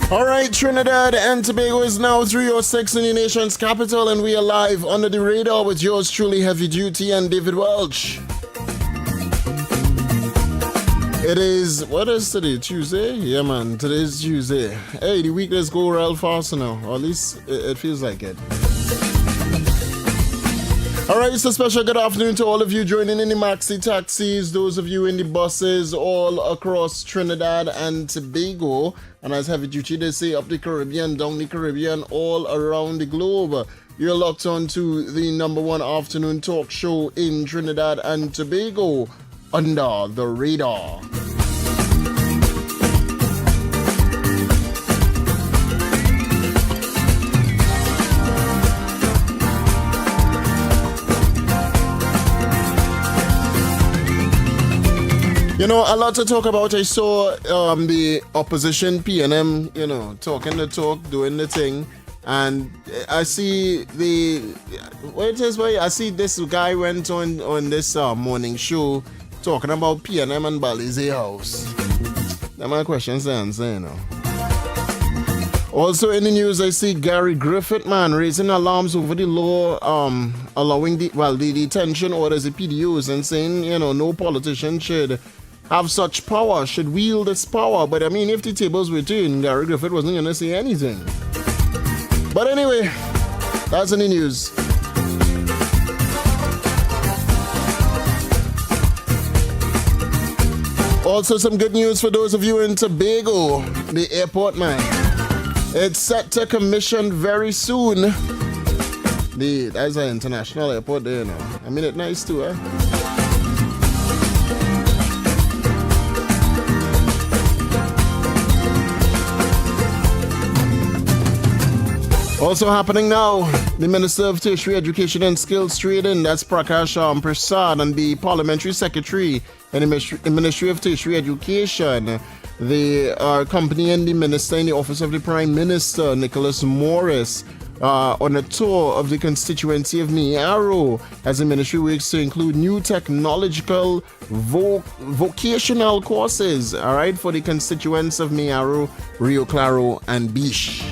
All right, Trinidad and Tobago is now 3:06 in the nation's capital, and we are live under the radar with yours truly, Heavy Duty and David Welch. It is, what is today? Tuesday? Yeah, man, today is Tuesday. Hey, the weekdays go real fast now, or at least it feels like it. All right, so special good afternoon to all of you joining in the maxi taxis, those of you in the buses all across Trinidad and Tobago, and as Heavy Duty they say, up the Caribbean, down the Caribbean, all around the globe. You're locked on to the number one afternoon talk show in Trinidad and Tobago, Under the Radar. You know, a lot to talk about. I saw the opposition PNM, talking the talk, doing the thing. And I see I see this guy went on this morning show talking about PNM and Balize House. That's my questions to answer, Also in the news, I see Gary Griffith, man, raising alarms over the law allowing the detention orders, the PDUs, and saying, no politician should have such power, should wield this power. But I mean, if the tables were turned, Gary Griffith wasn't going to say anything. But anyway, that's in the news. Also, some good news for those of you in Tobago, the airport, man. It's set to commission very soon. That's an international airport there, I mean, it's nice too, Also happening now, the Minister of Tertiary Education and Skills Training, that's Prakash Prasad, and the Parliamentary Secretary in the Ministry of Tertiary Education, they are accompanying the Minister in the Office of the Prime Minister, Nicholas Morris, on a tour of the constituency of Miaro, as the ministry works to include new technological vocational courses, all right, for the constituents of Miaro, Rio Claro, and Biche.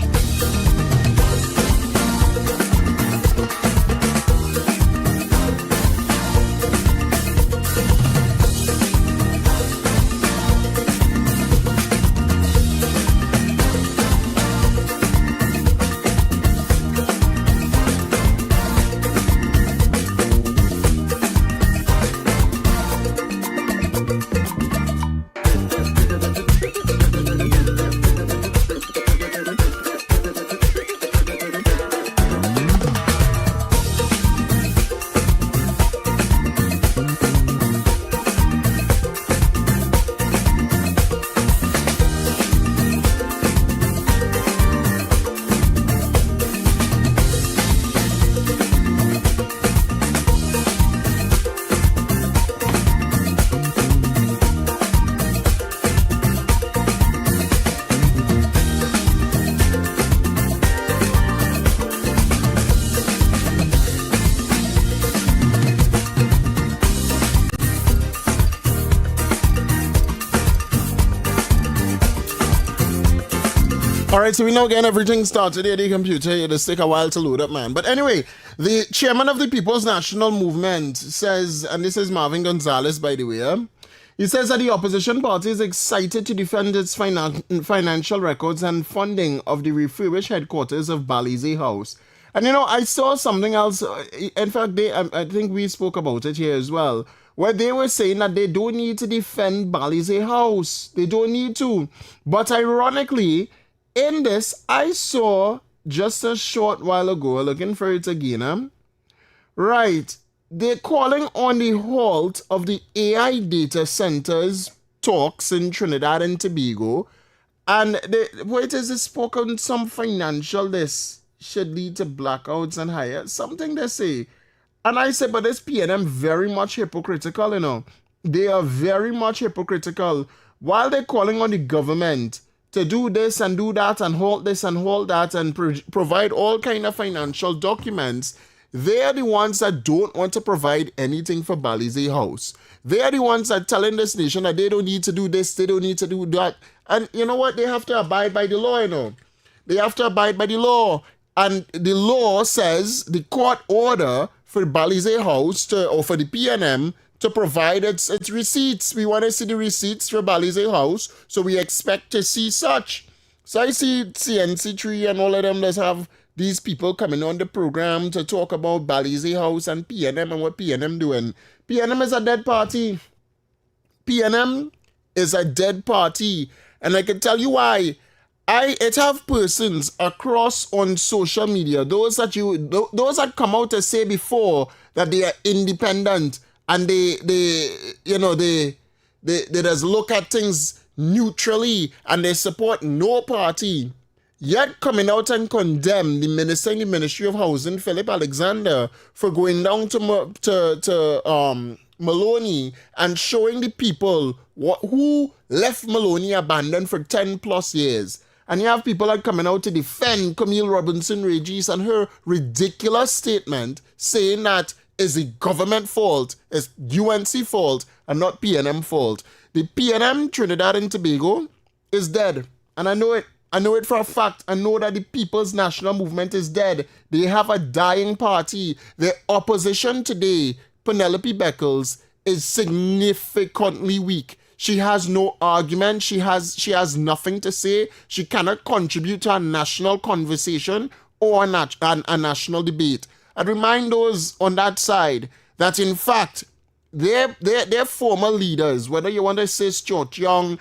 Alright, so we now getting everything started here, the computer. It'll take a while to load up, man. But anyway, the chairman of the People's National Movement says, and this is Marvin Gonzalez, by the way, he says that the opposition party is excited to defend its financial records and funding of the refurbished headquarters of Balize House. And I saw something else. In fact, I think we spoke about it here as well, where they were saying that they don't need to defend Balize House. They don't need to. But ironically, in this, I saw just a short while ago, looking for it again, right, they're calling on the halt of the AI data centers talks in Trinidad and Tobago, and they spoke on some financial, this should lead to blackouts and higher, something they say. And I said, but this PNM very much hypocritical, They are very much hypocritical. While they're calling on the government to do this and do that and hold this and hold that and provide all kind of financial documents, They are the ones that don't want to provide anything for Balize House. They are the ones that telling this nation that they don't need to do this, they don't need to do that. And you know what? They have to abide by the law, They have to abide by the law. And the law says the court order for the Balize House or for the PNM to provide its receipts. We want to see the receipts for Balize House, so we expect to see such. So I see CNC3 and all of them that have these people coming on the program to talk about Balize House and PNM and what PNM doing. PNM is a dead party. PNM is a dead party. And I can tell you why. It have persons across on social media, those that come out to say before that they are independent and they just look at things neutrally and they support no party, yet coming out and condemn the minister in the Ministry of Housing, Philip Alexander, for going down to Maloney and showing the people who left Maloney abandoned for 10 plus years. And you have people that are coming out to defend Camille Robinson-Regis and her ridiculous statement saying that it's the government fault, it's UNC fault, and not PNM fault. The PNM, Trinidad and Tobago, is dead. And I know it. I know it for a fact. I know that the People's National Movement is dead. They have a dying party. The opposition today, Penelope Beckles, is significantly weak. She has no argument. She has nothing to say. She cannot contribute to a national conversation or a national debate. I'd remind those on that side that, in fact, their former leaders, whether you want to say Stuart Young,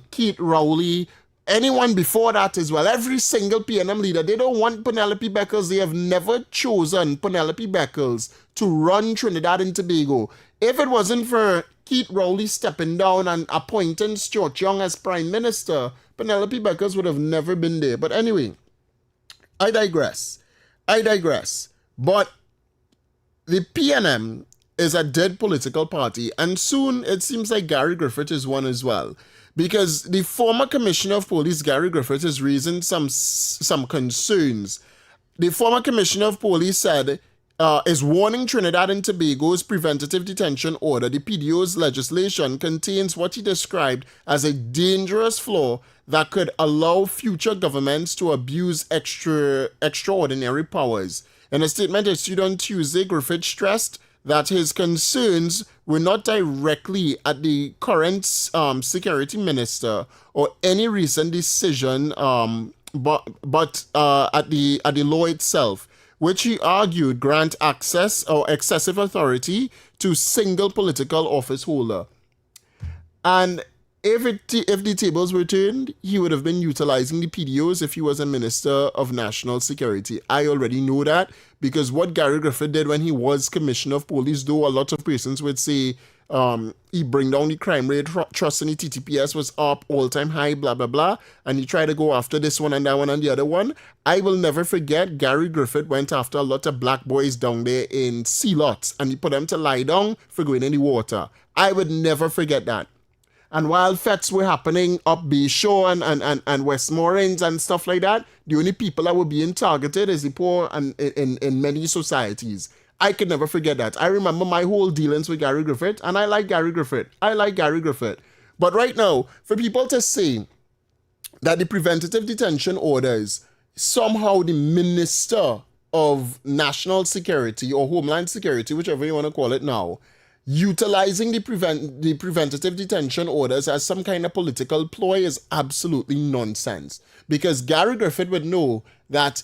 Keith Rowley, anyone before that as well, every single PNM leader, they don't want Penelope Beckles. They have never chosen Penelope Beckles to run Trinidad and Tobago. If it wasn't for Keith Rowley stepping down and appointing Stuart Young as Prime Minister, Penelope Beckles would have never been there. But anyway, I digress. But the PNM is a dead political party, and soon it seems like Gary Griffith is one as well. Because the former Commissioner of Police, Gary Griffith, is raising some concerns. The former Commissioner of Police said is warning Trinidad and Tobago's preventative detention order. The PDO's legislation contains what he described as a dangerous flaw that could allow future governments to abuse extraordinary powers. In a statement issued on Tuesday, Griffith stressed that his concerns were not directly at the current security minister or any recent decision, but at the law itself, which he argued grant access or excessive authority to single political office holder. And if the tables were turned, he would have been utilizing the PDOs if he was a Minister of National Security. I already know that, because what Gary Griffith did when he was Commissioner of Police, though a lot of persons would say he bring down the crime rate, trust in the TTPS was up, all-time high, blah, blah, blah, and he tried to go after this one and that one and the other one. I will never forget Gary Griffith went after a lot of black boys down there in sea lots, and he put them to lie down for going in the water. I would never forget that. And while fets were happening up Bayshore and Westmoreland and stuff like that, the only people that were being targeted is the poor and in many societies. I could never forget that. I remember my whole dealings with Gary Griffith, and I like Gary Griffith. But right now, for people to say that the preventative detention orders, somehow the Minister of National Security or Homeland Security, whichever you want to call it now, utilizing the preventative detention orders as some kind of political ploy is absolutely nonsense. Because Gary Griffith would know that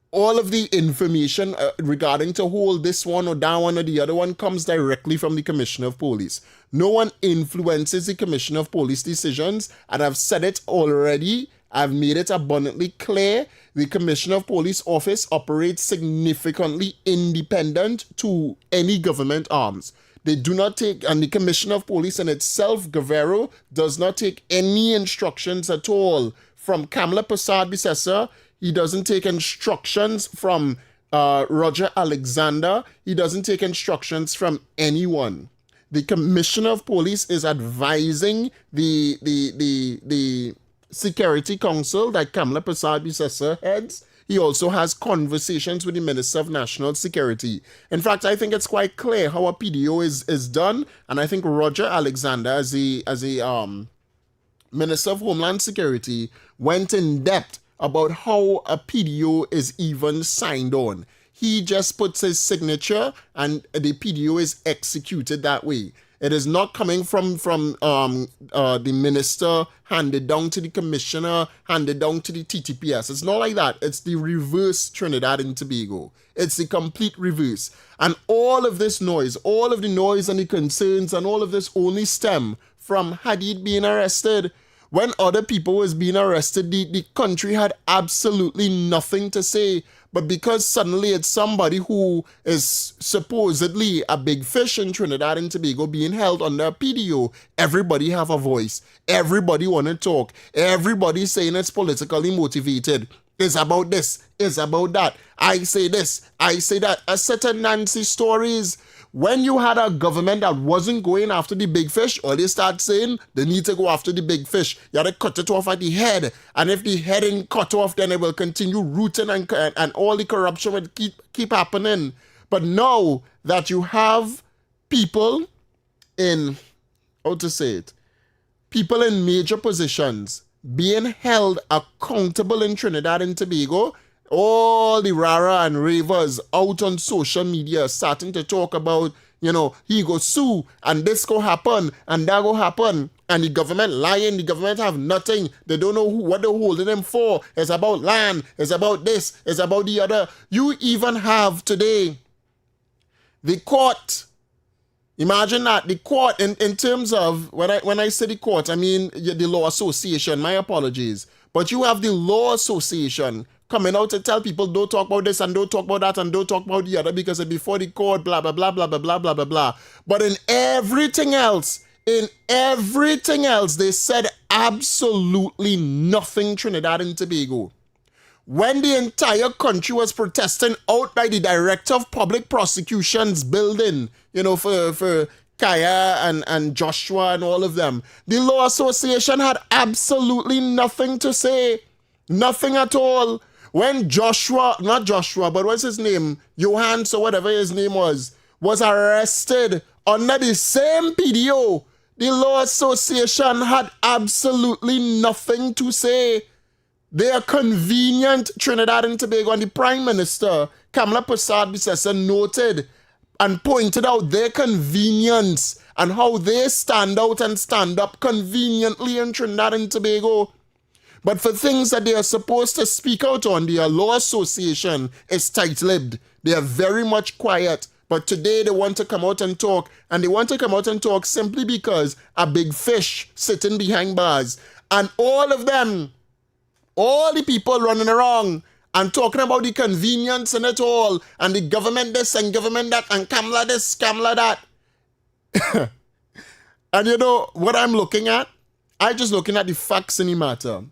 all of the information regarding to hold this one or that one or the other one comes directly from the Commissioner of Police. No one influences the Commissioner of Police decisions, and I've said it already. I've made it abundantly clear. The Commissioner of Police office operates significantly independent to any government arms. They do not take, and the Commissioner of Police in itself, Guerrero, does not take any instructions at all from Kamala Persad-Bissessar. He doesn't take instructions from Roger Alexander. He doesn't take instructions from anyone. The Commissioner of Police is advising the Security Council that Kamala Persad-Bissessar heads. He also has conversations with the Minister of National Security. In fact, I think it's quite clear how a PDO is done, and I think Roger Alexander, as a Minister of Homeland Security, went in depth about how a PDO is even signed on. He just puts his signature and the PDO is executed that way. It is not coming from the minister, handed down to the commissioner, handed down to the TTPS. It's not like that. It's the reverse Trinidad and Tobago. It's the complete reverse. And all of this noise, all of the noise and the concerns and all of this only stem from Hadid being arrested. When other people was being arrested, the country had absolutely nothing to say. But because suddenly it's somebody who is supposedly a big fish in Trinidad and Tobago being held under a PDO, everybody have a voice. Everybody want to talk. Everybody saying it's politically motivated. It's about this. It's about that. I say this. I say that. A certain Nancy stories. When you had a government that wasn't going after the big fish, or they start saying they need to go after the big fish, you had to cut it off at the head. And if the head ain't cut off, then it will continue rooting and all the corruption will keep happening. But now that you have people in, how to say it, people in major positions being held accountable in Trinidad and Tobago, all the rara and ravers out on social media starting to talk about, he go sue and this go happen and that go happen. And the government lying, the government have nothing. They don't know what they're holding them for. It's about land, it's about this, it's about the other. You even have today the court. Imagine that, the court, in terms of, when I say the court, I mean the Law Association, my apologies. But you have the Law Association coming out to tell people don't talk about this and don't talk about that and don't talk about the other because it's before the court, blah, blah, blah, blah, blah, blah, blah, blah, blah. But in everything else, they said absolutely nothing Trinidad and Tobago. When the entire country was protesting out by the Director of Public Prosecution's building, for Kaya and Joshua and all of them, the Law Association had absolutely nothing to say. Nothing at all. When not Joshua, but what's his name? Johannes or whatever his name was arrested under the same PDO, the Law Association had absolutely nothing to say. They are convenient, Trinidad and Tobago, and the Prime Minister, Kamala Persad-Bissessar, noted and pointed out their convenience and how they stand out and stand up conveniently in Trinidad and Tobago. But for things that they are supposed to speak out on, the Law Association is tight-lipped. They are very much quiet. But today they want to come out and talk. And they want to come out and talk simply because a big fish sitting behind bars. And all of them, all the people running around and talking about the convenience in it all, and the government this and government that, and Kamala this, Kamala that. And what I'm looking at? I'm just looking at the facts in the matter.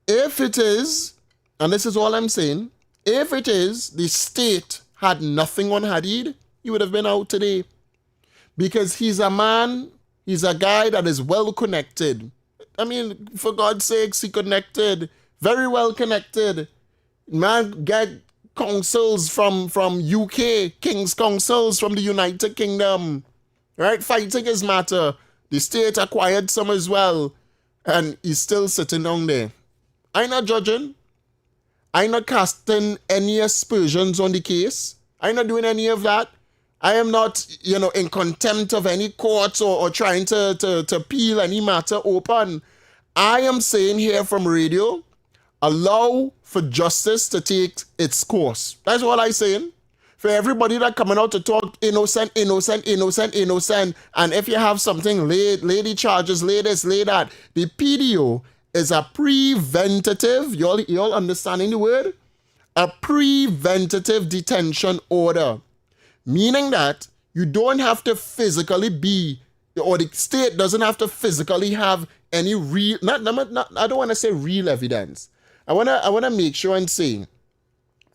If it is, and this is all I'm saying, if it is the state had nothing on Hadid, he would have been out today. Because he's a man, he's a guy that is well connected. I mean, for God's sakes, he connected, very well connected. Man get counsels from UK, King's counsels from the United Kingdom, right? Fighting his matter. The state acquired some as well, and he's still sitting down there. I'm not judging. I'm not casting any aspersions on the case. I'm not doing any of that. I am not, in contempt of any courts or trying to peel any matter open. I am saying here from radio, allow for justice to take its course. That's all I'm saying. For everybody that coming out to talk innocent, innocent, innocent, innocent, and if you have something, lay the charges, lay this, lay that. The PDO is a preventative, y'all understanding the word? A preventative detention order. Meaning that you don't have to physically be, or the state doesn't have to physically have any real, I don't want to say real evidence. I want to make sure and say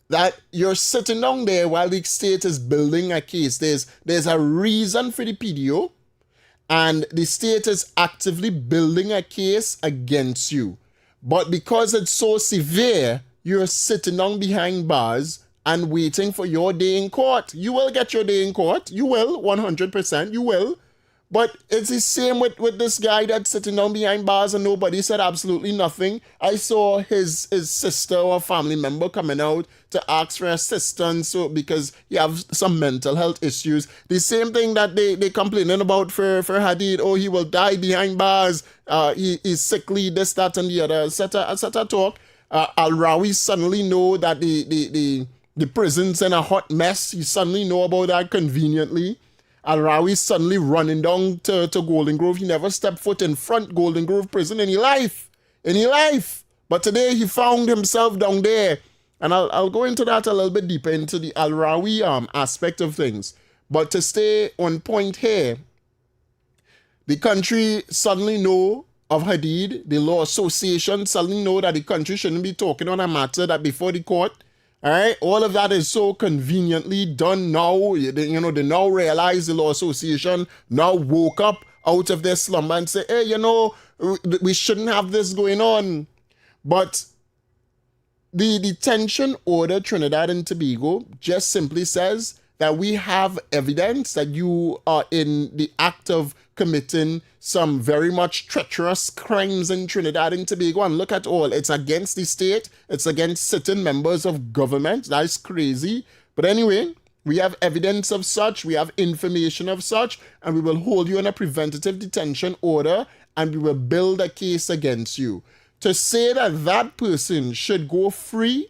that you're sitting down there while the state is building a case. There's a reason for the PDO, and the state is actively building a case against you. But because it's so severe, you're sitting down behind bars and waiting for your day in court. You will get your day in court. You will, 100%, you will. But it's the same with this guy that's sitting down behind bars and nobody said absolutely nothing. I saw his sister or family member coming out to ask for assistance because he have some mental health issues. The same thing that they complaining about for Hadid. Oh, he will die behind bars. He's sickly, this, that, and the other, etc. talk. Al-Rawi suddenly know that the prison's in a hot mess. He suddenly know about that conveniently. Al-Rawi suddenly running down to Golden Grove. He never stepped foot in front Golden Grove prison in his life. But today he found himself down there. And I'll go into that a little bit deeper into the Al-Rawi aspect of things. But to stay on point here, the country suddenly know of Hadid. The Law Association suddenly know that the country shouldn't be talking on a matter that before the court. All right, all of that is so conveniently done now. They now realize the Law Association now woke up out of their slumber and say, hey, we shouldn't have this going on. But the detention order Trinidad and Tobago just simply says that we have evidence that you are in the act of committing some very much treacherous crimes in Trinidad and Tobago. And look at all. It's against the state. It's against certain members of government. That's crazy. But anyway, we have evidence of such. We have information of such. And we will hold you in a preventative detention order. And we will build a case against you. To say that that person should go free,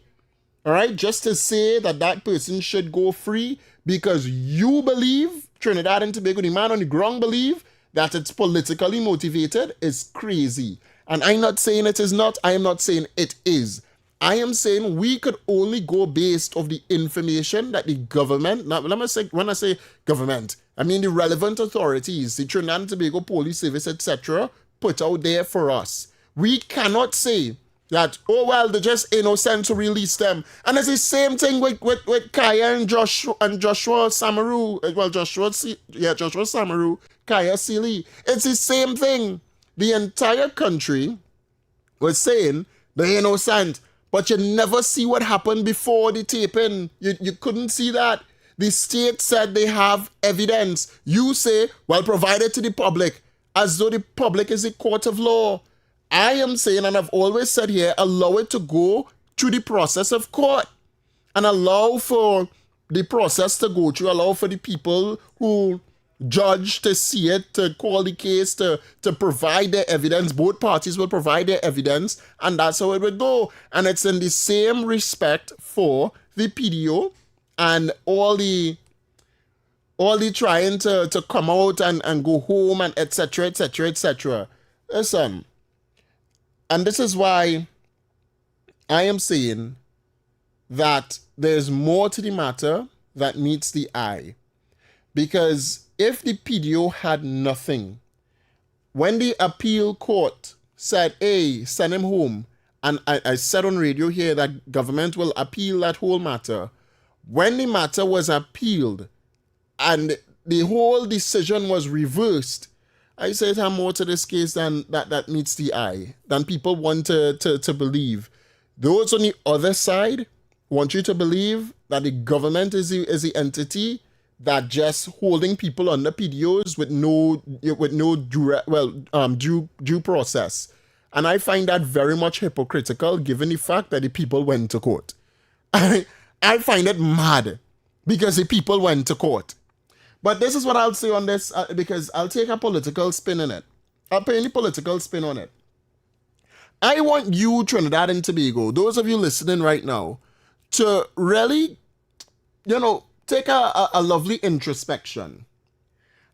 all right, just to say that that person should go free because you believe, Trinidad and Tobago, the man on the ground believe that it's politically motivated is crazy. And I'm not saying it is not. I am not saying it is. I am saying we could only go based of the information that the government, now let me say, when I say government, I mean the relevant authorities, the Trinidad and Tobago Police Service, etc., put out there for us. We cannot say that, oh, well, they're just innocent to release them. And it's the same thing with Kaya and Joshua Samaru. Well, Joshua Samaru, Kaya Sealy. It's the same thing. The entire country was saying they're innocent, but you never see what happened before the taping. You couldn't see that. The state said they have evidence. You say, well, provide it to the public, as though the public is a court of law. I am saying, and I've always said here, allow it to go through the process of court and allow for the process to go through, allow for the people who judge to see it, to call the case, to provide their evidence. Both parties will provide their evidence, and that's how it would go. And it's in the same respect for the PDO and all the trying to come out and go home and etc. Listen. And this is why I am saying that there's more to the matter that meets the eye. Because if the PDO had nothing, when the appeal court said, hey, send him home, and I said on radio here that government will appeal that whole matter, when the matter was appealed and the whole decision was reversed, I say it have more to this case than that meets the eye, than people want to believe. Those on the other side want you to believe that the government is the entity that just holding people under PDOs with no due process. And I find that very much hypocritical given the fact that the people went to court. I find it mad because the people went to court. But this is what I'll say on this, because I'll take a political spin on it. I'll put any political spin on it. I want you, Trinidad and Tobago, those of you listening right now, to really, take a lovely introspection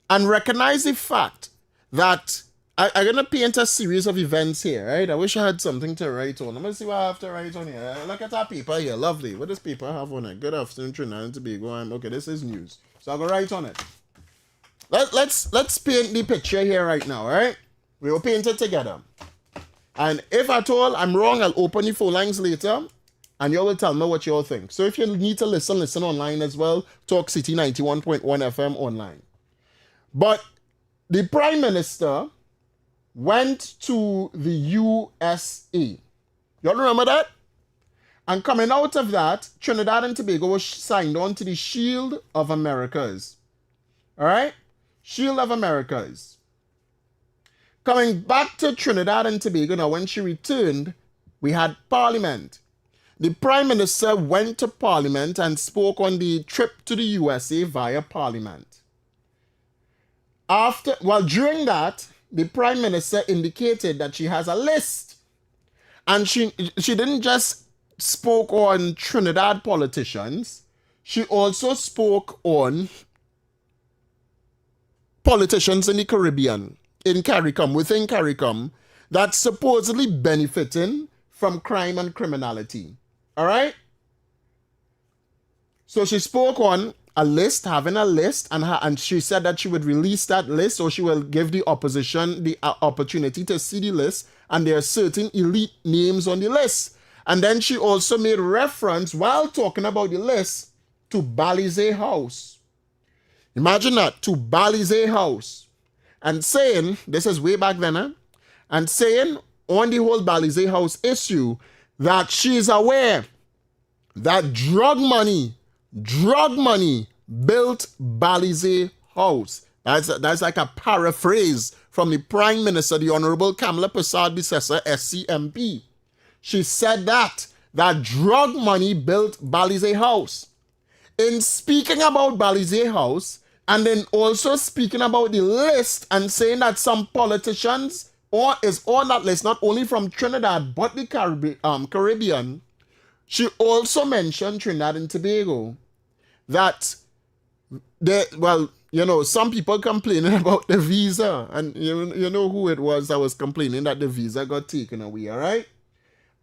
and recognize the fact that I'm going to paint a series of events here, right? I wish I had something to write on. Let me see what I have to write on here. Look at that paper here. Lovely. What does paper have on it? Good afternoon, Trinidad and Tobago. Okay, this is news. So I'll go right on it. Let's paint the picture here right now, all right? We will paint it together. And if at all I'm wrong, I'll open the phone lines later and you will tell me what you all think. So if you need to listen online as well. Talk City 91.1 FM online. But the Prime Minister went to the USA. You all remember that? And coming out of that, Trinidad and Tobago was signed on to the Shield of Americas. All right? Shield of Americas. Coming back to Trinidad and Tobago, now when she returned, we had Parliament. The Prime Minister went to Parliament and spoke on the trip to the USA via Parliament. During that, the Prime Minister indicated that she has a list. And she didn't just spoke on Trinidad politicians, she also spoke on politicians in the Caribbean, in CARICOM, within CARICOM, that's supposedly benefiting from crime and criminality. All right? So she spoke on a list, having a list, and she said that she would release that list, or she will give the opposition the opportunity to see the list, and there are certain elite names on the list. And then she also made reference, while talking about the list, to Balize House. Imagine that, to Balize House. And saying, this is way back then, and saying on the whole Balize House issue that she's aware that drug money built Balize House. That's like a paraphrase from the Prime Minister, the Honorable Kamala Persad-Bissessar, SCMP. She said that drug money built Balize House. In speaking about Balize House, and then also speaking about the list and saying that some politicians is on that list, not only from Trinidad, but the Caribbean, she also mentioned Trinidad and Tobago. That, some people complaining about the visa, and you know who it was that was complaining that the visa got taken away, all right?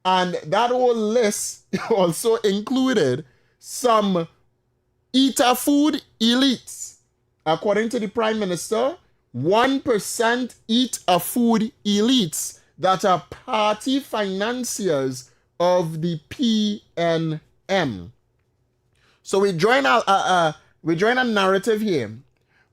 And that whole list also included some eater food elites. According to the Prime Minister, 1% eat a food elites that are party financiers of the PNM. So we join a narrative here.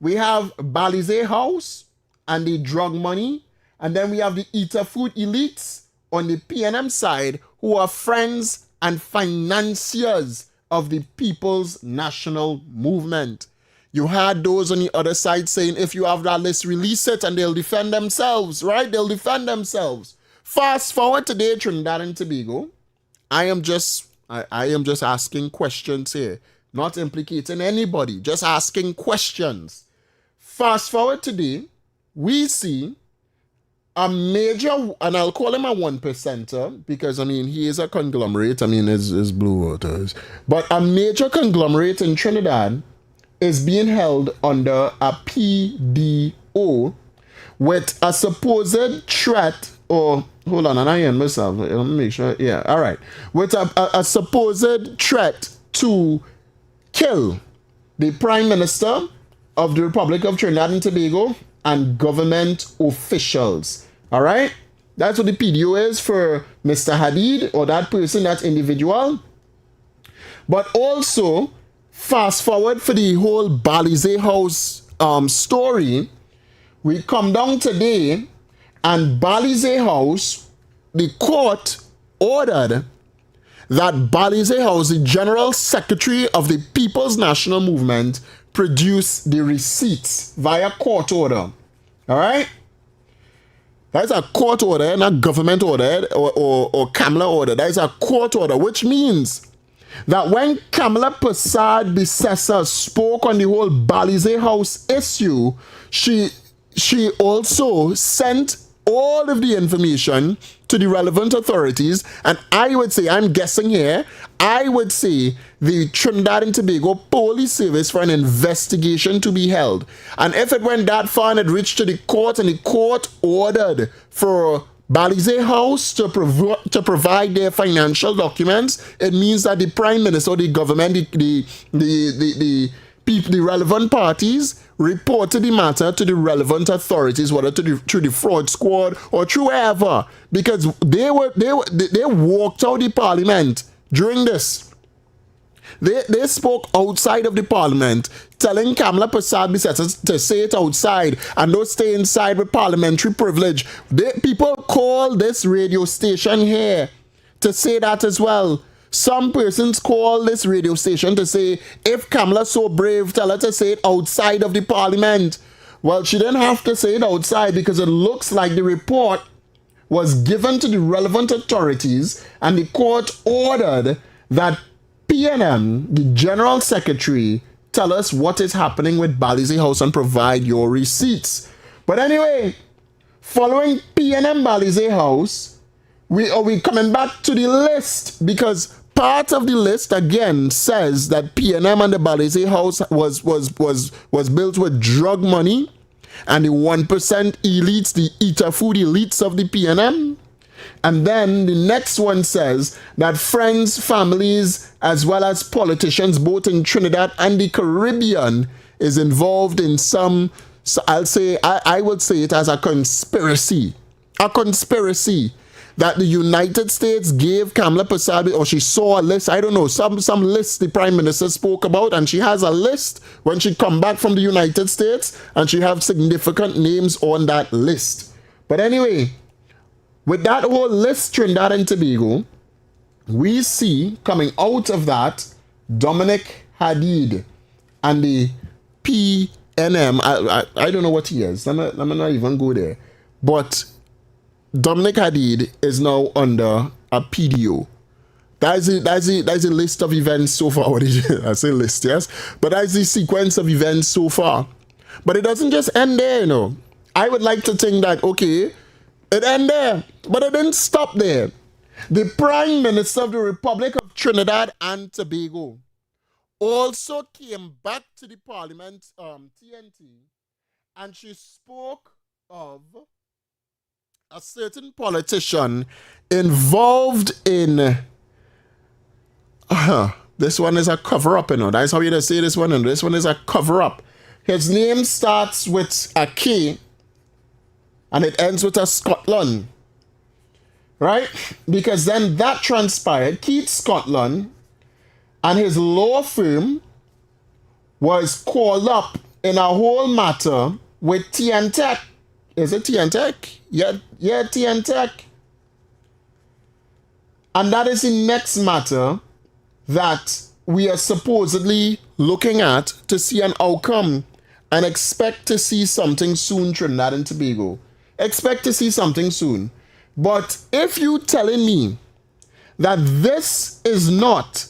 We have Balize House and the drug money, and then we have the eater food elites on the PNM side who are friends and financiers of the People's National Movement. You had those on the other side saying, if you have that list, release it and they'll defend themselves, right? They'll defend themselves. Fast forward today, Trinidad and Tobago. I am just asking questions here, not implicating anybody, just asking questions. Fast forward today, we see a major, and I'll call him a 1%er because, he is a conglomerate. It's Blue Waters. But a major conglomerate in Trinidad is being held under a PDO with a supposed threat, or hold on, and I am myself. Let me make sure. Yeah, all right. With a supposed threat to kill the Prime Minister of the Republic of Trinidad and Tobago and government officials. All right? That's what the PDO is for Mr. Hadid, or that person, that individual. But also, fast forward for the whole Balize House story, we come down today, and Balize House, the court ordered that Balize House, the General Secretary of the People's National Movement, produce the receipts via court order. All right? That is a court order, not government order or Kamala order. That is a court order, which means that when Kamala Persad-Bissessar spoke on the whole Balize House issue, she also sent all of the information to the relevant authorities, and I would say, I'm guessing here, I would say the Trinidad and Tobago Police Service for an investigation to be held. And if it went that far and it reached to the court, and the court ordered for Balize House to provide their financial documents, it means that the Prime Minister or the government, the relevant parties reported the matter to the relevant authorities, whether through the fraud squad or through wherever, because they walked out the parliament during this. They spoke outside of the parliament, telling Kamala Persad-Bissessar to say it outside and don't stay inside with parliamentary privilege. People call this radio station here to say that as well. Some persons call this radio station to say, if Kamala's so brave, tell her to say it outside of the parliament. Well, she didn't have to say it outside because it looks like the report was given to the relevant authorities and the court ordered that PNM, the General Secretary, tell us what is happening with Balize House and provide your receipts. But anyway, following PNM Balize House, we coming back to the list because part of the list again says that PNM and the Balize House was built with drug money and the 1% elites, the eater food elites of the PNM. And then the next one says that friends, families, as well as politicians, both in Trinidad and the Caribbean, is involved in some, so I would say it as a conspiracy. A conspiracy that the United States gave Kamala Prasad, or she saw a list, I don't know, some list the Prime Minister spoke about, and she has a list when she come back from the United States, and she have significant names on that list. But anyway, with that whole list, Trinidad and Tobago, we see coming out of that Dominic Hadid and the PNM. I don't know what he is. Let me not even go there. But Dominic Hadid is now under a PDO. That's a list of events so far. I say list, yes? But that's the sequence of events so far. But it doesn't just end there, you know. I would like to think that, okay, it ended there, but it didn't stop there. The Prime Minister of the Republic of Trinidad and Tobago also came back to the Parliament, TNT, and she spoke of a certain politician involved in... this one is a cover-up, you know. That's how you just say this one, and this one is a cover-up. His name starts with a K, and it ends with a Scotland, right? Because then that transpired. Keith Scotland and his law firm was called up in a whole matter with TN Tech. Is it TN Tech? Yeah, TN Tech. And that is the next matter that we are supposedly looking at to see an outcome and expect to see something soon, Trinidad and Tobago. Expect to see something soon. But if you telling me that this is not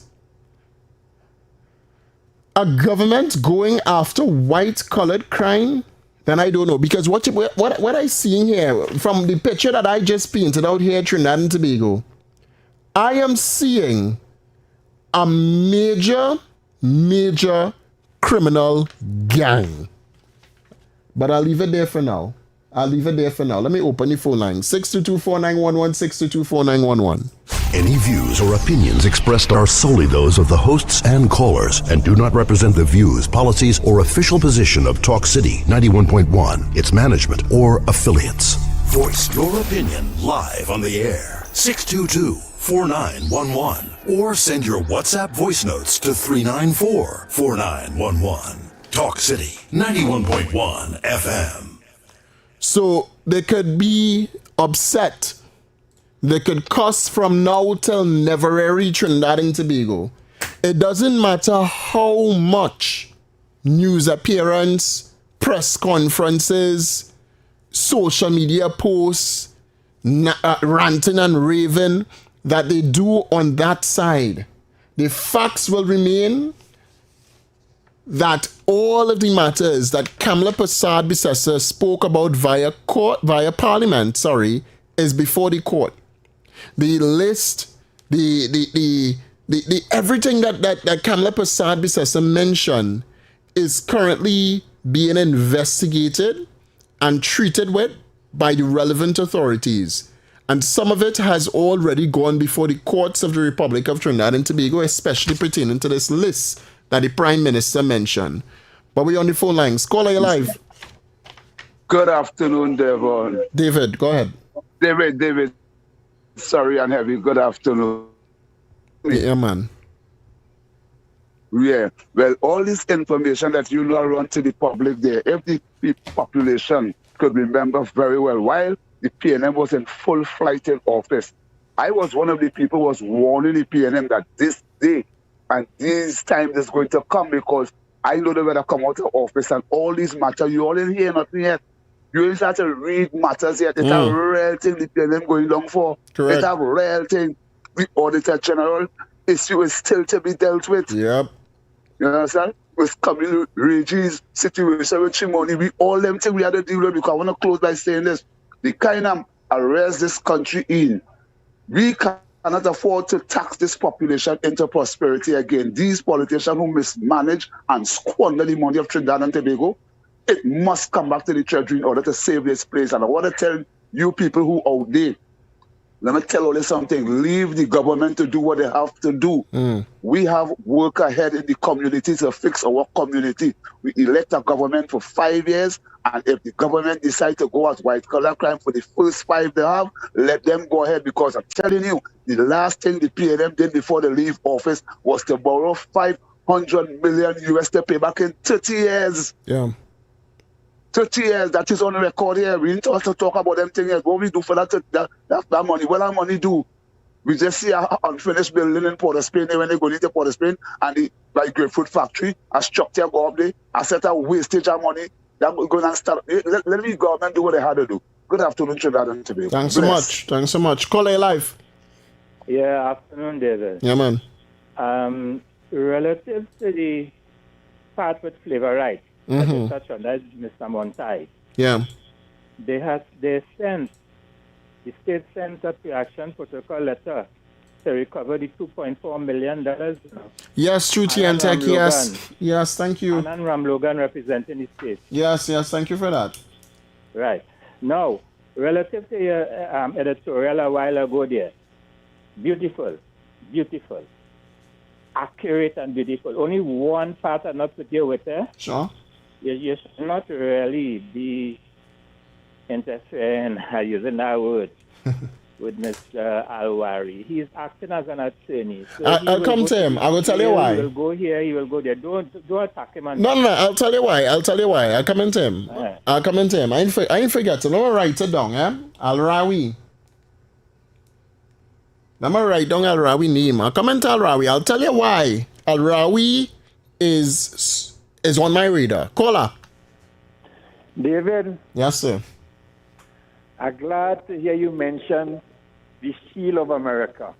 a government going after white-collared crime, then I don't know. Because what I see here, from the picture that I just painted out here, Trinidad and Tobago, I am seeing a major criminal gang. But I'll leave it there for now. Let me open the phone line. 622-4911, 622-4911. Any views or opinions expressed are solely those of the hosts and callers and do not represent the views, policies, or official position of Talk City 91.1, its management, or affiliates. Voice your opinion live on the air. 622-4911. Or send your WhatsApp voice notes to 394-4911. Talk City 91.1 FM. So they could be upset. They could cuss from now till never Trinidad and Tobago. It doesn't matter how much news appearance, press conferences, social media posts, ranting and raving that they do on that side. The facts will remain that all of the matters that Kamala Prasad Bissessar spoke about via parliament, is before the court. The list, the everything that Kamala Prasad Bissessar mentioned is currently being investigated and treated with by the relevant authorities. And some of it has already gone before the courts of the Republic of Trinidad and Tobago, especially pertaining to this list that the Prime Minister mentioned. But we're on the phone lines. Caller, you live. Good afternoon, Devon. David, go ahead. David, sorry and heavy. Good afternoon. Yeah, man. Yeah, well, all this information that you now run to the public there, if the population could remember very well, while the PNM was in full flight in office, I was one of the people who was warning the PNM that this day and this time is going to come, because I know they were to come out of office and all these matters, you all didn't hear nothing yet. You didn't start to read matters yet. It's a real thing the PNM going down for. Correct. It's a real thing. The Auditor General issue is still to be dealt with. Yep. You understand? With Camille Reggie's situation with Chimoni, we all them things we had to deal with, because I want to close by saying this. The kind of arrest this country in, we cannot afford to tax this population into prosperity again. These politicians who mismanage and squander the money of Trinidad and Tobago, it must come back to the treasury in order to save this place. And I want to tell you people who out there, let me tell you something. Leave the government to do what they have to do. We have work ahead in the community to fix our community. We elect a government for 5 years, and if the government decide to go as white-collar crime for the first 5 they have, let them go ahead, because I'm telling you, the last thing the PNM did before they leave office was to borrow $500 million US to pay back in 30 years. Yeah. 30 years, that is on record here. We need to also talk about them things. What we do for that money, what our money do? We just see an unfinished building in Port of Spain when they go into Port of Spain, and the grapefruit factory, a structure go up there, a set of wastage of money. That will go and start. Let the government do what they had to do. Good afternoon, Trinidad and Tobago. Thanks so much. Thanks so much. Call A Live. Yeah, afternoon, David. Yeah, man. Relative to the part with flavor right, that you touched on, that's Mr. Montai. Yeah. The state sent a pre-action protocol letter to recover the $2.4 million. Yes, through TNTech, yes. Yes, thank you. Anand Ramlogan representing the state. Yes, thank you for that. Right. Now, relative to your editorial a while ago there, beautiful, accurate and beautiful. Only one part I'm not with you with there. Sure. You should not really be interfering, using that word, with Mr. Alwari. He's acting as an attorney. So I'll come to him. I will tell you why. He will go here, he will go there. Don't attack him. No, I'll tell you why. I'll come into him. I ain't forget to. Let me write it down, yeah? Al-Rawi. Let me write down Al-Rawi name. I'll come into Al-Rawi. I'll tell you why Al-Rawi is on my radar. Caller. David, Yes, sir. I'm glad to hear you mention the Shield of America.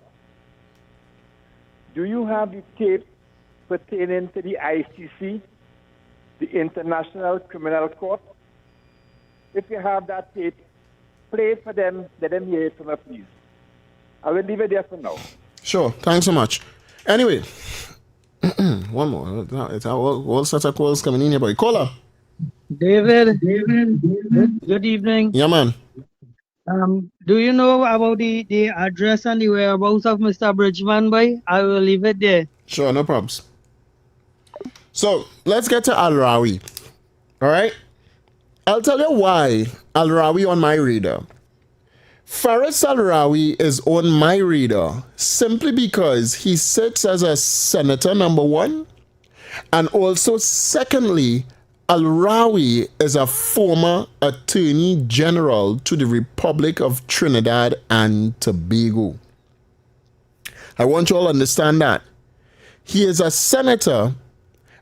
Do you have the tape pertaining to the ICC, the International Criminal Court? If you have that tape, play it for them, let them hear it from us, please. I will leave it there for now. Sure. Thanks so much. Anyway, one more. It's all sorts of calls coming in here, boy. Caller. David, good evening. Yeah, man. Do you know about the address and the whereabouts of Mr. Bridgman, boy? I will leave it there. Sure, no problems. So, let's get to Al-Rawi. All right? I'll tell you why Al-Rawi on my radar. Faris Al-Rawi is on my radar simply because he sits as a senator, number one, and also, secondly, Al-Rawi is a former Attorney General to the Republic of Trinidad and Tobago. I want you all to understand that. He is a senator,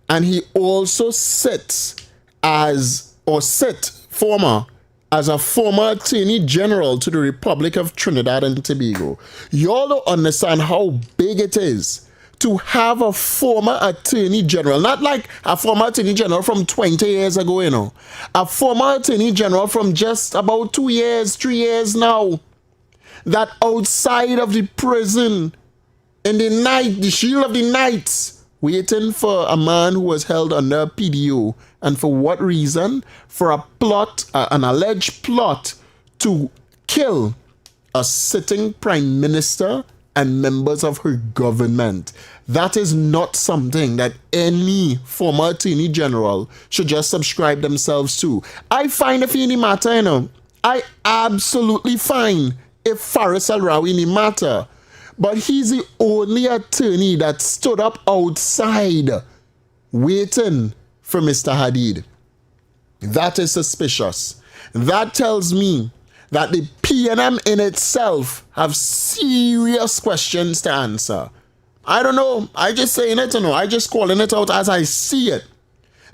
and he also sits as a former Attorney General to the Republic of Trinidad and Tobago. You all don't understand how big it is to have a former Attorney General, not like a former Attorney General from 20 years ago, a former Attorney General from just about 2 years, 3 years now, that outside of the prison, in the night, the shield of the nights, waiting for a man who was held under PDO. And for what reason? For a plot, an alleged plot to kill a sitting prime minister and members of her government. That is not something that any former attorney general should just subscribe themselves to. I find if any matter, I absolutely find if Faris Al-Rawi in the matter. But he's the only attorney that stood up outside waiting for Mr. Hadid. That is suspicious. That tells me that the PNM in itself have serious questions to answer. I don't know. I just saying it to know. I just calling it out as I see it.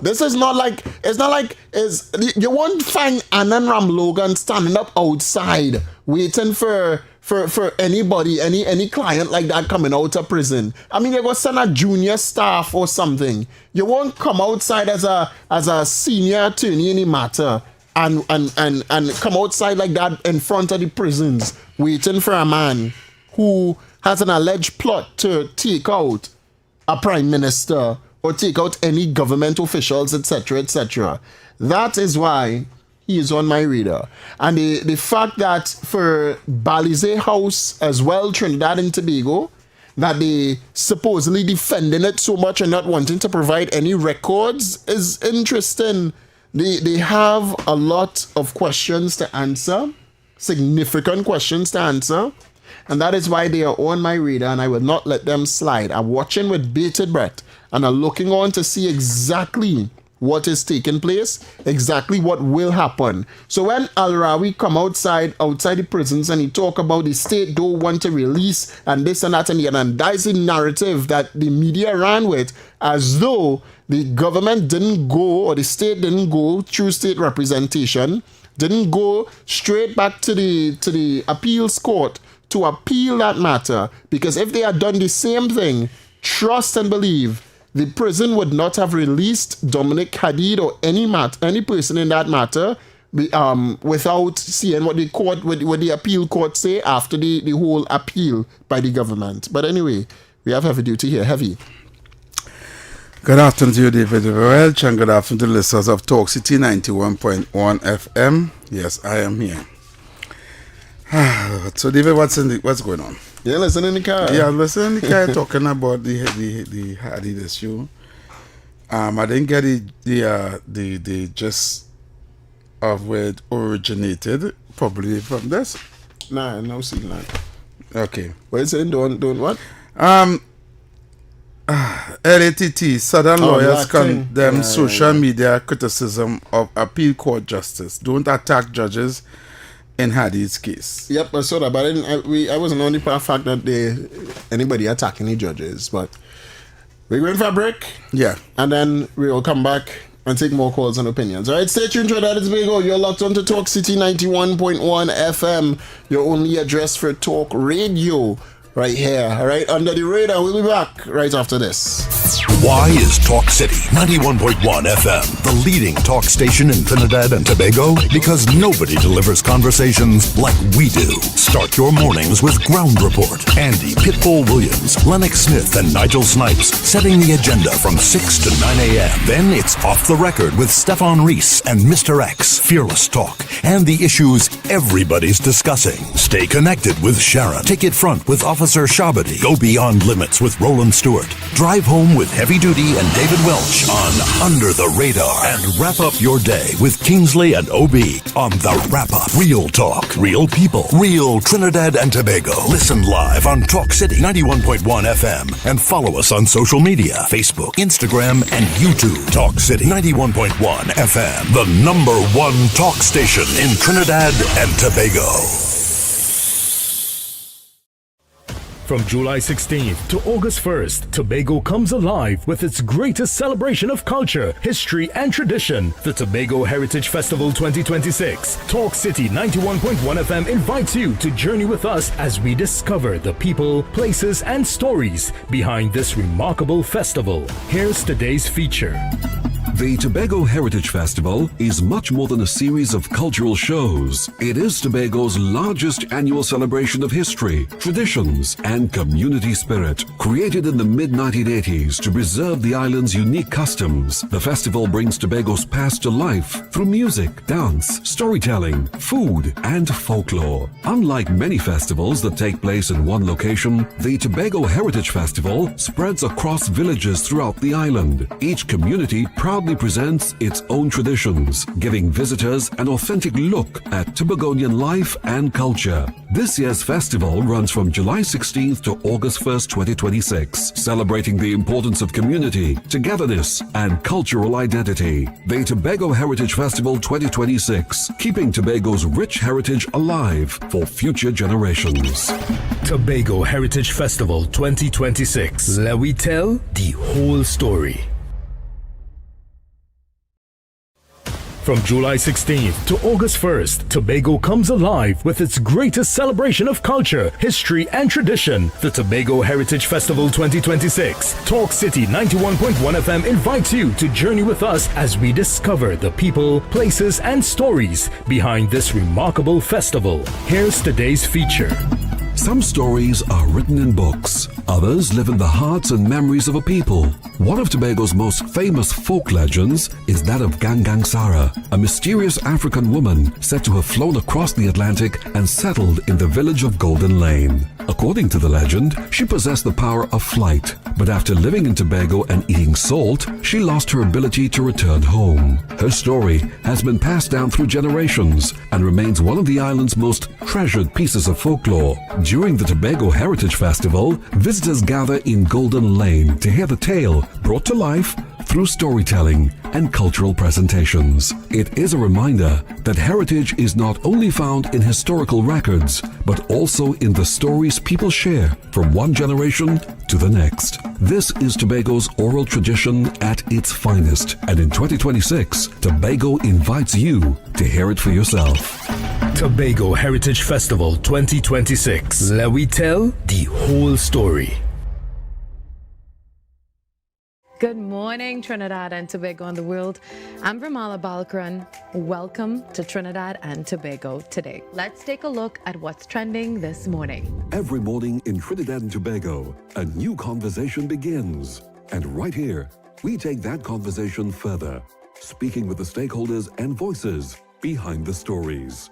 This is not like, you won't find Annan Ramlogan standing up outside waiting for anybody, any client like that coming out of prison. I mean, you're going to send a junior staff or something. You won't come outside as a senior attorney in the matter and come outside like that in front of the prisons waiting for a man who has an alleged plot to take out a prime minister or take out any government officials, etc., etc. That is why he is on my radar. And the fact that for Balize House as well, Trinidad and Tobago, that they supposedly defending it so much and not wanting to provide any records is interesting. They have a lot of questions to answer, significant questions to answer. And that is why they are on my radar, and I will not let them slide. I'm watching with bated breath, and I'm looking on to see exactly what is taking place, exactly what will happen. So when Al-Rawi come outside the prisons and he talk about the state don't want to release and this and that and the other, and that's the narrative that the media ran with, as though the government didn't go, or the state didn't go through state representation, didn't go straight back to the appeals court to appeal that matter, because if they had done the same thing, trust and believe, the prison would not have released Dominic Hadid or any person in that matter without seeing what the appeal court say after the whole appeal by the government. But anyway, we have heavy duty here. Heavy. Good afternoon to you, David Welch, and good afternoon to the listeners of Talk City 91.1 FM. Yes, I am here. So, David, what's going on? Yeah, listen in the car. Yeah, listen in the car talking about the Hadid issue. I didn't get the gist of where it originated, probably from this. Nah, no seen that. Okay. What is it? Don't what? LATT, Southern lawyers condemn social yeah. media criticism of appeal court justice. Don't attack judges in Hadid's case. Yep, I saw that, but I wasn't on the fact that anybody attacking the judges. But we're going for a break. Yeah. And then we will come back and take more calls and opinions. All right, stay tuned to that. It's Bigo. You're locked on to Talk City 91.1 FM, your only address for talk radio right here. All right, under the radar. We'll be back right after this. Why is Talk City 91.1 FM the leading talk station in Trinidad and Tobago? Because nobody delivers conversations like we do. Start your mornings with Ground Report. Andy Pitbull Williams, Lennox Smith, and Nigel Snipes setting the agenda from 6 to 9 a.m. Then it's Off the Record with Stefan Reese and Mr. X, Fearless Talk, and the issues everybody's discussing. Stay connected with Sharon. Ticket Front with Officer Shabadi. Go Beyond Limits with Roland Stewart. Drive Home with Heavy Duty and David Welch on Under the Radar. And wrap up your day with Kingsley and OB on The Wrap Up. Real talk, real people, real Trinidad and Tobago. Listen live on Talk City 91.1 FM and follow us on social media, Facebook, Instagram, and YouTube. Talk City 91.1 FM, the #1 talk station in Trinidad and Tobago. From July 16th to August 1st, Tobago comes alive with its greatest celebration of culture, history, and tradition, the Tobago Heritage Festival 2026. Talk City 91.1 FM invites you to journey with us as we discover the people, places, and stories behind this remarkable festival. Here's today's feature. The Tobago Heritage Festival is much more than a series of cultural shows. It is Tobago's largest annual celebration of history, traditions, and community spirit. Created in the mid-1980s to preserve the island's unique customs, the festival brings Tobago's past to life through music, dance, storytelling, food, and folklore. Unlike many festivals that take place in one location, the Tobago Heritage Festival spreads across villages throughout the island. Each community proudly proudly presents its own traditions, giving visitors an authentic look at Tobagonian life and culture. This year's festival runs from July 16th to August 1st, 2026, celebrating the importance of community, togetherness, and cultural identity. The Tobago Heritage Festival 2026, keeping Tobago's rich heritage alive for future generations. Tobago Heritage Festival 2026. Let we tell the whole story. From July 16th to August 1st, Tobago comes alive with its greatest celebration of culture, history, and tradition. The Tobago Heritage Festival 2026. Talk City 91.1 FM invites you to journey with us as we discover the people, places, and stories behind this remarkable festival. Here's today's feature. Some stories are written in books. Others live in the hearts and memories of a people. One of Tobago's most famous folk legends is that of Gangang Sara, a mysterious African woman said to have flown across the Atlantic and settled in the village of Golden Lane. According to the legend, she possessed the power of flight, but after living in Tobago and eating salt, she lost her ability to return home. Her story has been passed down through generations and remains one of the island's most treasured pieces of folklore. During the Tobago Heritage Festival, visitors gather in Golden Lane to hear the tale brought to life through storytelling and cultural presentations. It is a reminder that heritage is not only found in historical records, but also in the stories people share from one generation to the next. This is Tobago's oral tradition at its finest, and in 2026, Tobago invites you to hear it for yourself. Tobago Heritage Festival 2026. Let we tell the whole story. Good morning, Trinidad and Tobago and the world. I'm Ramala Balkaran. Welcome to Trinidad and Tobago today. Let's take a look at what's trending this morning. Every morning in Trinidad and Tobago, a new conversation begins. And right here, we take that conversation further, speaking with the stakeholders and voices behind the stories.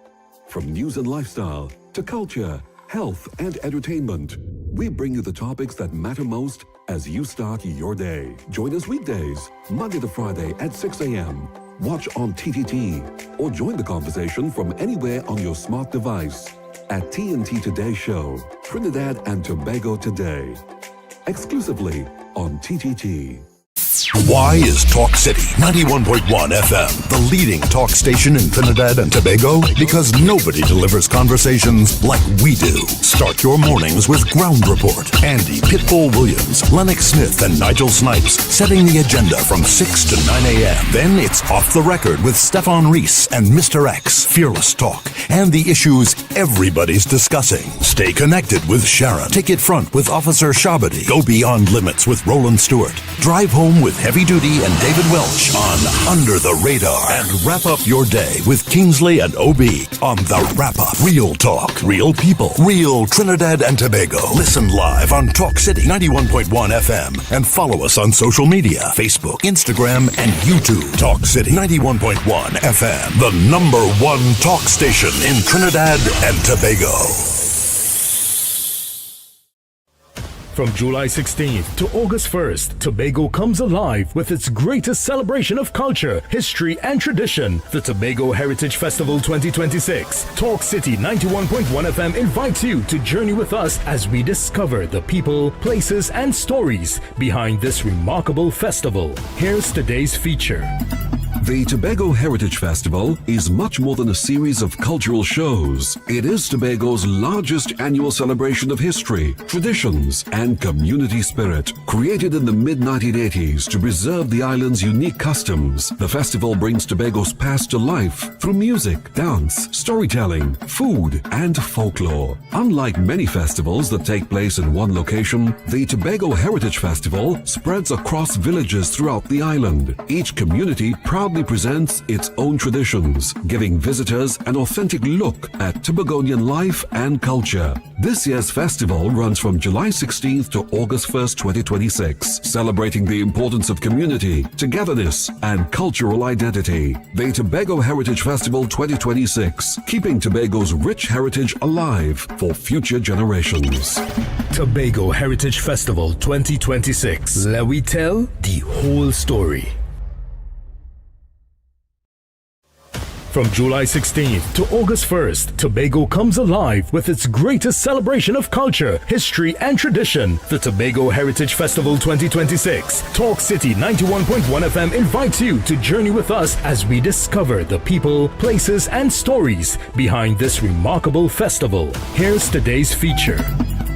From news and lifestyle to culture, health, and entertainment, we bring you the topics that matter most as you start your day. Join us weekdays, Monday to Friday at 6 a.m. Watch on TTT or join the conversation from anywhere on your smart device at TNT Today Show, Trinidad and Tobago Today, exclusively on TTT. Why is Talk City 91.1 FM the leading talk station in Trinidad and Tobago? Because nobody delivers conversations like we do. Start your mornings with Ground Report. Andy Pitbull Williams, Lennox Smith, and Nigel Snipes setting the agenda from 6 to 9 a.m. Then it's Off the Record with Stefan Reese and Mr. X, Fearless Talk, and the issues everybody's discussing. Stay connected with Sharon. Take it front with Officer Shabadi. Go beyond limits with Roland Stewart. Drive home with Heavy Duty and David Welch on Under the Radar. And wrap up your day with Kingsley and OB on The Wrap Up. Real talk, real people, real Trinidad and Tobago. Listen live on Talk City 91.1 FM and follow us on social media, Facebook, Instagram, and YouTube. Talk City 91.1 FM, the #1 talk station in Trinidad and Tobago. From July 16th to August 1st, Tobago comes alive with its greatest celebration of culture, history, and tradition. The Tobago Heritage Festival 2026. Talk City 91.1 FM invites you to journey with us as we discover the people, places, and stories behind this remarkable festival. Here's today's feature. The Tobago Heritage Festival is much more than a series of cultural shows. It is Tobago's largest annual celebration of history, traditions, and community spirit. Created in the mid-1980s to preserve the island's unique customs, the festival brings Tobago's past to life through music, dance, storytelling, food, and folklore. Unlike many festivals that take place in one location, the Tobago Heritage Festival spreads across villages throughout the island. Each community proudly presents its own traditions, giving visitors an authentic look at Tobagonian life and culture. This year's festival runs from July 16th to August 1st, 2026, celebrating the importance of community, togetherness, and cultural identity. The Tobago Heritage Festival 2026, keeping Tobago's rich heritage alive for future generations. Tobago Heritage Festival 2026. Let we tell the whole story. From July 16th to August 1st, Tobago comes alive with its greatest celebration of culture, history, and tradition, the Tobago Heritage Festival 2026. Talk City 91.1 FM invites you to journey with us as we discover the people, places, and stories behind this remarkable festival. Here's today's feature.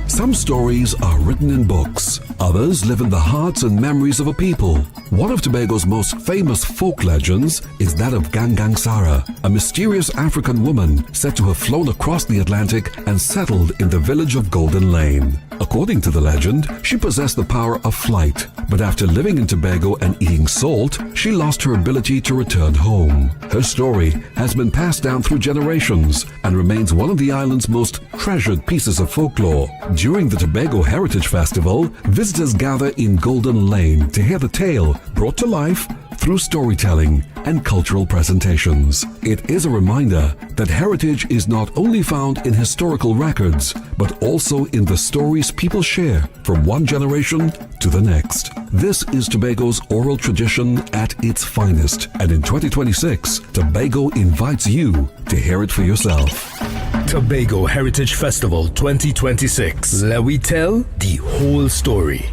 Some stories are written in books. Others live in the hearts and memories of a people. One of Tobago's most famous folk legends is that of Gangang Sara, a mysterious African woman said to have flown across the Atlantic and settled in the village of Golden Lane. According to the legend, she possessed the power of flight, but after living in Tobago and eating salt, she lost her ability to return home. Her story has been passed down through generations and remains one of the island's most treasured pieces of folklore. During the Tobago Heritage Festival, visitors gather in Golden Lane to hear the tale brought to life through storytelling and cultural presentations. It is a reminder that heritage is not only found in historical records, but also in the stories people share from one generation to the next. This is Tobago's oral tradition at its finest, and in 2026, Tobago invites you to hear it for yourself. Tobago Heritage Festival 2026. Let we tell the whole story.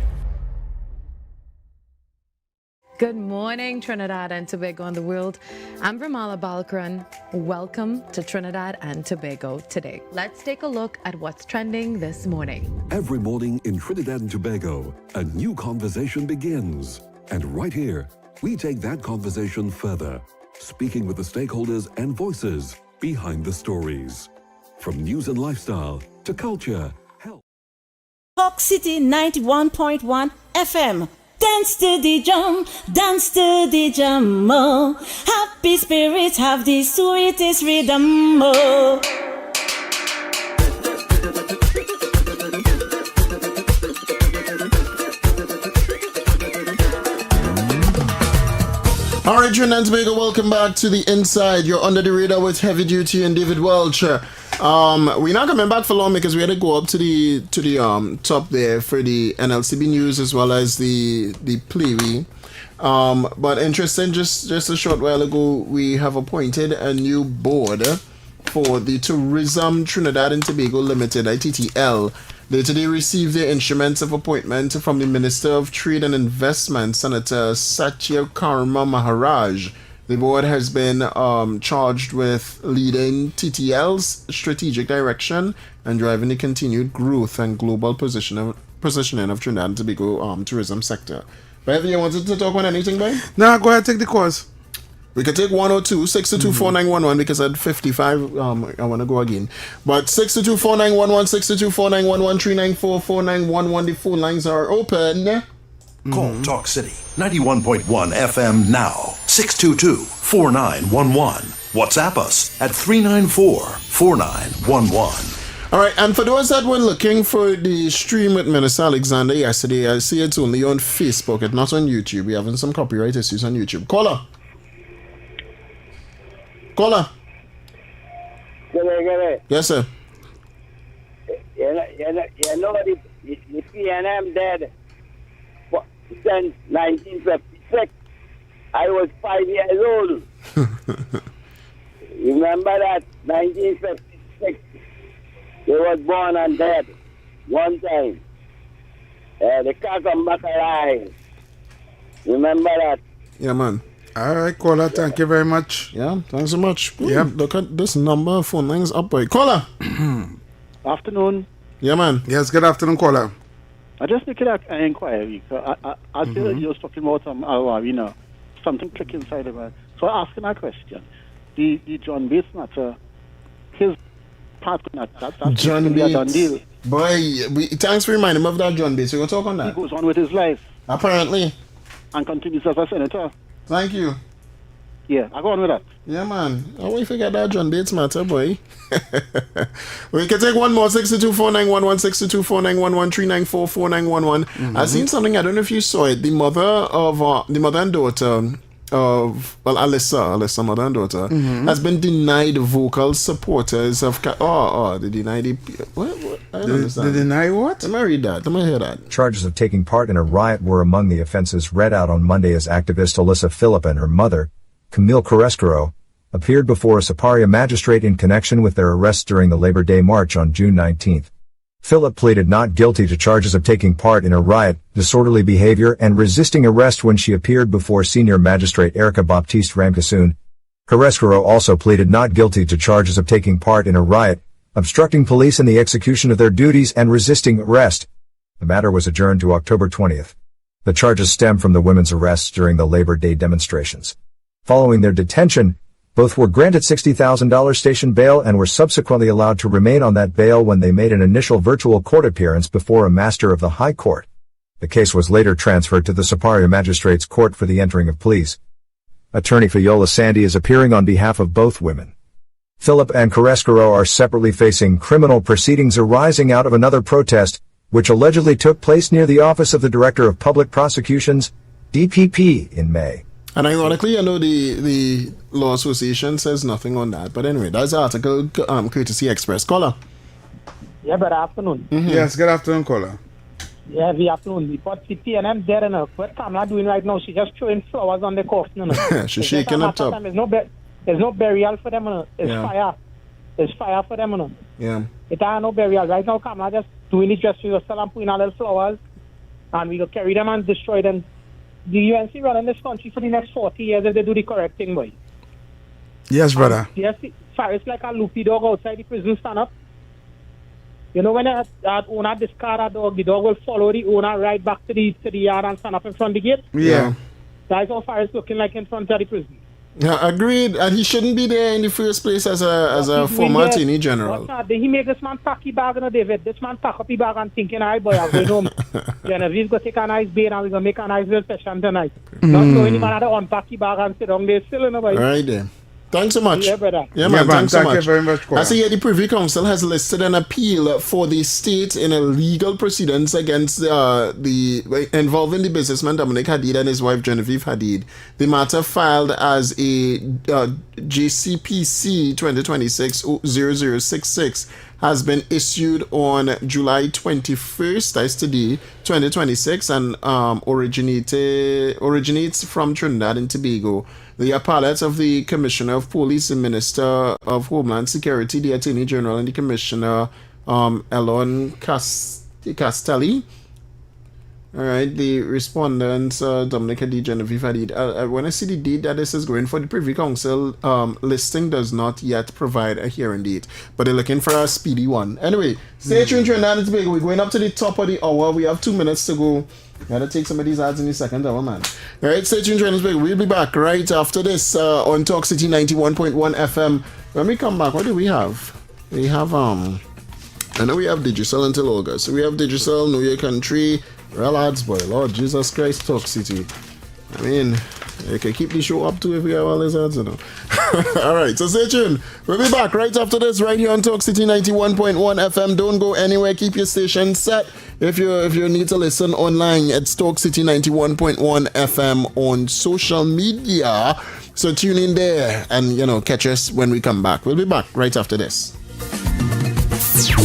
Good morning, Trinidad and Tobago and the world. I'm Ramala Balkaran. Welcome to Trinidad and Tobago today. Let's take a look at what's trending this morning. Every morning in Trinidad and Tobago, a new conversation begins. And right here, we take that conversation further, speaking with the stakeholders and voices behind the stories. From news and lifestyle to culture, health. Talk City 91.1 FM. Dance to the drum, oh. Happy spirits have the sweetest rhythm, oh. All right, Trinidad and Tobago, welcome back to the Inside. You're under the radar with Heavy Duty and David Welch. We're not coming back for long because we had to go up to the top there for the NLCB news as well as the Plewee. But interesting, just a short while ago, we have appointed a new board for the Tourism Trinidad and Tobago Limited, ITTL. They today received their instruments of appointment from the Minister of Trade and Investment, Senator Satya Karma Maharaj. The board has been charged with leading TTL's strategic direction and driving the continued growth and global positioning of Trinidad and Tobago tourism sector. But you wanted to talk about anything, boy? No, go ahead, take the course. We can take 102-622-4911 because at 55, I want to go again. But 622-4911, 622-4911, 394-4911, the phone lines are open. Call Talk City 91.1 FM now. 622-4911. WhatsApp us at 394-4911. All right, and for those that were looking for the stream with Minister Alexander yesterday, I see it's only on Facebook. It's not on YouTube. We're having some copyright issues on YouTube. Caller. Yes, sir. You know the PNM dead since 1956. I was 5 years old. Remember that? 1956. They was born and dead one time. They can't come back alive. Remember that? Yeah, man. All right, caller, thank you very much. Yeah, thanks so much. Yeah. Look at this number, phone lines up, boy. Caller. Afternoon. Yeah, man. Yes, good afternoon, caller. I just make an inquiry. I feel you was talking about some something click inside of it. So I asking a question. The John Bates matter, his part in that John Bates. Done deal. Boy, thanks for reminding me of that John Bates. We're going to talk on that. He goes on with his life. Apparently. And continues as a senator. Thank you. Yeah, I go on with that. Yeah, man. I won't forget that John Bates matter, boy. We can take one more. 622-4911, 622-4911, 394-4911. I seen something. I don't know if you saw it. The mother and daughter of Alyssa, mother and daughter, has been denied vocal supporters of. They denied the. What? I don't understand. They deny what? Let me read that. Let me hear that. Charges of taking part in a riot were among the offenses read out on Monday as activist Alyssa Phillippa and her mother, Camille Carrasquero, appeared before a Siparia magistrate in connection with their arrest during the Labor Day March on June 19. Philip pleaded not guilty to charges of taking part in a riot, disorderly behavior and resisting arrest when she appeared before Senior Magistrate Erica Baptiste Ramkasoon. Carrasquero also pleaded not guilty to charges of taking part in a riot, obstructing police in the execution of their duties and resisting arrest. The matter was adjourned to October 20th. The charges stem from the women's arrests during the Labor Day demonstrations. Following their detention, both were granted $60,000 station bail and were subsequently allowed to remain on that bail when they made an initial virtual court appearance before a master of the High Court. The case was later transferred to the Siparia Magistrates Court for the entering of pleas. Attorney Fiola Sandy is appearing on behalf of both women. Philip and Carrasquero are separately facing criminal proceedings arising out of another protest, which allegedly took place near the Office of the Director of Public Prosecutions, DPP, in May. And ironically, the Law Association says nothing on that. But anyway, that's the article, courtesy Express. Caller. Yeah, good afternoon. Mm-hmm. Yes, good afternoon, caller. Yeah, good afternoon. But City and I'm there, what Kamala doing right now? She's just throwing flowers on the course. She's shaking up top. There's no burial for them. It's fire. It's fire for them. Yeah. It ain't no burial. Right now, Kamala just doing it just to yourself and putting all the flowers. And we will carry them and destroy them. The UNC running this country for the next 40 years if they do the correct thing, boy. Yes, brother. Yes, it's like a loopy dog outside the prison stand up. You know when that owner discard a dog, the dog will follow the owner right back to the yard and stand up in front of the gate. Yeah. That's how far it's looking like in front of the prison. Yeah, agreed. And he shouldn't be there in the first place as a former attorney general. He make this man pack his bag, David. This man pack up his bag and thinking, "All right, boy, I'm going home." Genevieve's going to take a nice bait and we're going to make a nice little session tonight. Not knowing the man had to unpack his bag and sit down there still, boy. Right there. Thanks so much. Yeah, brother. Yeah, man. Thanks so much. Thank you very much, I see here the Privy Council has listed an appeal for the state in a legal proceedings against involving the businessman Dominic Hadid and his wife Genevieve Hadid. The matter filed as a JCPC 2026-0066 has been issued on July 21st, that's today, 2026, and originates from Trinidad and Tobago. The appellate of the Commissioner of Police, the Minister of Homeland Security, the Attorney General, and the Commissioner Elon Castelli. All right, the respondents, Dominic Hadid, Genevieve Hadid. When I see the date that this is going for, the Privy Council listing does not yet provide a hearing date, but they're looking for a speedy one. Anyway, stay tuned, Trinidad and Tobago. We're going up to the top of the hour. We have 2 minutes to go. Gotta take some of these ads in the second hour, man. All right, stay tuned, Trinidad and Tobago. We'll be back right after this on Talk City 91.1 FM. When we come back, what do we have? We have I know we have Digicel until August. So we have Digicel, Know Your Country. Real ads, boy. Lord Jesus Christ, Talk City. I mean, you can keep the show up too if we have all these ads, Alright, so stay tuned. We'll be back right after this, right here on Talk City 91.1 FM. Don't go anywhere. Keep your station set. If you need to listen online, it's Talk City 91.1 FM on social media. So tune in there and, catch us when we come back. We'll be back right after this.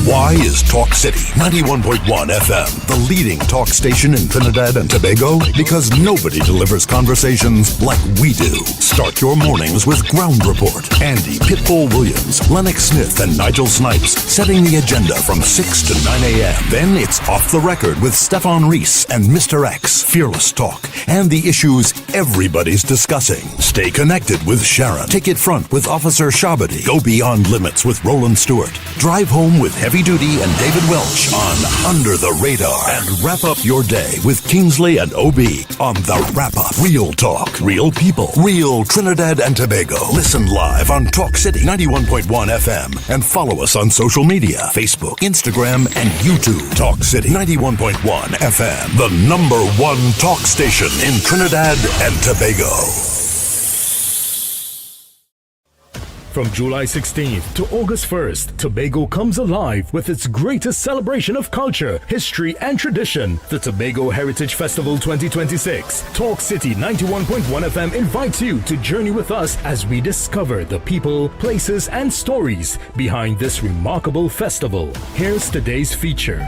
Why is Talk City 91.1 FM the leading talk station in Trinidad and Tobago? Because nobody delivers conversations like we do. Start your mornings with Ground Report. Andy Pitbull Williams, Lennox Smith, and Nigel Snipes setting the agenda from 6 to 9 a.m. Then it's Off the Record with Stefan Reese and Mr. X, Fearless Talk, and the issues everybody's discussing. Stay connected with Sharon. Take it front with Officer Shabadi. Go beyond limits with Roland Stewart. Drive home with Heavy Duty and David Welch on Under the Radar. And wrap up your day with Kingsley and OB on The Wrap Up. Real talk, real people, real Trinidad and Tobago. Listen live on Talk City 91.1 FM and follow us on social media, Facebook, Instagram, and YouTube. Talk City 91.1 FM, the #1 talk station in Trinidad and Tobago. From July 16th to August 1st, Tobago comes alive with its greatest celebration of culture, history, and tradition, the Tobago Heritage Festival 2026. Talk City 91.1 FM invites you to journey with us as we discover the people, places, and stories behind this remarkable festival. Here's today's feature.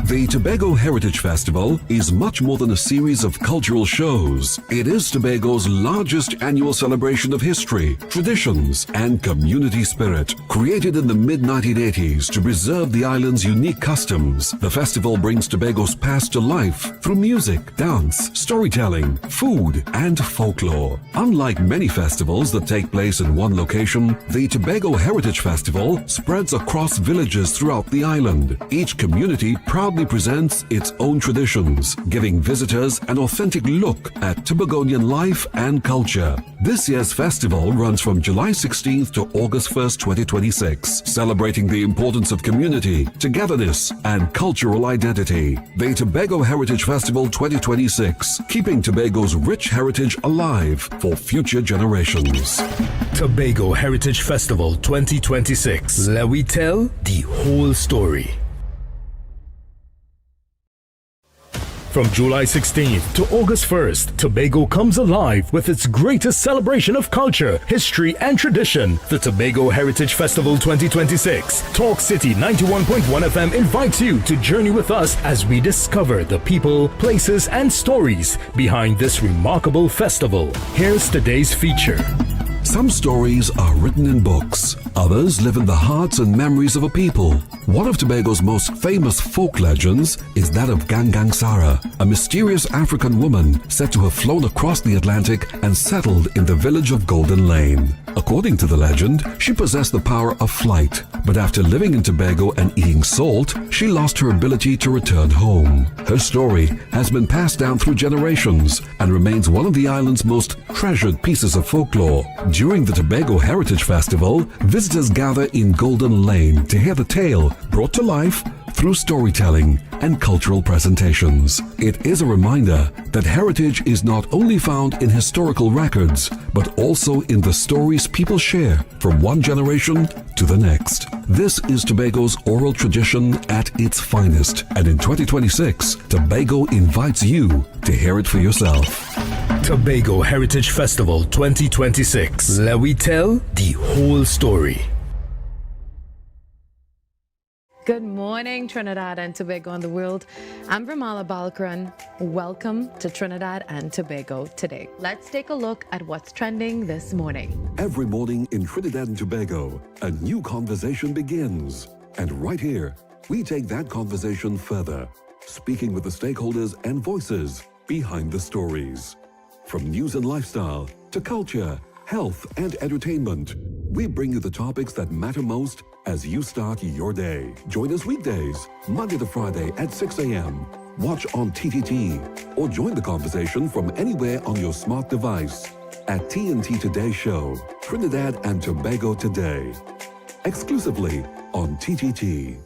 The Tobago Heritage Festival is much more than a series of cultural shows. It is Tobago's largest annual celebration of history, traditions, and community spirit. Created in the mid-1980s to preserve the island's unique customs, the festival brings Tobago's past to life through music, dance, storytelling, food, and folklore. Unlike many festivals that take place in one location, the Tobago Heritage Festival spreads across villages throughout the island. Each community proudly presents its own traditions, giving visitors an authentic look at Tobagonian life and culture. This year's festival runs from July 16th to August 1st, 2026, celebrating the importance of community, togetherness, and cultural identity. The Tobago Heritage Festival 2026, keeping Tobago's rich heritage alive for future generations. Tobago Heritage Festival 2026. Let we tell the whole story. From July 16th to August 1st, Tobago comes alive with its greatest celebration of culture, history, and tradition. The Tobago Heritage Festival 2026. Talk City 91.1 FM invites you to journey with us as we discover the people, places, and stories behind this remarkable festival. Here's today's feature. Some stories are written in books. Others live in the hearts and memories of a people. One of Tobago's most famous folk legends is that of Gangang Sara, a mysterious African woman said to have flown across the Atlantic and settled in the village of Golden Lane. According to the legend, she possessed the power of flight, but after living in Tobago and eating salt, she lost her ability to return home. Her story has been passed down through generations and remains one of the island's most treasured pieces of folklore. During the Tobago Heritage Festival, visitors gather in Golden Lane to hear the tale brought to life through storytelling and cultural presentations. It is a reminder that heritage is not only found in historical records, but also in the stories people share from one generation to the next. This is Tobago's oral tradition at its finest, and in 2026, Tobago invites you to hear it for yourself. Tobago Heritage Festival 2026. Let we tell the whole story. Good morning, Trinidad and Tobago and the world. I'm Ramala Balkaran. Welcome to Trinidad and Tobago today. Let's take a look at what's trending this morning. Every morning in Trinidad and Tobago, a new conversation begins. And right here, we take that conversation further, speaking with the stakeholders and voices behind the stories. From news and lifestyle to culture, health, and entertainment, we bring you the topics that matter most as you start your day. Join us weekdays, Monday to Friday at 6 a.m. Watch on TTT or join the conversation from anywhere on your smart device at TNT Today Show, Trinidad and Tobago Today. Exclusively on TTT.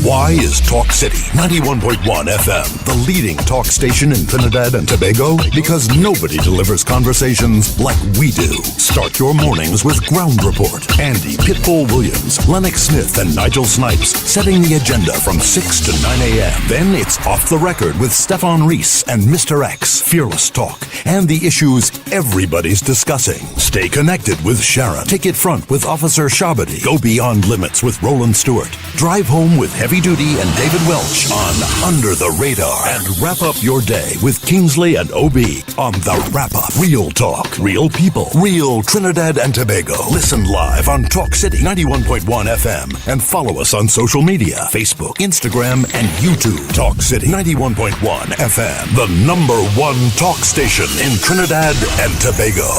Why is Talk City 91.1 FM the leading talk station in Trinidad and Tobago? Because nobody delivers conversations like we do. Start your mornings with Ground Report. Andy Pitbull Williams, Lennox Smith, and Nigel Snipes setting the agenda from 6 to 9 a.m. Then it's Off the Record with Stefan Reese and Mr. X, Fearless Talk, and the issues everybody's discussing. Stay connected with Sharon. Ticket Front with Officer Shabadi. Go Beyond Limits with Roland Stewart. Drive Home with Heavy Duty and David Welch on Under the Radar. And wrap up your day with Kingsley and OB on The Wrap Up. Real talk, real people, real Trinidad and Tobago. Listen live on Talk City 91.1 FM and follow us on social media, Facebook, Instagram, and YouTube. Talk City 91.1 FM, the #1 talk station in Trinidad and Tobago.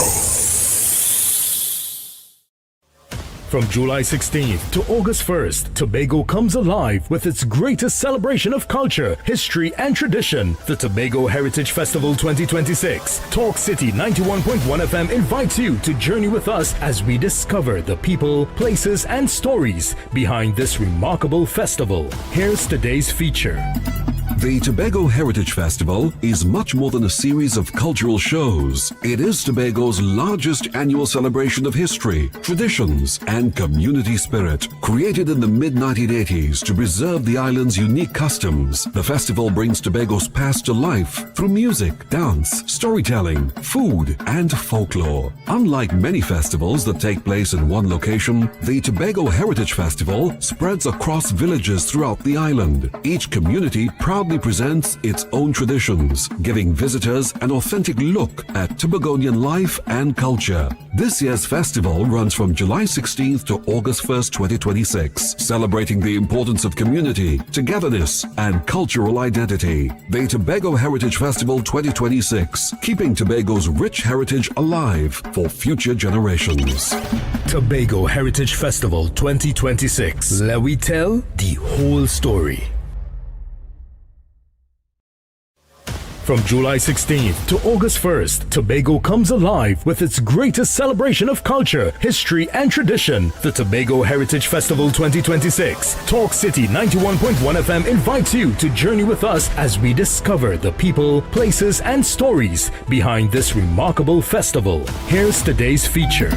From July 16th to August 1st, Tobago comes alive with its greatest celebration of culture, history, and tradition. The Tobago Heritage Festival 2026. Talk City 91.1 FM invites you to journey with us as we discover the people, places, and stories behind this remarkable festival. Here's today's feature. The Tobago Heritage Festival is much more than a series of cultural shows. It is Tobago's largest annual celebration of history, traditions, and community spirit. Created in the mid-1980s to preserve the island's unique customs, the festival brings Tobago's past to life through music, dance, storytelling, food, and folklore. Unlike many festivals that take place in one location, the Tobago Heritage Festival spreads across villages throughout the island. Each community proudly presents its own traditions, giving visitors an authentic look at Tobagonian life and culture. This year's festival runs from July 16th to August 1st, 2026, celebrating the importance of community, togetherness, and cultural identity. The Tobago Heritage Festival 2026, keeping Tobago's rich heritage alive for future generations. Tobago Heritage Festival 2026. Let we tell the whole story. From July 16th to August 1st, Tobago comes alive with its greatest celebration of culture, history, and tradition. The Tobago Heritage Festival 2026. Talk City 91.1 FM invites you to journey with us as we discover the people, places, and stories behind this remarkable festival. Here's today's feature.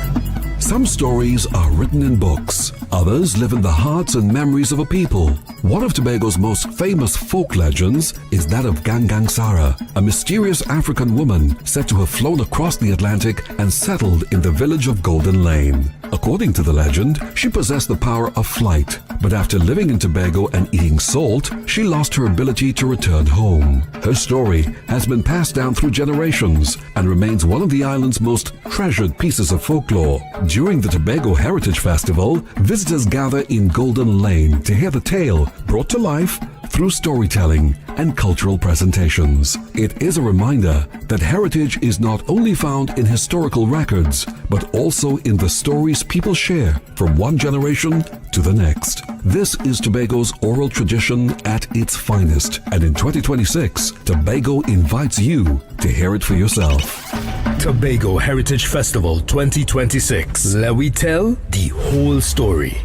Some stories are written in books. Others live in the hearts and memories of a people. One of Tobago's most famous folk legends is that of Gangang Sara, a mysterious African woman said to have flown across the Atlantic and settled in the village of Golden Lane. According to the legend, she possessed the power of flight, but after living in Tobago and eating salt, she lost her ability to return home. Her story has been passed down through generations and remains one of the island's most treasured pieces of folklore. During the Tobago Heritage Festival, visitors gather in Golden Lane to hear the tale brought to life through storytelling and cultural presentations. It is a reminder that heritage is not only found in historical records, but also in the stories people share from one generation to the next. This is Tobago's oral tradition at its finest, and in 2026, Tobago invites you to hear it for yourself. Tobago Heritage Festival 2026. Let we tell the whole story.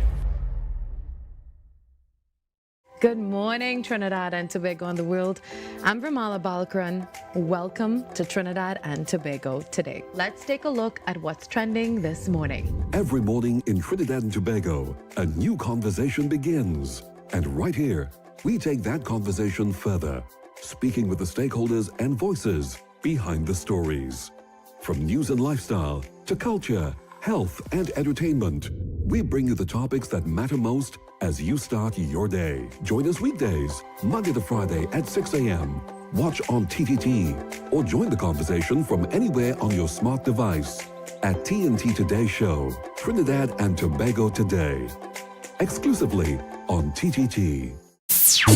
Good morning, Trinidad and Tobago and the world. I'm Vermala Balkaran. Welcome to Trinidad and Tobago today. Let's take a look at what's trending this morning. Every morning in Trinidad and Tobago, a new conversation begins. And right here, we take that conversation further, speaking with the stakeholders and voices behind the stories. From news and lifestyle to culture, health, and entertainment, we bring you the topics that matter most as you start your day. Join us weekdays, Monday to Friday at 6 a.m. Watch on TTT or join the conversation from anywhere on your smart device at TNT Today Show, Trinidad and Tobago Today. Exclusively on TTT.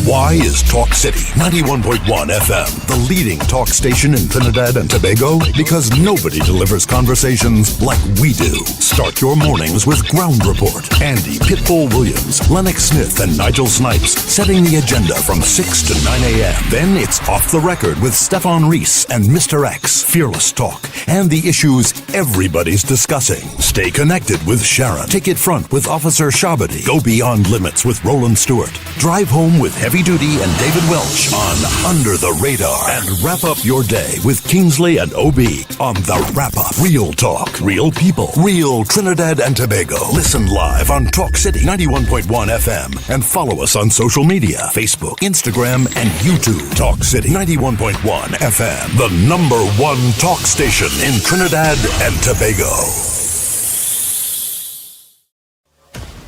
Why is Talk City 91.1 FM the leading talk station in Trinidad and Tobago? Because nobody delivers conversations like we do. Start your mornings with Ground Report. Andy Pitbull Williams, Lennox Smith, and Nigel Snipes setting the agenda from 6 to 9 a.m. Then it's Off the Record with Stefan Reese and Mr. X, Fearless Talk, and the issues everybody's discussing. Stay connected with Sharon. Take it front with Officer Shabadi. Go beyond limits with Roland Stewart. Drive home with Heavy Duty and David Welch on Under the Radar. And wrap up your day with Kingsley and OB on The Wrap Up. Real talk, real people, real Trinidad and Tobago. Listen live on Talk City 91.1 FM and follow us on social media, Facebook, Instagram, and YouTube. Talk City 91.1 FM, the #1 talk station in Trinidad and Tobago.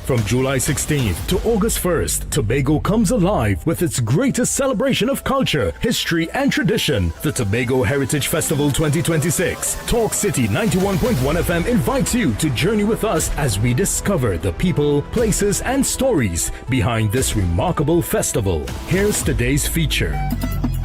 From July 16th to August 1st, Tobago comes alive with its greatest celebration of culture, history, and tradition. The Tobago Heritage Festival 2026. Talk City 91.1 FM invites you to journey with us as we discover the people, places, and stories behind this remarkable festival. Here's today's feature.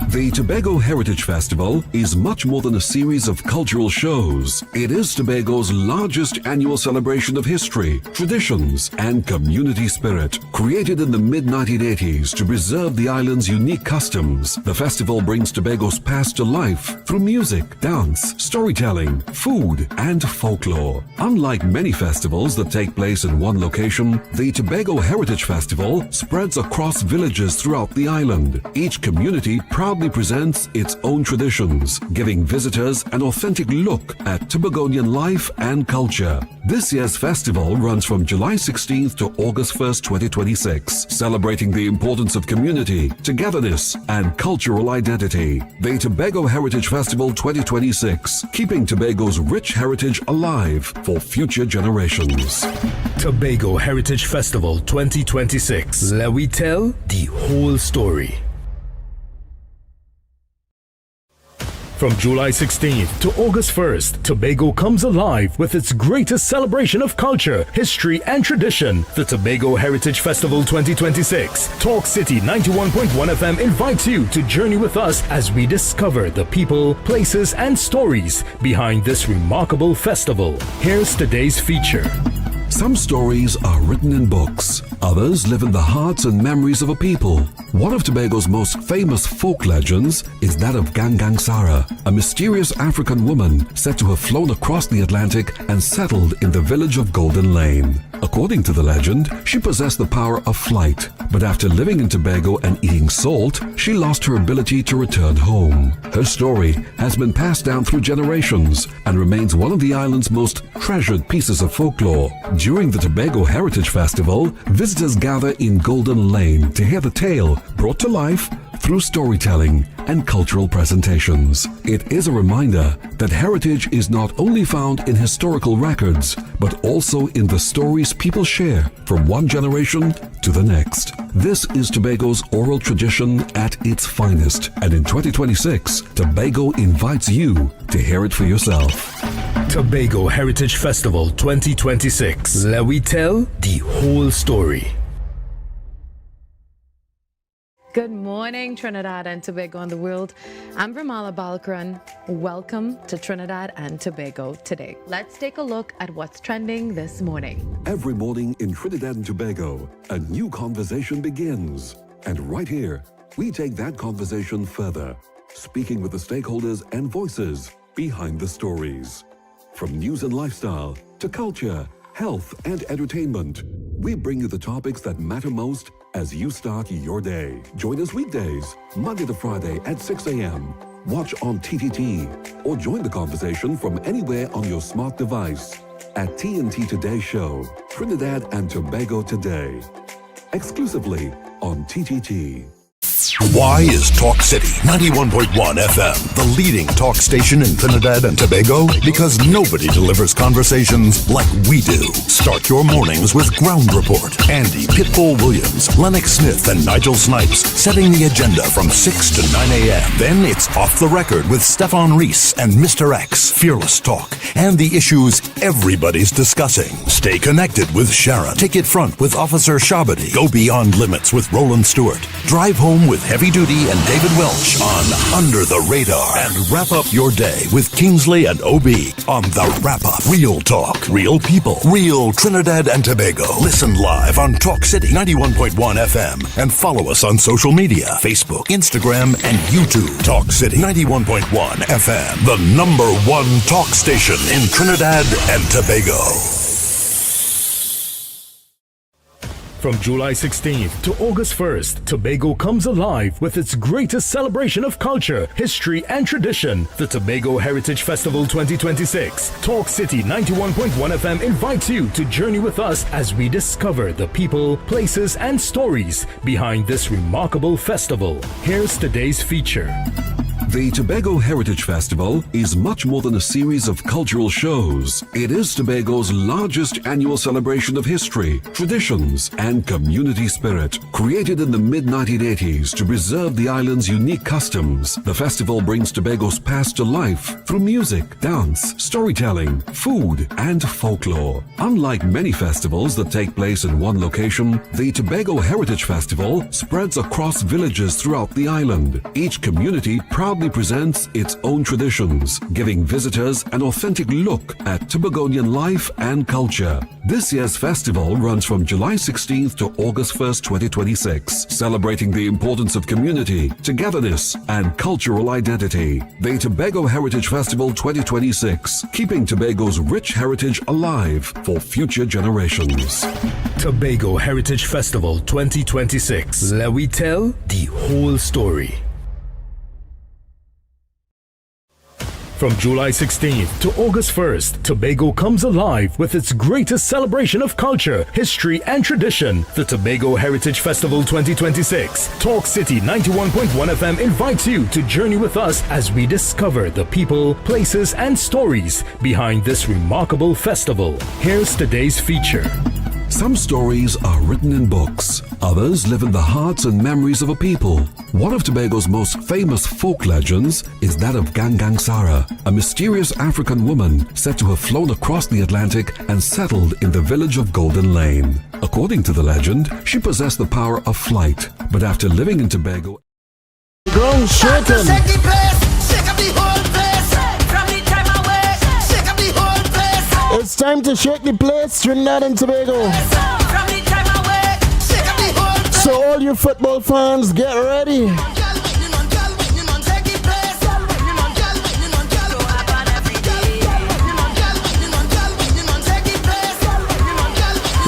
The Tobago Heritage Festival is much more than a series of cultural shows. It is Tobago's largest annual celebration of history, traditions, and community spirit. Created in the mid-1980s to preserve the island's unique customs, the festival brings Tobago's past to life through music, dance, storytelling, food, and folklore. Unlike many festivals that take place in one location, the Tobago Heritage Festival spreads across villages throughout the island. Each community proudly presents its own traditions, giving visitors an authentic look at Tobagonian life and culture. This year's festival runs from July 16th to August 1st, 2026, celebrating the importance of community, togetherness, and cultural identity. The Tobago Heritage Festival 2026, keeping Tobago's rich heritage alive for future generations. Tobago Heritage Festival 2026. Let we tell the whole story. From July 16th to August 1st, Tobago comes alive with its greatest celebration of culture, history, and tradition. The Tobago Heritage Festival 2026. Talk City 91.1 FM invites you to journey with us as we discover the people, places, and stories behind this remarkable festival. Here's today's feature. Some stories are written in books. Others live in the hearts and memories of a people. One of Tobago's most famous folk legends is that of Gangang Sara, a mysterious African woman said to have flown across the Atlantic and settled in the village of Golden Lane. According to the legend, she possessed the power of flight, but after living in Tobago and eating salt, she lost her ability to return home. Her story has been passed down through generations and remains one of the island's most treasured pieces of folklore. During the Tobago Heritage Festival, visitors gather in Golden Lane to hear the tale brought to life through storytelling and cultural presentations. It is a reminder that heritage is not only found in historical records, but also in the stories people share from one generation to the next. This is Tobago's oral tradition at its finest, and in 2026, Tobago invites you to hear it for yourself. Tobago Heritage Festival 2026. Let we tell the whole story. Good morning, Trinidad and Tobago and the world. I'm Vermala Balkaran. Welcome to Trinidad and Tobago today. Let's take a look at what's trending this morning. Every morning in Trinidad and Tobago, a new conversation begins. And right here, we take that conversation further, speaking with the stakeholders and voices behind the stories. From news and lifestyle to culture, health, and entertainment, we bring you the topics that matter most as you start your day. Join us weekdays, Monday to Friday at 6 a.m. Watch on TTT or join the conversation from anywhere on your smart device at TNT Today Show, Trinidad and Tobago Today. Exclusively on TTT. Why is Talk City 91.1 FM the leading talk station in Trinidad and Tobago? Because nobody delivers conversations like we do. Start your mornings with Ground Report. Andy Pitbull Williams, Lennox Smith, and Nigel Snipes setting the agenda from 6 to 9 a.m. Then it's Off the Record with Stefan Reese and Mr. X, Fearless Talk, and the issues everybody's discussing. Stay connected with Sharon. Take it front with Officer Shabadi. Go beyond limits with Roland Stewart. Drive home with Heavy Duty and David Welch on Under the Radar. And wrap up your day with Kingsley and OB on The Wrap Up. Real talk, real people, real Trinidad and Tobago. Listen live on Talk City 91.1 FM and follow us on social media, Facebook, Instagram, and YouTube. Talk City 91.1 FM, the #1 talk station in Trinidad and Tobago. From July 16th to August 1st, Tobago comes alive with its greatest celebration of culture, history, and tradition. The Tobago Heritage Festival 2026. Talk City 91.1 FM invites you to journey with us as we discover the people, places, and stories behind this remarkable festival. Here's today's feature. The Tobago Heritage Festival is much more than a series of cultural shows. It is Tobago's largest annual celebration of history, traditions, and community spirit. Created in the mid-1980s to preserve the island's unique customs, the festival brings Tobago's past to life through music, dance, storytelling, food, and folklore. Unlike many festivals that take place in one location, the Tobago Heritage Festival spreads across villages throughout the island. Each community proudly presents its own traditions, giving visitors an authentic look at Tobagonian life and culture. This year's festival runs from July 16th to August 1st, 2026, celebrating the importance of community, togetherness, and cultural identity. The Tobago Heritage Festival 2026, keeping Tobago's rich heritage alive for future generations. Tobago Heritage Festival 2026. Let we tell the whole story. From July 16th to August 1st, Tobago comes alive with its greatest celebration of culture, history, and tradition. The Tobago Heritage Festival 2026. Talk City 91.1 FM invites you to journey with us as we discover the people, places, and stories behind this remarkable festival. Here's today's feature. Some stories are written in books. Others live in the hearts and memories of a people. One of Tobago's most famous folk legends is that of Gangang Sara, a mysterious African woman said to have flown across the Atlantic and settled in the village of Golden Lane. According to the legend, she possessed the power of flight, but after living in Tobago... Grown shaken. It's time to shake the place, Trinidad and Tobago. So all you football fans, get ready.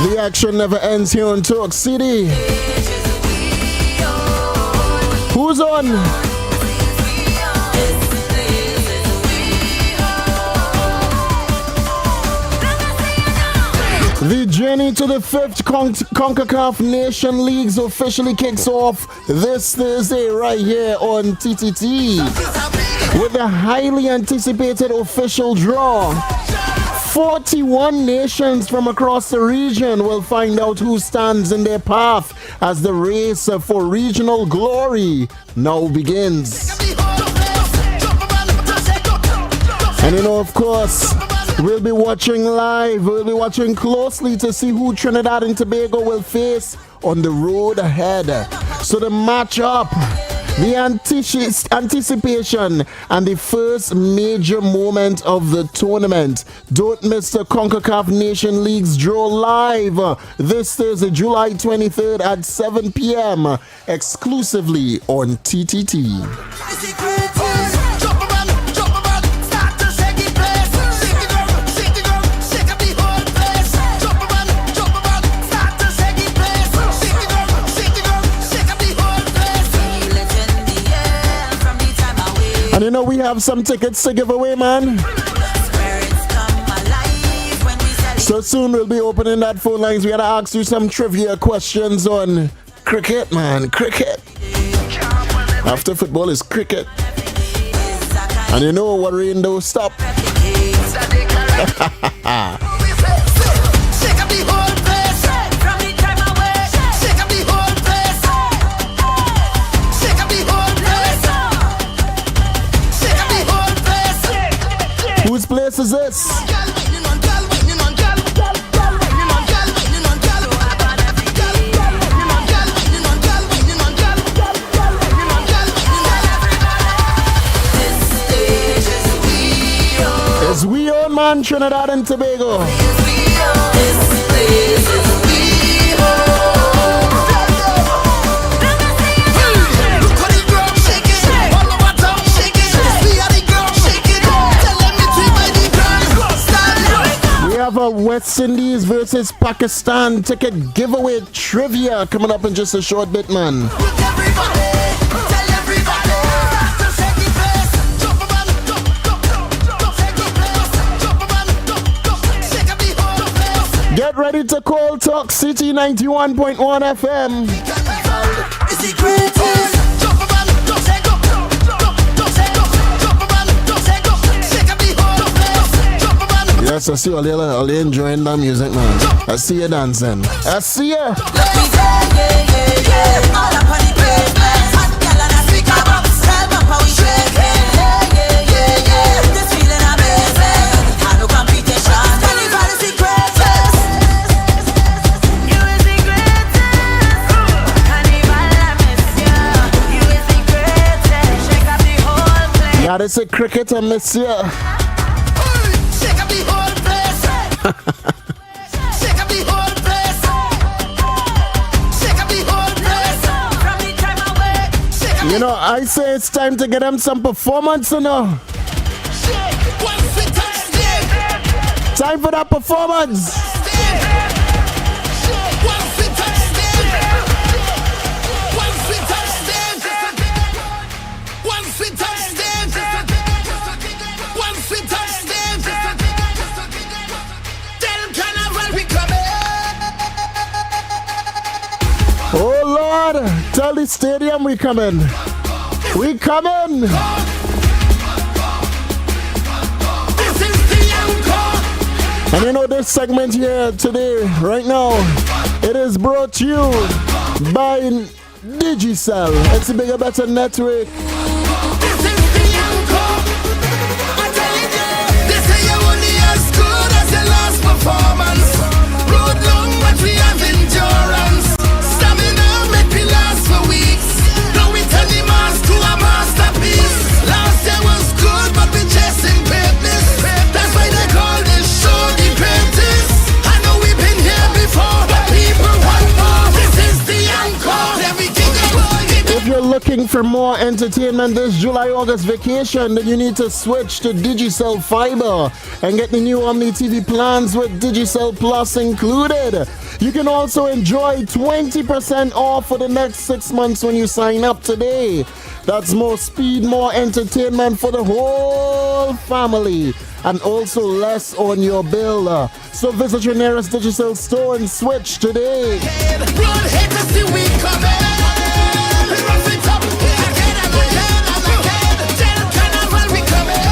The action never ends here in Talk City. Who's on? The journey to the 5th CONCACAF Nation Leagues officially kicks off this Thursday right here on TTT with a highly anticipated official draw. 41 nations from across the region will find out who stands in their path as the race for regional glory now begins. And you know, of course, we'll be watching live, we'll be watching closely to see who Trinidad and Tobago will face on the road ahead. So the matchup, the anticipation, and the first major moment of the tournament. Don't miss the CONCACAF Nation Leagues draw live this Thursday, July 23rd at 7 p.m. exclusively on TTT. And you know, we have some tickets to give away, man. So soon we'll be opening that phone lines. We gotta ask you some trivia questions on cricket, man. Cricket. After football is cricket. And you know what rain don't stop. Whose place is this? It's we own, man, Trinidad and Tobago. A West Indies versus Pakistan ticket giveaway trivia coming up in just a short bit, man. Get ready to call Talk City 91.1 FM. So see all you enjoying the music, man. I see you dancing. I see you. That is a cricketer, monsieur. Shake up the whole place. Shake up the whole place. Shake up the whole place. From the time I wake. Shake up. You know, I say it's time to get them some performance, you know. Shake once we touch stage. Time for that performance. Shake once we touch stage. Once we touch stage. Once we touch stage. Once we touch stage. Tell Carnival we coming. Oh Lord, tell the stadium we coming. We coming. This is the encore. And you know this segment here today, right now, it is brought to you by Digicel. It's a bigger, better network. This is the encore. I'm telling you, this is your only as good as your last performance. Road long, but we have endurance. Stamina make me last for weeks. Now we turn the mass to a masterpiece. Last year was good, but we chasing greatness. That's why they call this show the greatest. I know we've been here before, but people want more. This is the encore. Everything If you're looking for more entertainment this July-August vacation, then you need to switch to Digicel Fiber and get the new Omni TV plans with Digicel Plus included. You can also enjoy 20% off for the next 6 months when you sign up today. That's more speed, more entertainment for the whole family, and also less on your bill. So visit your nearest Digicel store and switch today. Run hit to see we coming. We rough it up again and again and again. Tell Carnival we coming.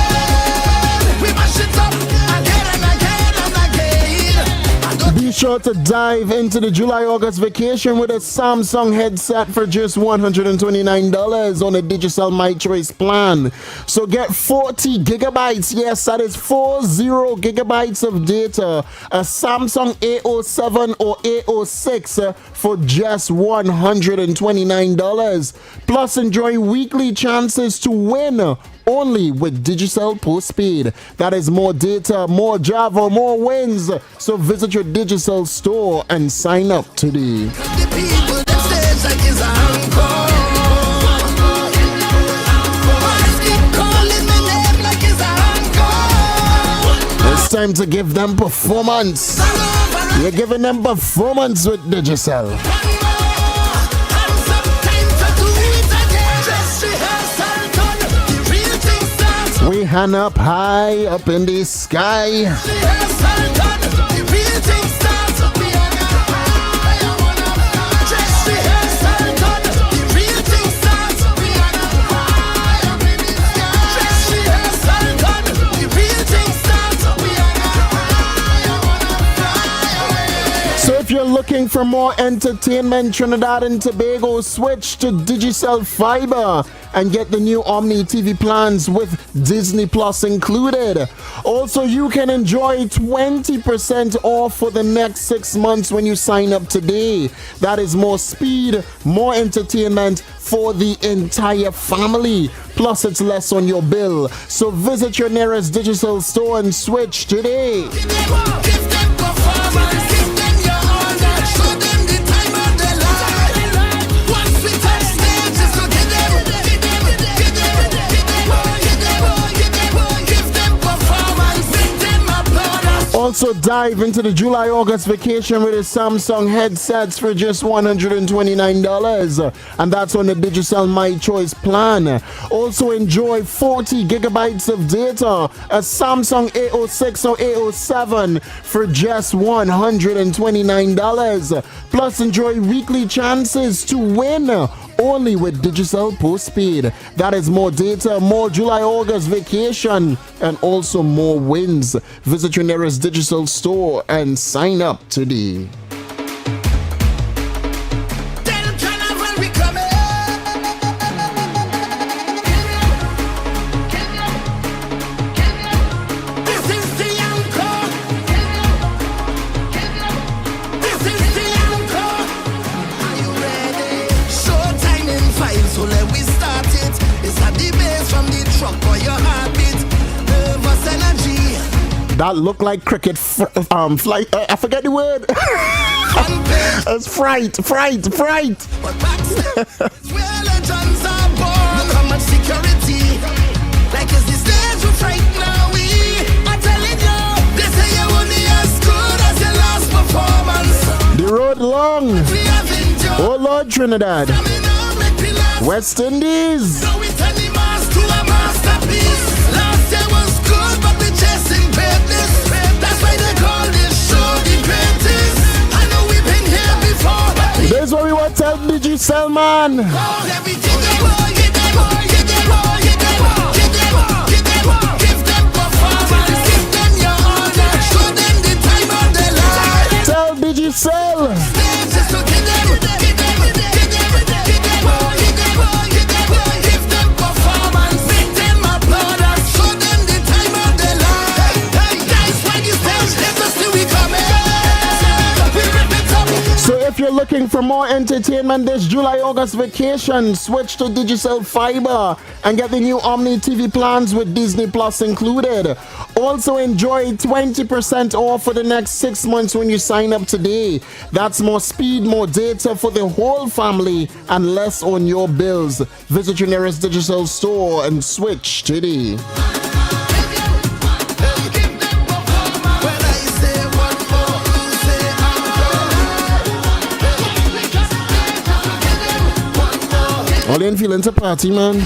We mash it up again and again and again. Be sure to dive into the July-August vacation with a Samsung headset for just $129 on a Digicel My Choice plan. So get 40 gigabytes, yes, that is 40 gigabytes of data, a Samsung A07 or A06 for just $129. Plus enjoy weekly chances to win only with Digicel Postpaid. That is more data, more Java, more wins. So visit your Digicel store and sign up today. The people them stage like it's an encore. Boys keep calling my name like it's an encore. It's time to give them performance. You're giving them performance with Digicel. We hand up high up in the sky. So if you're looking for more entertainment, Trinidad and Tobago, switch to Digicel Fiber and get the new Omni TV plans with Disney Plus included. Also, you can enjoy 20% off for the next 6 months when you sign up today. That is more speed, more entertainment for the entire family. Plus, it's less on your bill. So visit your nearest Digicel store and switch today. Also dive into the July-August vacation with a Samsung headsets for just $129, and that's on the Digicel My Choice plan. Also enjoy 40 gigabytes of data, a Samsung A06 or A07 for just $129. Plus enjoy weekly chances to win only with Digicel Postpaid. That is more data, more July-August vacation, and also more wins. Visit your nearest Digicel store and sign up today. That look like cricket flight. I forget the word. It's fright. But backstage, where legends are born. Look how much security. Like it's the stage we fight now. I'm telling you, they say you're only as good as your last performance. The road long. We have enjoyed. Oh Lord, Trinidad. West Indies. Now we turn the mask to a masterpiece. Last year was good, but we're chasing greatness. That's why they call this show the greatest. I know we've been here before. This is what we want to tell Digicel, man. Tell Digicel. So if you're looking for more entertainment this July-August vacation, switch to Digicel Fiber and get the new Omni TV plans with Disney Plus included. Also enjoy 20% off for the next 6 months when you sign up today. That's more speed, more data for the whole family, and less on your bills. Visit your nearest Digicel store and switch today. All in feeling to party, man.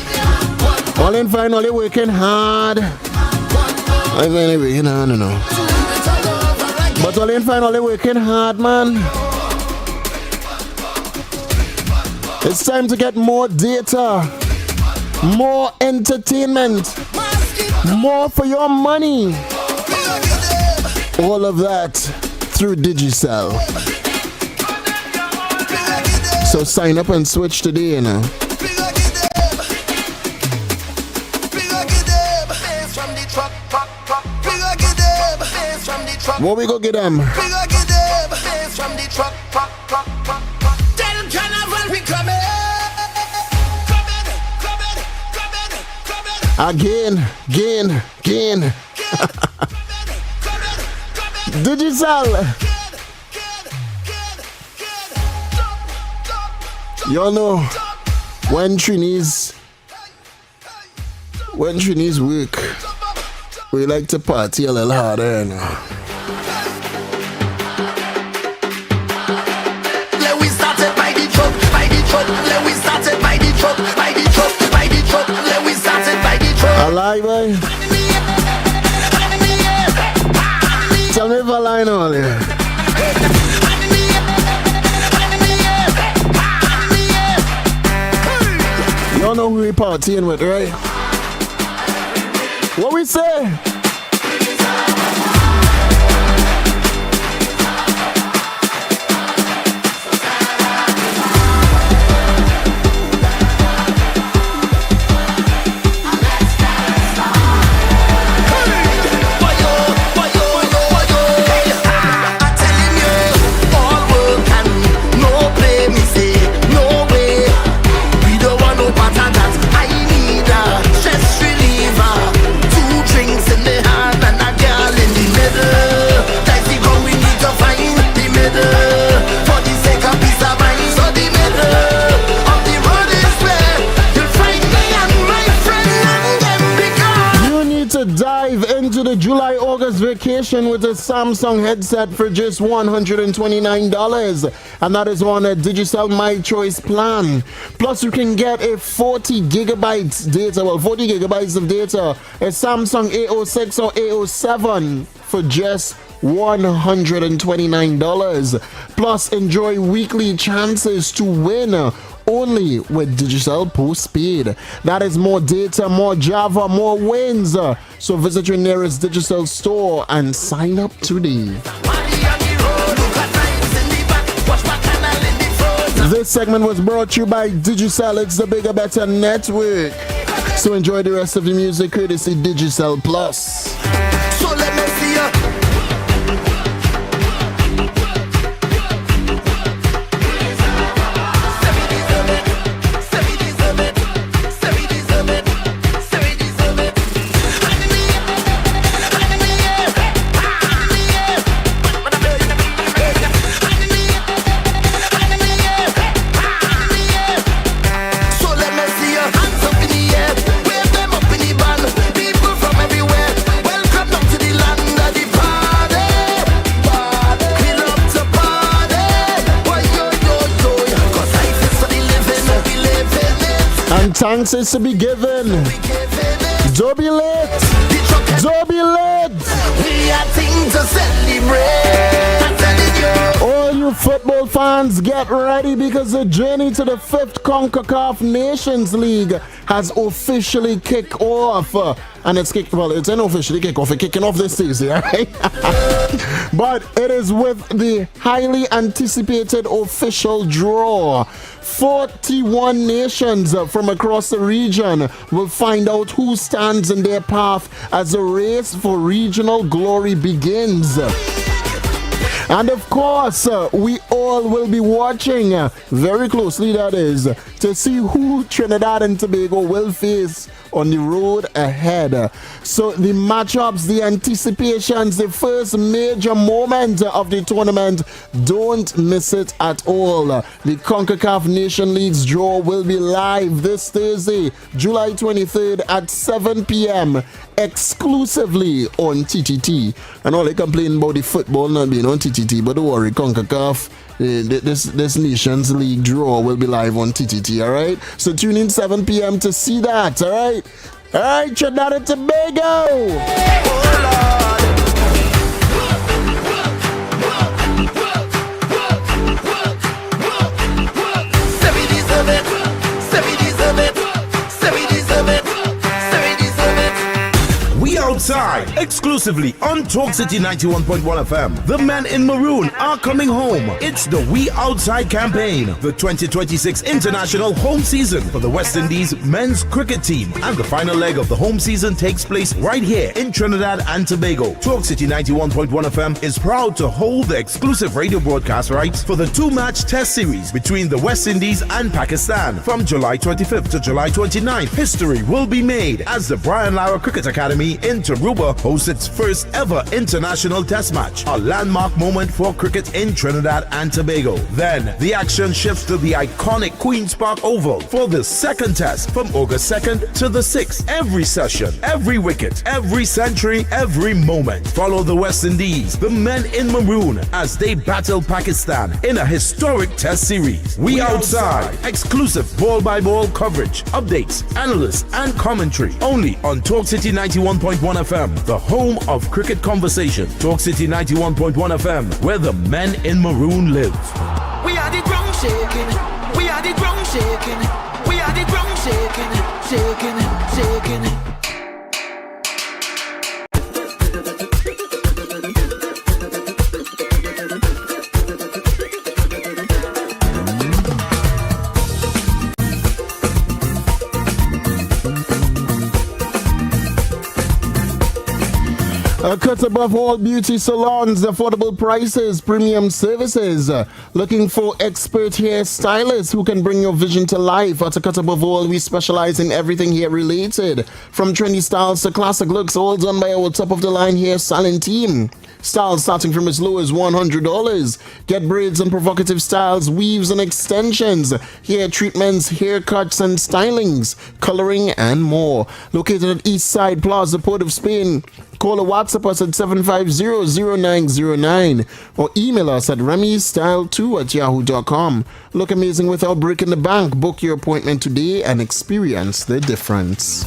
All in fine, all in working hard. Anyway, you know. But all in fine, all in working hard, man. It's time to get more data, more entertainment, more for your money. All of that through Digicel. So sign up and switch today, you know. What we go get them? Again. Digicel. Y'all know when Trini's work, we like to party a little harder, you know. Let we start it by the truck. Let we start it by the truck. Let we start it by the truck. A lie, boy. Tell me if I lie on here. Y'all know who we partying with, right? What we say? Dive into the July-August vacation with a Samsung headset for just $129, and that is on a Digicel My Choice plan. Plus, you can get a 40 gigabytes of data, a Samsung A06 or A07 for just $129. Plus, enjoy weekly chances to win only with Digicel Postpaid. That is more data, more Java, more wins. So visit your nearest Digicel store and sign up today. This segment was brought to you by Digicel. It's the bigger, better network. So enjoy the rest of the music courtesy Digicel Plus. So let me see ya. And thanks is to be given. Don't be late. Don't be late. We have things to celebrate. I'm telling you. All you football fans, get ready because the journey to the 5th CONCACAF Nations League has officially kicked off. And it's kicked, well, it's unofficially kicked off. It's kicking off this Tuesday, right? But it is with the highly anticipated official draw. 41 nations from across the region will find out who stands in their path as the race for regional glory begins. And of course, we all will be watching very closely, that is, to see who Trinidad and Tobago will face on the road ahead. So the matchups, the anticipations, the first major moment of the tournament, don't miss it at all. The CONCACAF Nation League's draw will be live this Thursday, July 23rd at 7 p.m. exclusively on TTT. And all they complain about the football not being on TTT, but don't worry, CONCACAF, this Nations League draw will be live on TTT, alright? So tune in 7 p.m. to see that, alright? Alright, Trinidad and Tobago! Outside, exclusively on Talk City 91.1 FM. The men in maroon are coming home. It's the We Outside campaign, the 2026 international home season for the West Indies men's cricket team. And the final leg of the home season takes place right here in Trinidad and Tobago. Talk City 91.1 FM is proud to hold the exclusive radio broadcast rights for the 2-match test series between the West Indies and Pakistan from July 25th to July 29th. History will be made as the Brian Lara Cricket Academy in Aruba hosts its first ever international test match, a landmark moment for cricket in Trinidad and Tobago. Then the action shifts to the iconic Queen's Park Oval for the second test from August 2nd to the 6th. Every session, every wicket, every century, every moment. Follow the West Indies, the men in maroon, as they battle Pakistan in a historic test series. We Outside, exclusive ball-by-ball coverage, updates, analysts, and commentary only on Talk City 91.1 FM, the home of cricket conversation. Talk City 91.1 FM, where the men in maroon live. We are the ground shaking. We are the ground shaking. We are the ground shaking. Shaking, shaking. Cut above all beauty salons, affordable prices, premium services. Looking for expert hairstylists who can bring your vision to life. At a Cut Above All, we specialize in everything hair related. From trendy styles to classic looks, all done by our top-of-the-line hair styling team. Styles starting from as low as $100. Get braids and provocative styles, weaves and extensions, hair treatments, haircuts and stylings, coloring and more. Located at East Side Plaza, Port of Spain. Call or WhatsApp us at 750-0909 or email us at remystyle2@yahoo.com. Look amazing without breaking the bank. Book your appointment today and experience the difference.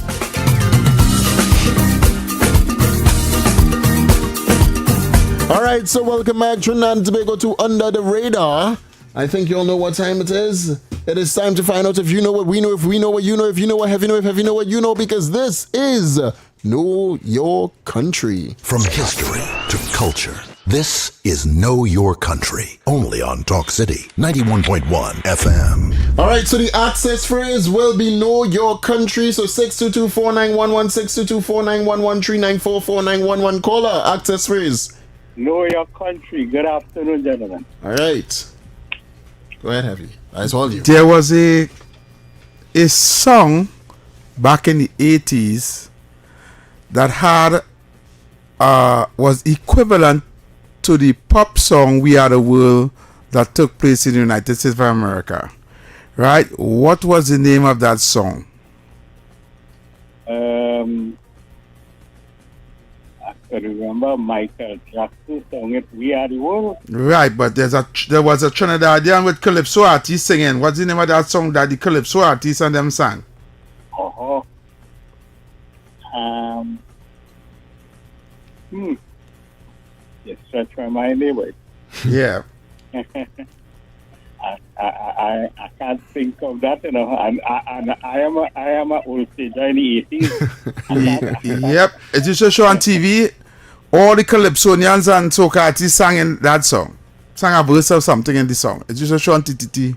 Alright, so welcome back, Trinidad and Tobago, to Under the Radar. I think you all know what time it is. It is time to find out if you know what we know, if we know what you know, if you know what Heavy know, if Heavy know what you know, because this is Know Your Country. From history to culture, this is Know Your Country, only on Talk City 91.1 FM. All right, so the access phrase will be Know Your Country. So 622-4911, 622-4911-394-4911. Caller, access phrase. Know Your Country. Good afternoon, gentlemen. All right. Go ahead, Heavy. I told you. There was a song back in the 80s that had was equivalent to the pop song We Are the World that took place in the United States of America. Right? What was the name of that song? I can remember Michael Jackson song it We Are the World. Right, but there was a Trinidadian with Calypso artist singing. What's the name of that song that the Calypso artist and them sang? You stretch my mind anyway. Yeah. I can't think of that, you know. And I am a old stage in the 80s. Yep. It used to show on TV. All the Calypsonians and soca artists sang in that song. Sang a verse of something in the song. It used to show on TTT.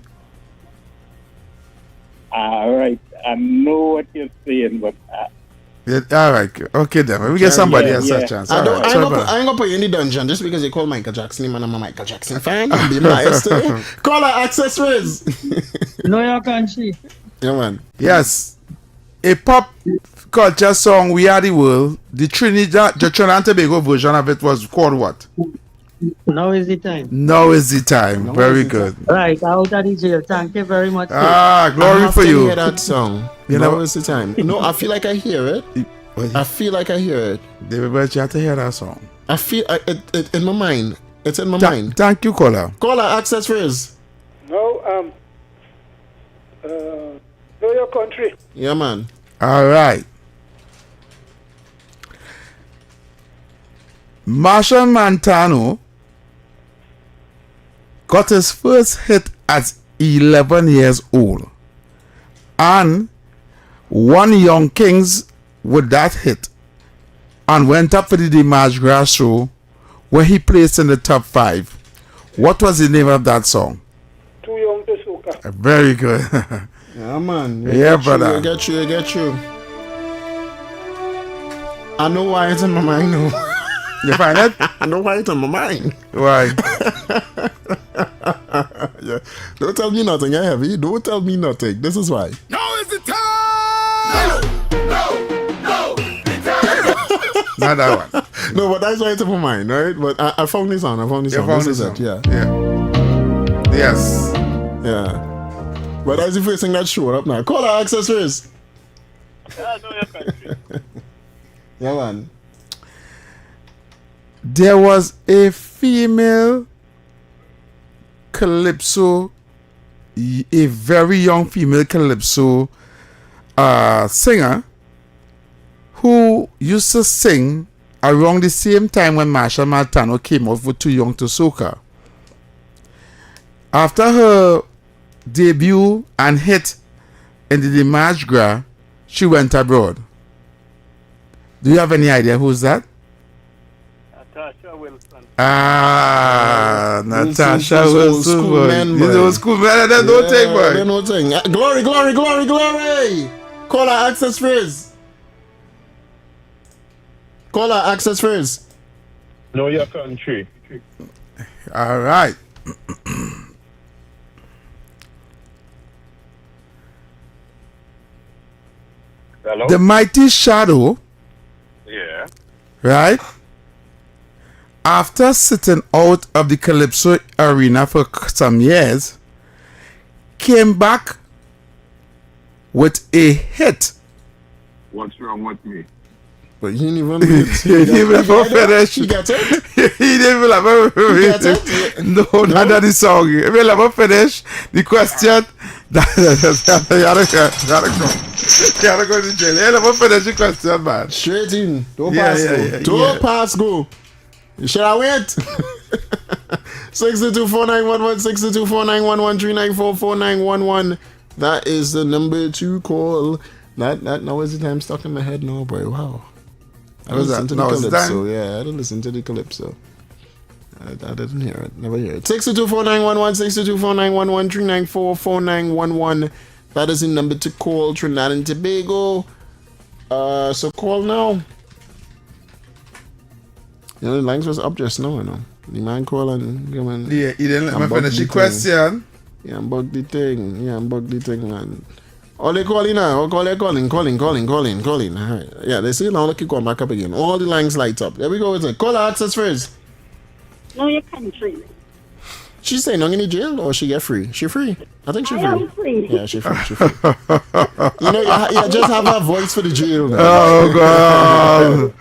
All right. I know what you're saying, but... Yeah, all right. Okay, then. We get somebody else a chance. I ain't gonna put you in the dungeon just because you call Michael Jackson, man. I'm a Michael Jackson fan. I'm being biased today. Call her access phrase. Know Your Country. Yeah, man. Yes. A pop culture song, We Are the World. The Trinidad and Tobago version of it was called what? Now is the time. Now is the time. Very good. Right, out of the jail. Thank you very much. Glory for you. I hear that song. Now is the time. No, I feel like I hear it. I feel like I hear it. David, but you have to hear that song. I feel it in my mind. It's in my mind. Thank you, caller. Caller, access phrase. No, Know Your Country. Yeah, man. All right. Marshall Montano got his first hit at 11 years old and won Young Kings with that hit and went up for the Dimash Grass show where he placed in the top 5. What was the name of that song? Too Young to Soca. Very good. Yeah, man. Brother. I get you. I know why it's in my mind now. You find it? I know why it's in my mind. Why? Yeah. Don't tell me nothing, Heavy. Don't tell me nothing. This is why. Now is the time! No! Not that one. No, but that's why it's in my mind, right? But I found this on. You This found is it. Yeah. Yes. Yeah. But that's the first thing that showed up now. Call our access phrase. Know Your Country. Yeah, man. There was a female calypso, a very young female calypso singer who used to sing around the same time when Marshall Montano came out with Too Young to Soca. After her debut and hit in the Dimash Grass, she went abroad. Do you have any idea who's that? Natasha Wilson. Natasha Wilson. These old school men, they don't take, boy. They don't take. Glory. Call our access phrase. Call our access phrase. Know Your Country. All right. Hello? The Mighty Shadow. Yeah. Right? After sitting out of the Calypso arena for some years, came back with a hit. What's wrong with me? But he didn't even he didn't even finish. You got it? He didn't even No, not that the song. He will never finish the question. You gotta go to jail. He never finish the question, man. Straight in. Don't Yeah, pass yeah, go. yeah, Don't yeah. pass go. Should I wait? 622-4911, 622-4911, That is the number to call. That now is the time stuck in my head now, boy. Wow. I listened to the Calypso. Yeah, I didn't listen to the Calypso. I didn't hear it. Never hear it. 622-4911, 622-4911, That is the number to call. Trinidad and Tobago. So call now. You know, the lines was up just now, you know. The man call and come and... Yeah, he didn't let me finish the question. Yeah, and bug the thing. Man. All they calling now. Calling. All right. Yeah, they see now. Look, keep going back up again. All the lines light up. There we go. It's a caller access first. No, your country. She say no in the jail or she get free? She free? I think she free. I am free. Yeah, she free. You know, you just have a voice for the jail now. Oh, God.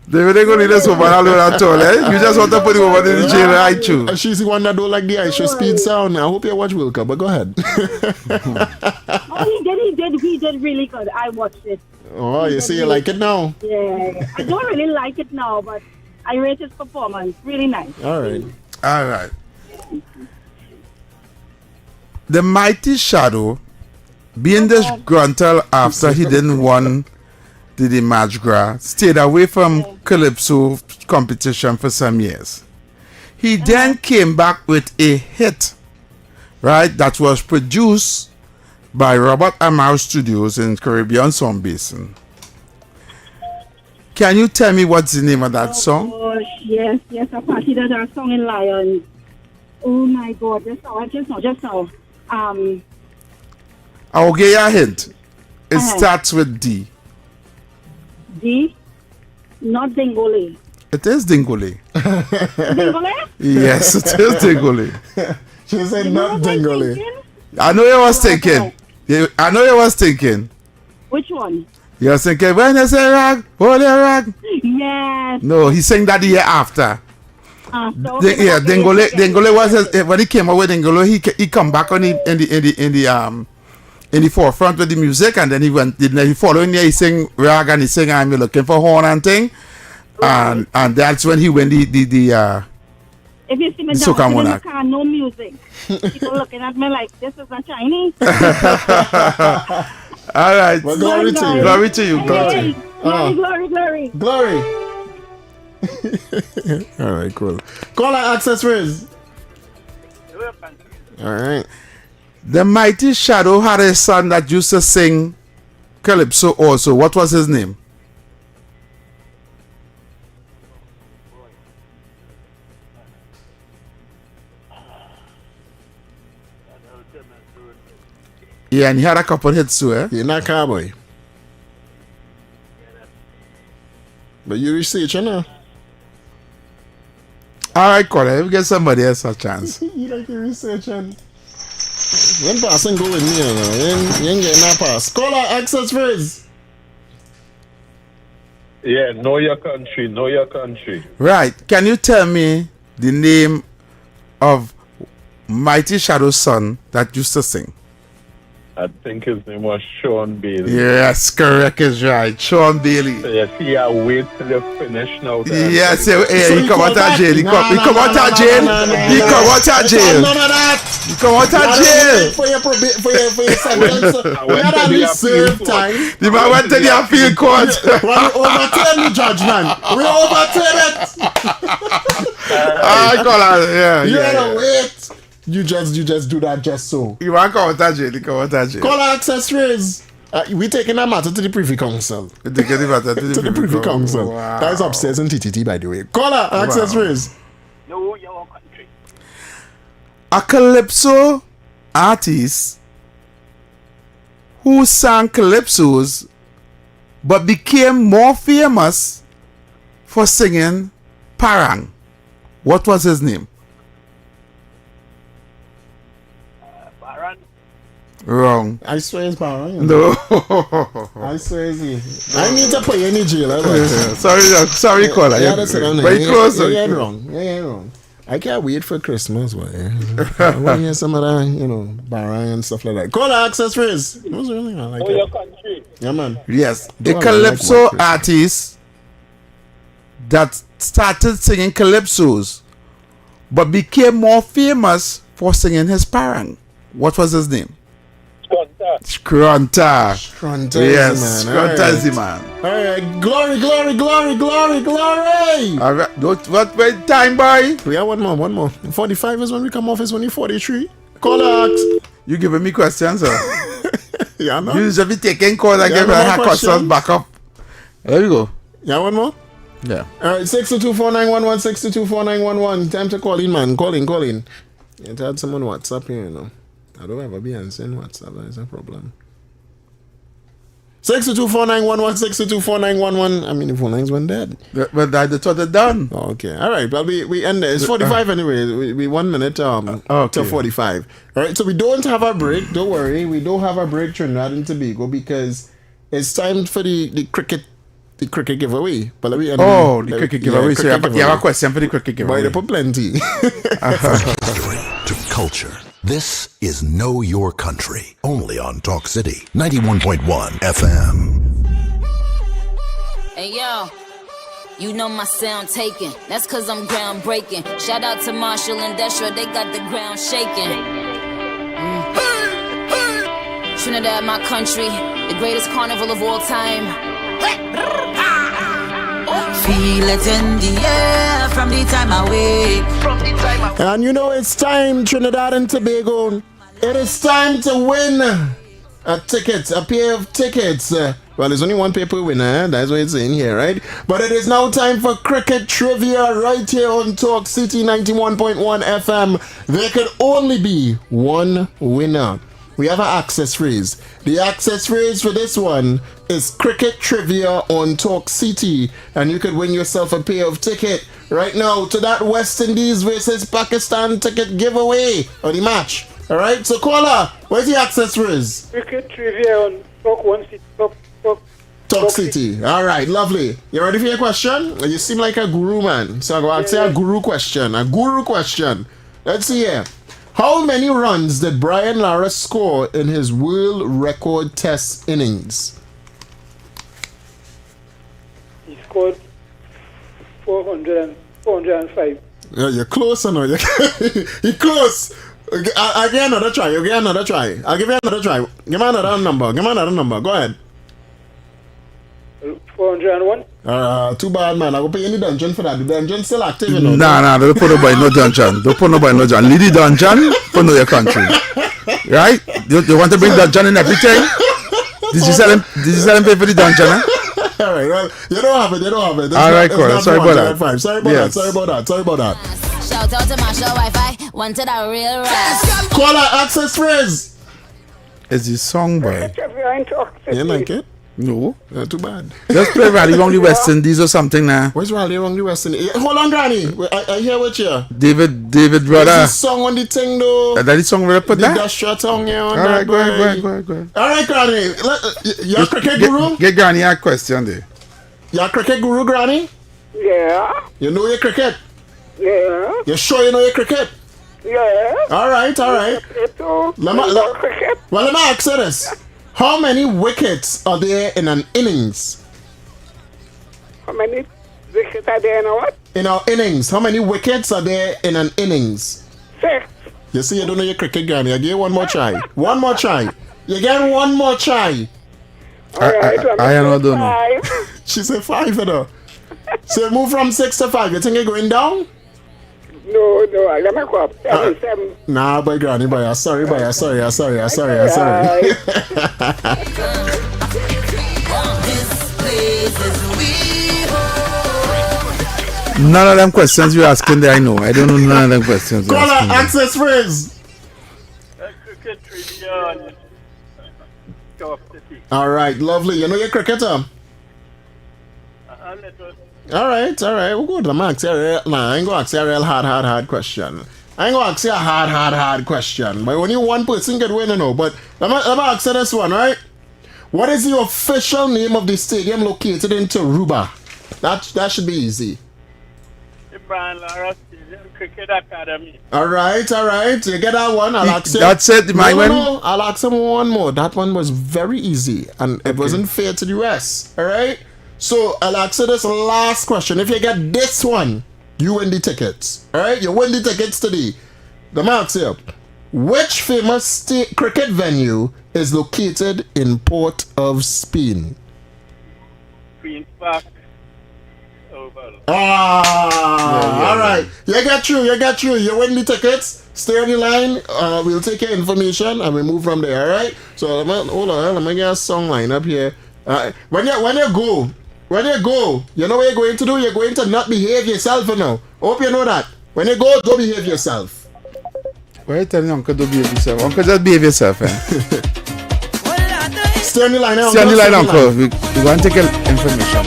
They ain't gonna need this woman alone at all, eh? You just want to put the woman in the jail, right? You. She's the one that don't like the Aisha speed sound. I hope you watch Wilka, but go ahead. Oh, he did really good. I watched it. Oh, you see, you like it now? Yeah, I don't really like it now, but I rate his performance. Really nice. All right. The Mighty Shadow, being disgruntled after he didn't won the Mardi Gras, stayed away from Calypso competition for some years. He then came back with a hit, right, that was produced by Robert Amaro Studios in Caribbean Sound Basin. Can you tell me what's the name of that song? Oh, yes, I party that song in Lions. Oh my God, just now. I'll give you a hint. It starts with D. D? Not Dingole. It is Dingole. Dingole? Yes, it is Dingole. She said not Dingole. I know you was thinking. Which one? You was thinking, when you say rag, hold your rag. Yes. No, he sang that the year after. Dingole was when he came out with Dingole, he come back on in the forefront with the music, and then he following year he sang rag and he sang I'm looking for horn and thing, and that's when he went if you see me down in the car, no music. People looking at me like this is not Chinese. All right. Well, glory to you. Glory to you. Hey, glory. All right, cool. Call our access first. All right. The Mighty Shadow had a son that used to sing Calypso also. What was his name? Yeah, and he had a couple hits too, eh? You're not cowboy. But you research, you know. Alright, Colin, we get somebody else a chance. You like your research, and when passing go with me, you know. You ain't getting that pass. Call our access first. Yeah, know your country. Right. Can you tell me the name of Mighty Shadow's son that used to sing? I think his name was Sean Bailey. Yes, correct is right. Sean Bailey. So yes, he wait till you finish now. Yes, he come out of jail. He come out of jail. He come out of jail. None of that. He come out of jail. For your sentence. We had at least serve time. The man went to the appeal court. We overturn the judgment. We overturn it. I call her. Yeah. You gotta wait. You just do that just so. You want to come out of jail? You come out of jail. Call our access raise. We taking that matter to the Privy Council. We taking the matter to the Privy Council. Wow. That is upstairs in TTT, by the way. Call our access raise. No, your country. A Calypso artist who sang Calypsos but became more famous for singing Parang. What was his name? Wrong. I swear it's Parang. No. I swear it's me. I need to put you in the jail. Sorry, caller. Very close. You ain't wrong. I can't wait for Christmas. Boy. I want to hear some of that, Parang and stuff like that. Call our access first. What's really I like your country. Yeah, man. Yes. A Calypso artist that started singing calypsos, but became more famous for singing his parang. What was his name? Scrunta. Yes, Scrunta is the man. All right, glory. All right, what time, boy? We have one more. 45 is when we come off, is when you're 43. Call ask. You giving me questions, sir? Yeah, no. You should be taking calls and giving her questions back up. There you go. Yeah, one more? Yeah. All right, 6224911, 6224911. Time to call in, man. Call in. You had someone WhatsApp here, you know. I don't ever be answering WhatsApp. That's a problem. 6224911, 6224911. I mean, the phone lines went dead. But I thought they're done. Oh, okay. All right. Well, we end there. It's 45 anyway. We 1 minute to 45. All right. So we don't have a break. Don't worry. We don't have a break, Trinidad and Tobago, because it's time for the cricket giveaway. But let me end the cricket giveaway. So you have a question for the cricket giveaway. Boy, they put plenty. To culture. This is Know Your Country, only on Talk City 91.1 FM. Hey yo, you know my sound taken. That's cause I'm groundbreaking. Shout out to Marshall and Destra, they got the ground shaking. Trinidad, my country, the greatest carnival of all time. Feel it in the air from the time I wake. And you know it's time, Trinidad and Tobago. It is time to win a pair of tickets. Well, there's only one pair per winner. That's what it's saying here, right? But it is now time for cricket trivia right here on Talk City 91.1 FM. There could only be one winner. We have an access phrase. The access phrase for this one is cricket trivia on Talk City, and you could win yourself a pair of ticket right now to that West Indies versus Pakistan ticket giveaway or the match. All right, so caller, where's the access phrase? Cricket trivia on Talk City. All right, lovely. You ready for your question? You seem like a guru, man. So I'm going to say a guru question. Let's see here. How many runs did Brian Lara score in his world record test innings? He scored 405. Yeah, you're close, or no? You're close. I'll give you another try. I'll give you another try. Give me another number. Go ahead. 401. Too bad, man. I will pay you in the dungeon for that. The dungeon still active, you know. Nah, don't put nobody in no dungeon. Leave the dungeon for Know Your Country. Right? You want to bring dungeon in everything? Did you sell him pay for the dungeon, huh? All right, well, you don't have it. All right, cool. Sorry about that. Sorry about that. Shout out to Marshall Wi-Fi, wanted a real rap. Caller, access phrase. It's the song, boy. You like it? No. Too bad. Just play Rally Wrong the West Indies or something now. Where's Rally Wrong the West Indies? Hold on, Granny. I hear what you. David, brother. There's a song on the thing, though. That the song will put that? The Dasha song here on all that. Go ahead. All right, Granny. You're a cricket guru? Get Granny a question there. You're a cricket guru, Granny? Yeah. You know your cricket? Yeah. You sure you know your cricket? Yeah. All right. Let me ask you this. How many wickets are there in an innings? How many wickets are there in a what? In our innings. How many wickets are there in an innings? 6. You see, you don't know your cricket, Granny. I give you one more try. You get one more try. I don't know. She said 5, you know. So you move from 6 to 5. You think you're going down? No, let me go up. 7. Nah, boy, Granny, boy. I'm sorry. None of them questions you're asking there, I know. I don't know none of them questions. Caller, access phrase. Cricket trivia on Talk City. All right, lovely. You know your cricketer? All right. We'll go to the max. I ain't going to ask you a real hard question. I ain't going to ask you a hard question. But only one person can win, you know. But let me ask you this one, right? What is the official name of the stadium located in Taruba? That should be easy. The Brian Lara Stadium Cricket Academy. All right. You get that one. I'll ask you. That's it. No. I'll ask him one more. That one was very easy. And it wasn't fair to the rest. All right? So I'll ask you this last question. If you get this one, you win the tickets. Alright? You win the tickets today. The marks here. Which famous state cricket venue is located in Port of Spain? Queen's Park. All right. You get through. You win the tickets. Stay on the line. We'll take your information and we move from there. All right. So hold on. Let me get a song line up here. When you go, you know what you're going to do. You're going to not behave yourself. Now. Hope you know that. When you go behave yourself. Why are you telling Uncle to behave yourself? Uncle, just behave yourself. Stay on the line, Uncle. Stay on the line, Uncle. We want to take information.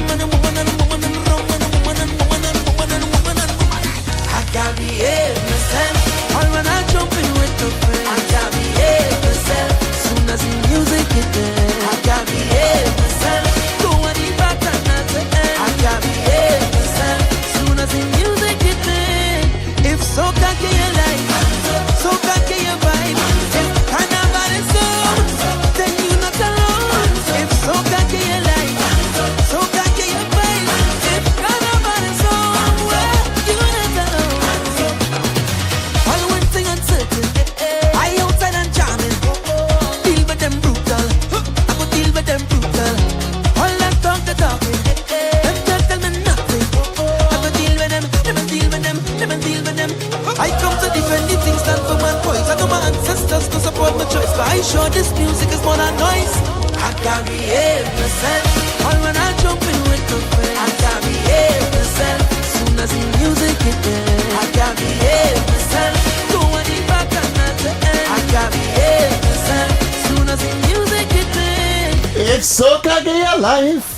I sure this music is more than noise. I can't behave myself. All when I jump in with the friends, I can't behave myself. Soon as the music hit there, I can't behave myself. Go on the back and not the end. I can't behave myself. Soon as the music hit there. It's Soca Gay Life.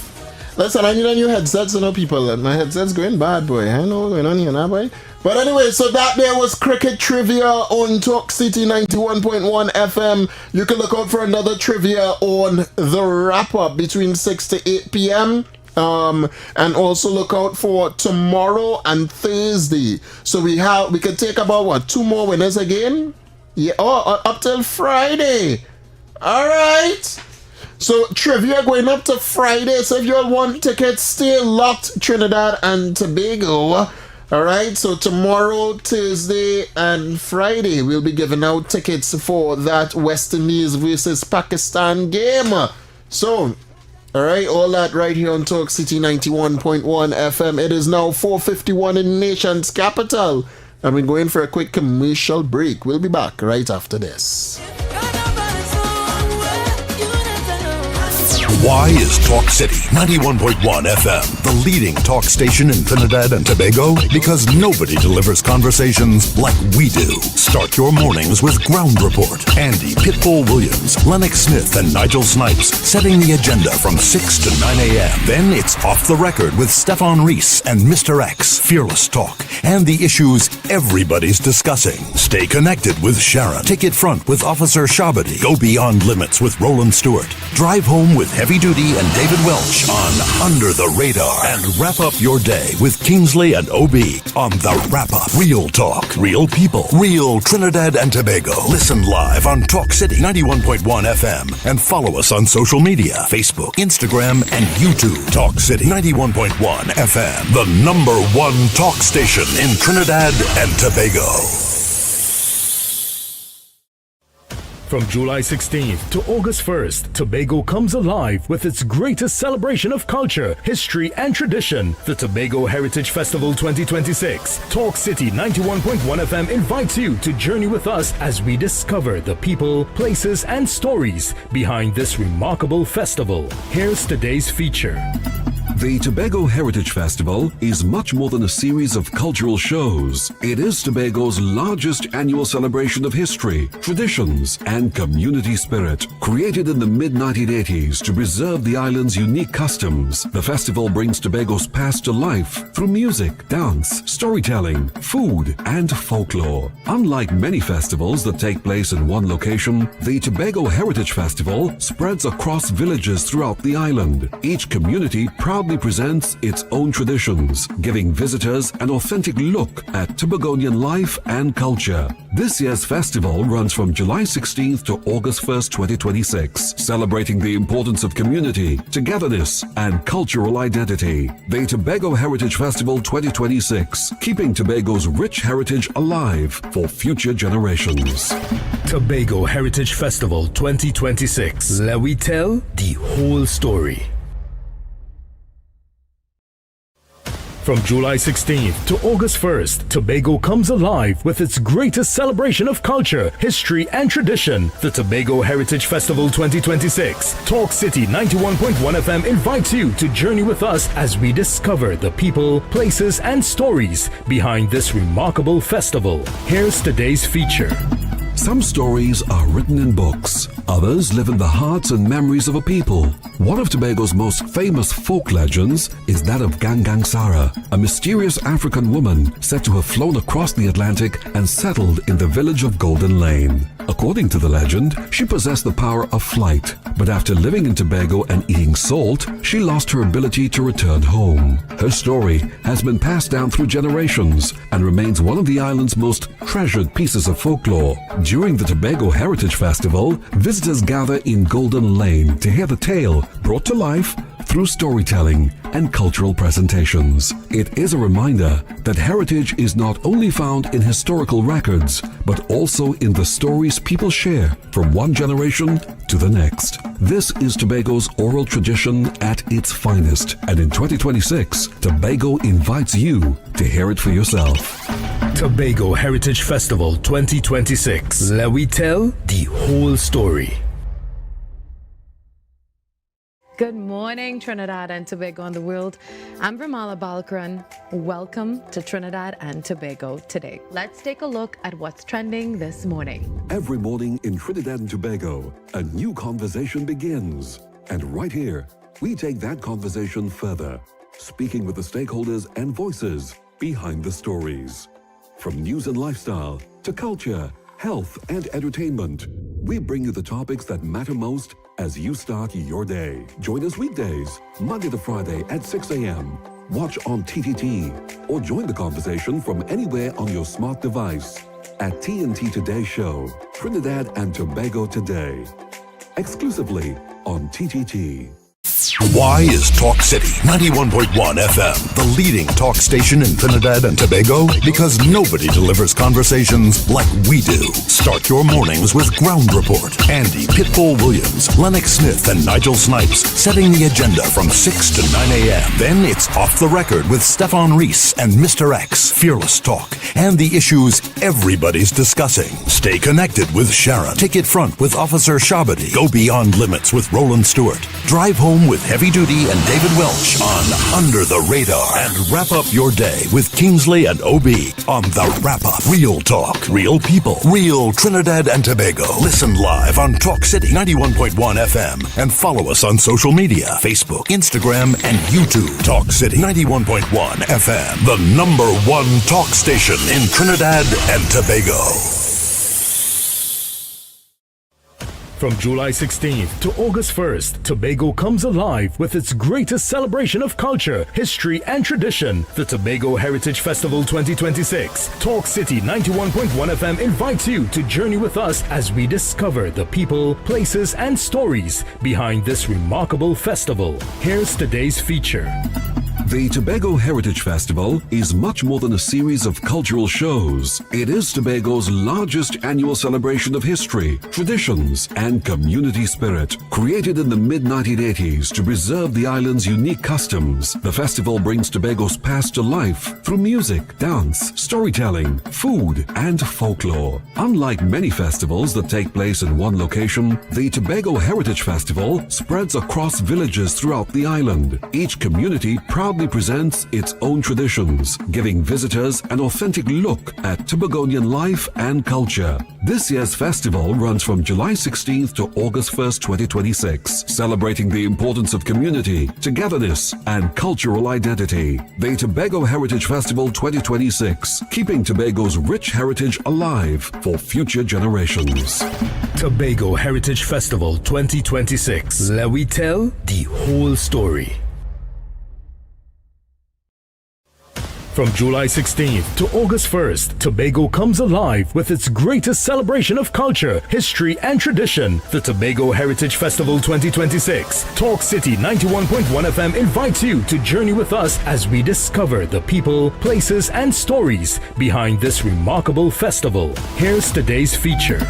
Listen, I need a new headset, so no people. My headset's going bad, boy. I know what's going on here now, boy. But anyway, so that there was cricket trivia on Talk City 91.1 FM. You can look out for another trivia on the wrap-up between 6 to 8 p.m. And also look out for tomorrow and Thursday. So we could take about, 2 more winners again? Yeah, up till Friday. All right. So trivia going up to Friday. So if you all want tickets, stay locked, Trinidad and Tobago. Alright, so tomorrow, Thursday, and Friday, we'll be giving out tickets for that West Indies versus Pakistan game. So, alright, all that right here on Talk City 91.1 FM. It is now 4:51 in the nation's capital. And we're going for a quick commercial break. We'll be back right after this. Why is Talk City 91.1 FM the leading talk station in Trinidad and Tobago? Because nobody delivers conversations like we do. Start your mornings with Ground Report. Andy Pitbull Williams, Lennox Smith, and Nigel Snipes setting the agenda from 6 to 9 a.m. Then it's Off the Record with Stefan Reese and Mr. X, Fearless Talk, and the issues everybody's discussing. Stay connected with Sharon. Ticket Front with Officer Shabadi. Go Beyond Limits with Roland Stewart. Drive Home with Heavy Duty and David Welch on Under the Radar. And wrap up your day with Kingsley and OB on The Wrap Up. Real talk, real people, real Trinidad and Tobago. Listen live on Talk City 91.1 FM and follow us on social media, Facebook, Instagram, and YouTube. Talk City 91.1 FM, the #1 talk station in Trinidad and Tobago. From July 16th to August 1st, Tobago comes alive with its greatest celebration of culture, history, and tradition, the Tobago Heritage Festival 2026. Talk City 91.1 FM invites you to journey with us as we discover the people, places, and stories behind this remarkable festival. Here's today's feature. The Tobago Heritage Festival is much more than a series of cultural shows. It is Tobago's largest annual celebration of history, traditions, and community spirit. Created in the mid-1980s to preserve the island's unique customs, the festival brings Tobago's past to life through music, dance, storytelling, food, and folklore. Unlike many festivals that take place in one location, the Tobago Heritage Festival spreads across villages throughout the island. Each community proudly proudly presents its own traditions, giving visitors an authentic look at Tobagonian life and culture. This year's festival runs from July 16th to August 1st, 2026, celebrating the importance of community, togetherness, and cultural identity. The Tobago Heritage Festival 2026, keeping Tobago's rich heritage alive for future generations. Tobago Heritage Festival 2026. Let we tell the whole story. From July 16th to August 1st, Tobago comes alive with its greatest celebration of culture, history, and tradition. The Tobago Heritage Festival 2026. Talk City 91.1 FM invites you to journey with us as we discover the people, places, and stories behind this remarkable festival. Here's today's feature. Some stories are written in books. Others live in the hearts and memories of a people. One of Tobago's most famous folk legends is that of Gangang Sara, a mysterious African woman said to have flown across the Atlantic and settled in the village of Golden Lane. According to the legend, she possessed the power of flight, but after living in Tobago and eating salt, she lost her ability to return home. Her story has been passed down through generations and remains one of the island's most treasured pieces of folklore. During the Tobago Heritage Festival, visitors gather in Golden Lane to hear the tale brought to life through storytelling and cultural presentations. It is a reminder that heritage is not only found in historical records, but also in the stories people share from one generation to the next. This is Tobago's oral tradition at its finest, and in 2026, Tobago invites you to hear it for yourself. Tobago Heritage Festival 2026. Let we tell the whole story. Good morning, Trinidad and Tobago and the world. I'm Vermala Balkaran. Welcome to Trinidad and Tobago today. Let's take a look at what's trending this morning. Every morning in Trinidad and Tobago, a new conversation begins. And right here, we take that conversation further, speaking with the stakeholders and voices behind the stories. From news and lifestyle to culture, health, and entertainment, we bring you the topics that matter most as you start your day. Join us weekdays, Monday to Friday at 6 a.m. Watch on TTT or join the conversation from anywhere on your smart device at TNT Today Show, Trinidad and Tobago Today, exclusively on TTT. Why is Talk City 91.1 FM the leading talk station in Trinidad and Tobago? Because nobody delivers conversations like we do. Start your mornings with Ground Report. Andy Pitbull Williams, Lennox Smith, and Nigel Snipes setting the agenda from 6 to 9 a.m. Then it's Off the Record with Stefan Reese and Mr. X, Fearless Talk, and the issues everybody's discussing. Stay connected with Sharon. Ticket Front with Officer Shabadi. Go Beyond Limits with Roland Stewart. Drive Home with Heavy Duty and David Welch on Under the Radar. And wrap up your day with Kingsley and OB on The Wrap Up. Real talk, real people, real Trinidad and Tobago. Listen live on Talk City 91.1 FM and follow us on social media, Facebook, Instagram, and YouTube. Talk City 91.1 FM, the #1 talk station in Trinidad and Tobago. From July 16th to August 1st, Tobago comes alive with its greatest celebration of culture, history, and tradition. The Tobago Heritage Festival 2026. Talk City 91.1 FM invites you to journey with us as we discover the people, places, and stories behind this remarkable festival. Here's today's feature. The Tobago Heritage Festival is much more than a series of cultural shows. It is Tobago's largest annual celebration of history, traditions, and community spirit. Created in the mid-1980s to preserve the island's unique customs, the festival brings Tobago's past to life through music, dance, storytelling, food, and folklore. Unlike many festivals that take place in one location, the Tobago Heritage Festival spreads across villages throughout the island. Each community proudly presents its own traditions, giving visitors an authentic look at Tobagonian life and culture. This year's festival runs from July 16th to August 1st, 2026, celebrating the importance of community, togetherness, and cultural identity. The Tobago Heritage Festival 2026, keeping Tobago's rich heritage alive for future generations. Tobago Heritage Festival 2026. Let we tell the whole story. From July 16th to August 1st, Tobago comes alive with its greatest celebration of culture, history, and tradition, the Tobago Heritage Festival 2026. Talk City 91.1 FM invites you to journey with us as we discover the people, places, and stories behind this remarkable festival. Here's today's feature.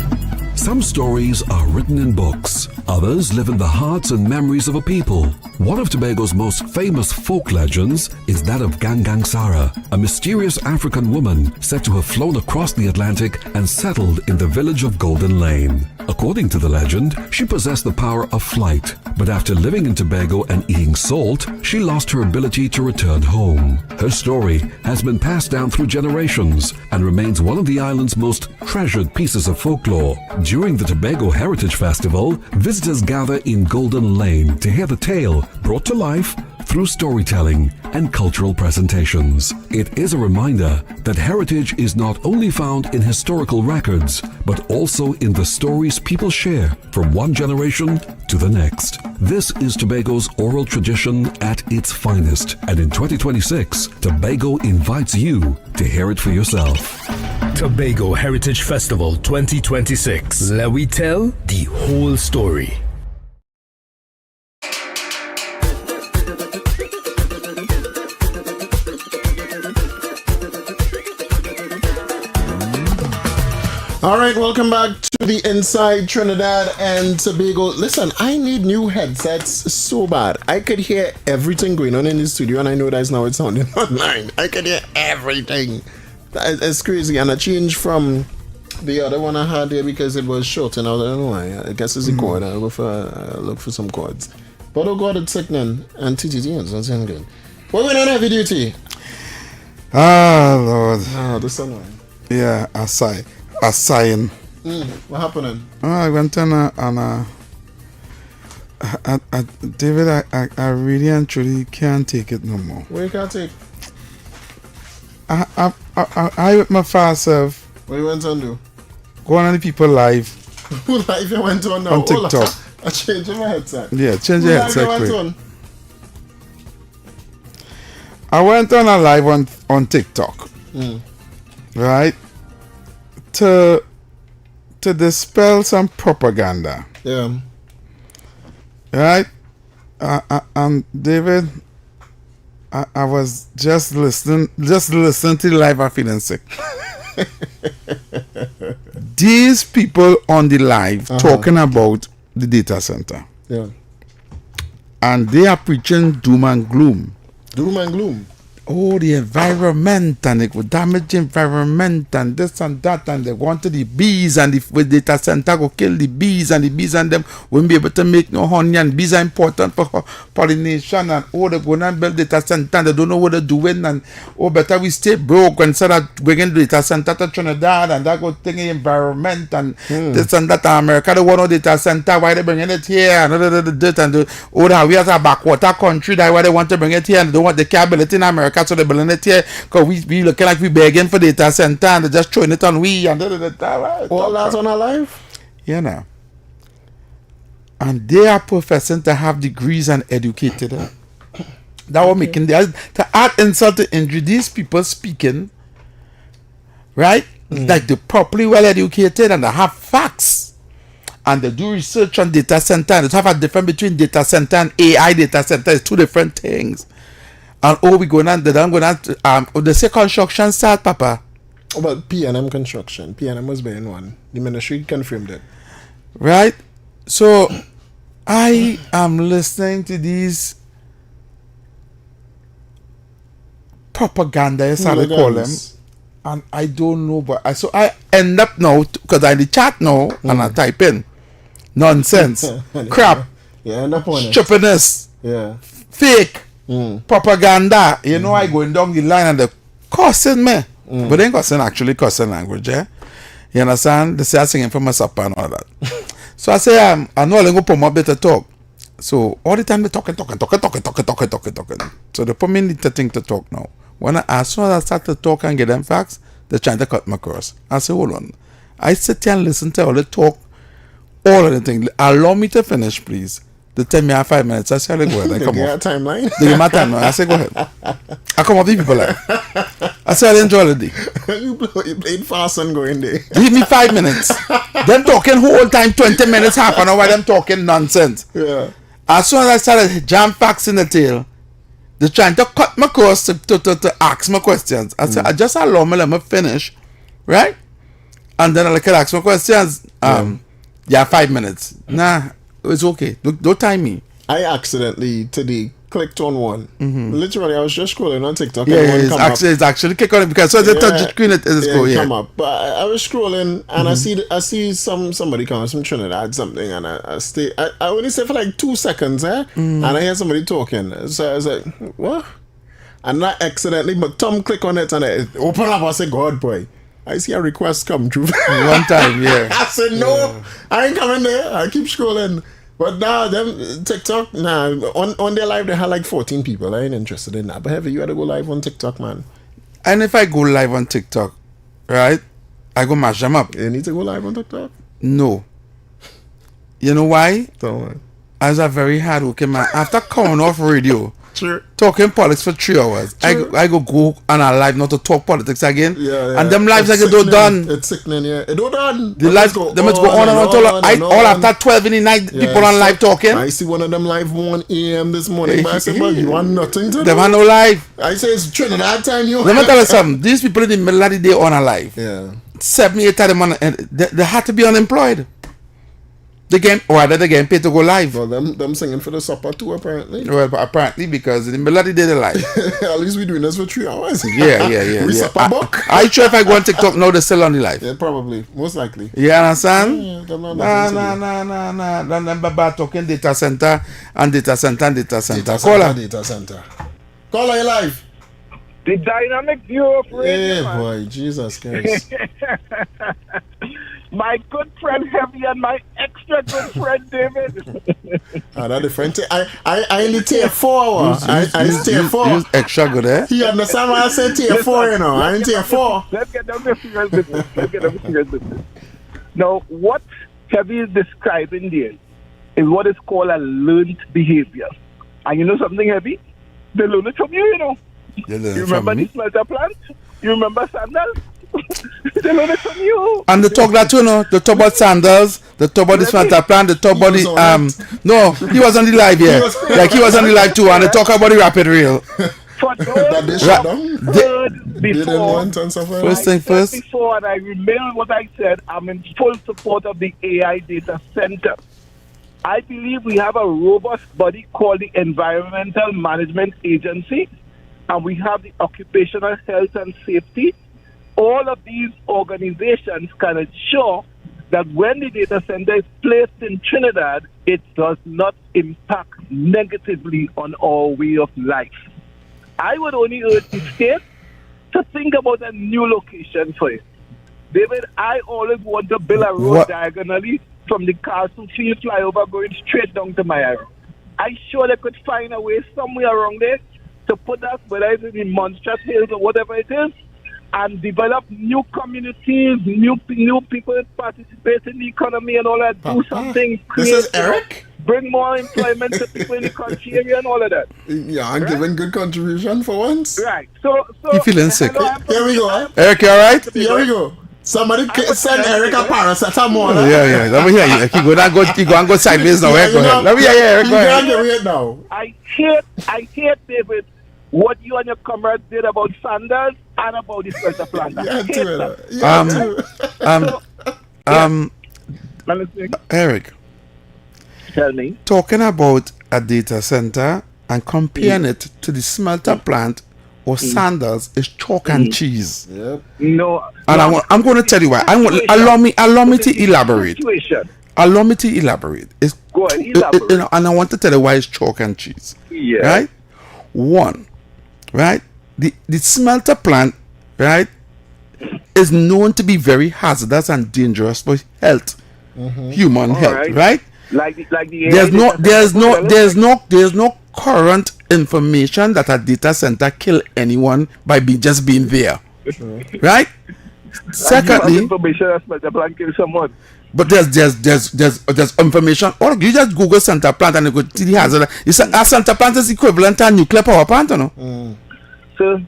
Some stories are written in books. Others live in the hearts and memories of a people. One of Tobago's most famous folk legends is that of Gangang Sara, a mysterious African woman said to have flown across the Atlantic and settled in the village of Golden Lane. According to the legend, she possessed the power of flight, but after living in Tobago and eating salt, she lost her ability to return home. Her story has been passed down through generations and remains one of the island's most treasured pieces of folklore. During the Tobago Heritage Festival, visitors gather in Golden Lane to hear the tale brought to life through storytelling and cultural presentations. It is a reminder that heritage is not only found in historical records, but also in the stories people share from one generation to the next. This is Tobago's oral tradition at its finest, and in 2026, Tobago invites you to hear it for yourself. Tobago Heritage Festival 2026. Let we tell the whole story. All right, welcome back to the Inside Trinidad and Tobago. Listen, I need new headsets so bad. I could hear everything going on in the studio, and I know that's now it's sounding online. I could hear everything. It's crazy, and I changed from the other one I had there because it was short, and I don't know why. I guess it's a cord. I'll look for some cords. But oh God, it's sickening. And TTT is not saying good. What going on heavy duty? Ah, Lord. Ah, the sunlight. Yeah, a sign. What happened? I went on a David, I really and truly can't take it no more. What you can't take? I with my fast self. What you went on do? Go on the people live. Who live you went on now? On TikTok. I changed my headset. Yeah, change your headset quick. On? I went on a live on TikTok. Right? To dispel some propaganda. Yeah. Right? David, I was just listening to the live. I'm feeling sick. These people on the live talking about the data center. Yeah. And they are preaching doom and gloom. Doom and gloom. Oh, the environment, and it would damage the environment, and this and that, and they wanted the bees, and if the data center go kill the bees, and them won't be able to make no honey, and bees are important for pollination, and oh, they're going to build data center, and they don't know what they're doing, and oh, better we stay broke instead of bringing the data center to Trinidad, and that good thing, environment, and this and that, and America, they want no data center, why they bringing it here, and we have a backwater country, that's why they want to bring it here, and they don't want the capability in America. So they're building it here because we looking like we begging for data center and they're just throwing it on we and all that's on our life. Yeah, now. And they are professing to have degrees and educated. That was making to add insult to injury. These people speaking, right? Like they're properly well educated and they have facts. And they do research on data center and they have a difference between data center and AI data center. It's two different things. And we going on, they say construction start, Papa. Oh, but P&M construction. P&M was being one. The ministry confirmed it. Right? So, I am listening to these propaganda, as I call them. And I don't know, but so I end up now, because I'm in the chat now, and I type in nonsense, crap, stupidness, fake. Propaganda, you know, I going down the line and they're cussing me, but they ain't cussing actually cussing language, yeah. You understand? They say I singing for my supper and all that. So I say I know I go put my better talk. So all the time they talking. So they put me in the thing to talk now. When as soon as I start to talk and get them facts, they're trying to cut my course. I say hold on, I sit here and listen to all the talk, all of the things. Allow me to finish, please. They tell me I have 5 minutes. I say, go ahead. I come off. Timeline? They give my timeline. I say, go ahead. I come off the people like. I said I enjoy the day. You played fast and going there. Give me 5 minutes. Them talking whole time, 20 minutes, half an hour, them talking nonsense. Yeah. As soon as I started jam facts in the tail, they're trying to cut my course to ask my questions. I said, I just allow me, let me finish, right? And then I can ask my questions. 5 minutes. Nah, it's okay. Don't time me. I accidentally today clicked on one. Literally, I was just scrolling on TikTok. Yeah, and one it's actually click on it because so they touch the screen, it is go. Yeah, come up. But I was scrolling and I see somebody comes from Trinidad something, and I only stay for like 2 seconds, and I hear somebody talking. So I was like, what? And I accidentally, but Tom click on it and I open up. I say, God, boy. I see a request come through. One time, yeah. I said, no, I ain't coming there. I keep scrolling. But now, them TikTok, on their live, they had like 14 people. I ain't interested in that. But Heavy, you had to go live on TikTok, man. And if I go live on TikTok, right, I go mash them up. You need to go live on TikTok? No. You know why? Don't worry. I was a very hard-working man. After coming off radio, talking politics for 3 hours, I go on a live not to talk politics again. Yeah. And them lives like don't done. It's sickening, yeah. It don't done. The lives go on and on. All after 12 in the night, people on live talking. I see one of them live 1 a.m. this morning. But I said, well, you want nothing to do? Them have no live. I say it's Trinidad time. Let me tell you something. These people in the middle of the day on a live. Yeah. 7, 8 of them they had to be unemployed. They getting paid to go live. Well, them singing for the supper too, apparently. Well, apparently, because in the middle of the day, they live. At least we're doing this for 3 hours. Yeah. We supper book. I sure if I go on TikTok now, they're still on the live. Yeah, probably. Most likely. You understand? Yeah, Nah. Then bad talking data center. Data center. Call her live. The dynamic view of radio. Hey, boy, Jesus Christ. My good friend Heavy and my extra good friend David. That's different. I only tier 4. I tier 4. Use extra good, eh? You understand why I said tier 4, you know? I ain't tier 4. Let's get down to serious business. Now, what Heavy is describing there is what is called a learned behavior. And you know something, Heavy? They learn it from you know. You remember the smelter plant? You remember sandals? They learn it from you. And they talk that too, no? They talk about sandals, they talk about the smelter plant, they talk about the no, he was on the live here. He was on the live too, and they talk about the rapid rail. For those heard before, first thing first. Before, and I remain what I said, I'm in full support of the AI data center. I believe we have a robust body called the Environmental Management Agency, and we have the Occupational Health and Safety. All of these organizations can ensure that when the data center is placed in Trinidad, it does not impact negatively on our way of life. I would only urge the state to think about a new location for it. David, I always want to build a road diagonally from the Carson Field flyover going straight down to Mayaro. I'm sure they could find a way somewhere around there to put us, whether it's in the Monstrous Hills or whatever it is, and develop new communities, new people participate in the economy and all that, do something. This is Eric? Bring more employment to people in the country area and all of that. Yeah, I'm giving good contribution for once. Right. So you feeling sick? Here we go. Eric, you alright? Here we go. Somebody send Eric a paracetamol. Yeah. Let me hear you. You go and go sideways now. Go ahead. Let me hear you, Eric. Go ahead. Now. I hate, David, what you and your comrades did about sandals and about the shelter plan. Eric. Tell me. Talking about a data center and comparing it to the smelter plant or sandals is chalk and cheese. Yep. No. And I'm going to tell you why. Allow me to elaborate. Allow me to elaborate. Go ahead, elaborate. And I want to tell you why it's chalk and cheese. Yeah. Right? One, right? The smelter plant, right, is known to be very hazardous and dangerous for health, human health, right? Like the there's no current information that a data center kill anyone by just being there, right? Secondly, information that smelter plant kill someone. But there's information. Or you just Google center plant and you go to the hazard. You say a center plant is equivalent to a nuclear power plant, you know? So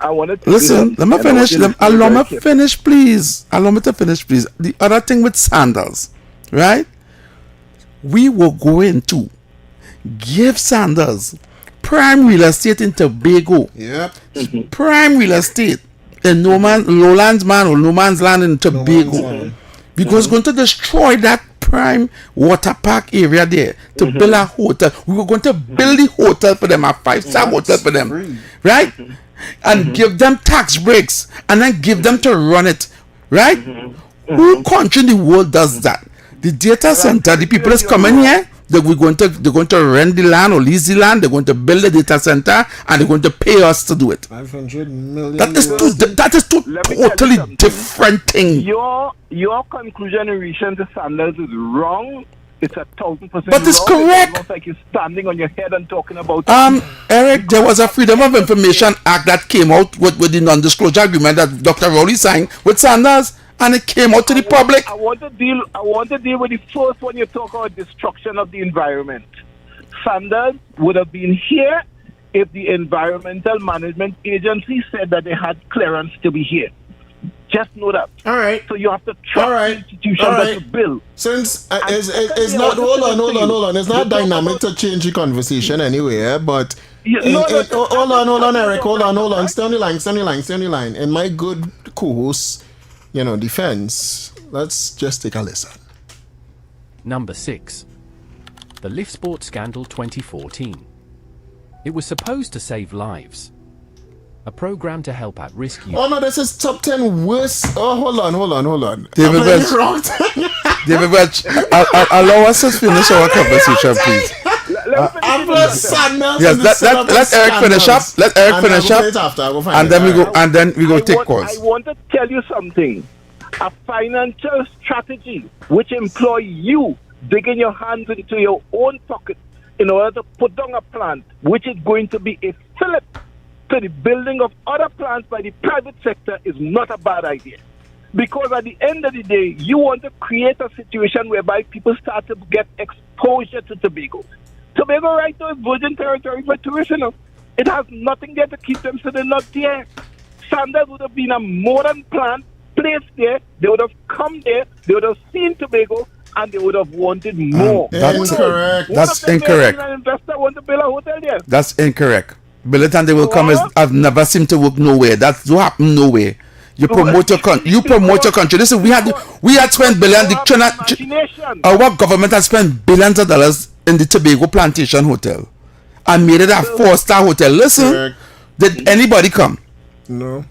I wanted to listen. Let me finish. Allow me finish, please. Allow me to finish, please. The other thing with Sanders, right? We were going to give Sanders prime real estate in Tobago. Yep. Prime real estate in lowlands man or no man's land in Tobago. Because going to destroy that prime water park area there to build a hotel. We were going to build the hotel for them, a 5-star hotel for them, right? And give them tax breaks and then give them to run it, right? Who country in the world does that? The data center, the people that's coming here, they're going to rent the land or lease the land. They're going to build a data center and they're going to pay us to do it. 500 million. That is two totally different thing. Your conclusion in relation to Sanders is wrong. It's 1,000% But it's wrong. correct. It's almost like you're standing on your head and talking about Eric, there was a Freedom of Information Act that came out with the non-disclosure agreement that Dr. Rowley signed with Sanders, and it came out to the public. I want to deal with the first one. You talk about destruction of the environment. Sanders would have been here if the Environmental Management Agency said that they had clearance to be here. Just know that. All right. So you have to trust the institution that you build. Since it's not hold on. It's not dynamic to change the conversation anyway. But hold on, Eric. Hold on. Stay on the line. In my good co-host, defense. Let's just take a listen. Number 6. The Lift Sport Scandal 2014. It was supposed to save lives. A program to help at-risk youth. Oh no, this is top 10 worst. Oh, hold on. David Welch. David Welch, allow us to finish our conversation, please. Yes, let Eric finish up. Let Eric finish up. And then we go take calls. I want to tell you something. A financial strategy which employ you digging your hands into your own pocket in order to put down a plant which is going to be a fillip to the building of other plants by the private sector is not a bad idea. Because at the end of the day, you want to create a situation whereby people start to get exposure to Tobago. Tobago right now is virgin territory for tourism. It has nothing there to keep them, so they're not there. Sanders would have been a modern plant placed there. They would have come there. They would have seen Tobago, and they would have wanted more. That's incorrect. That's incorrect. An investor want to build a hotel there. That's incorrect. Build it and they will come. I've never seemed to work nowhere. That's what happened nowhere. You promote your country. You promote your country. Listen, we had spent billions. Our government has spent billions of dollars in the Tobago Plantation Hotel and made it a 4-star hotel. Listen, did anybody come? No.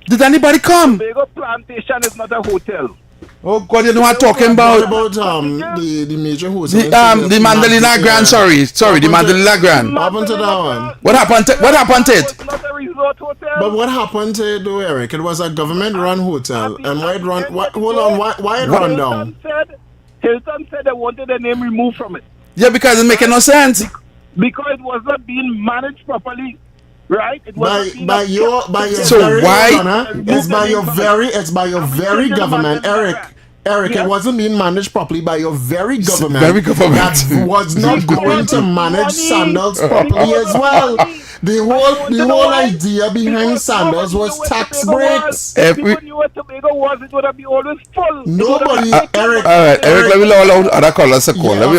Did anybody come? Tobago Plantation is not a hotel. Oh God, you know what I'm talking about? What about the major hotel? The Mandalina Grand. Sorry, the Mandalina Grand. What happened to that one? What happened to it? It's not a resort hotel. But what happened to it, though, Eric? It was a government-run hotel, and why it run? Why it run down? Hilton said they wanted the name removed from it. Yeah, because it's making no sense. Because it was not being managed properly. Right? It was it's by your very government, Eric. It wasn't being managed properly by your very government. That was not going to manage Sandals properly as well. The whole idea behind Sandals was tax breaks. People knew what Tobago was. It would have been always full. Nobody, Eric. All right, Eric. Let me allow other callers to call. Let me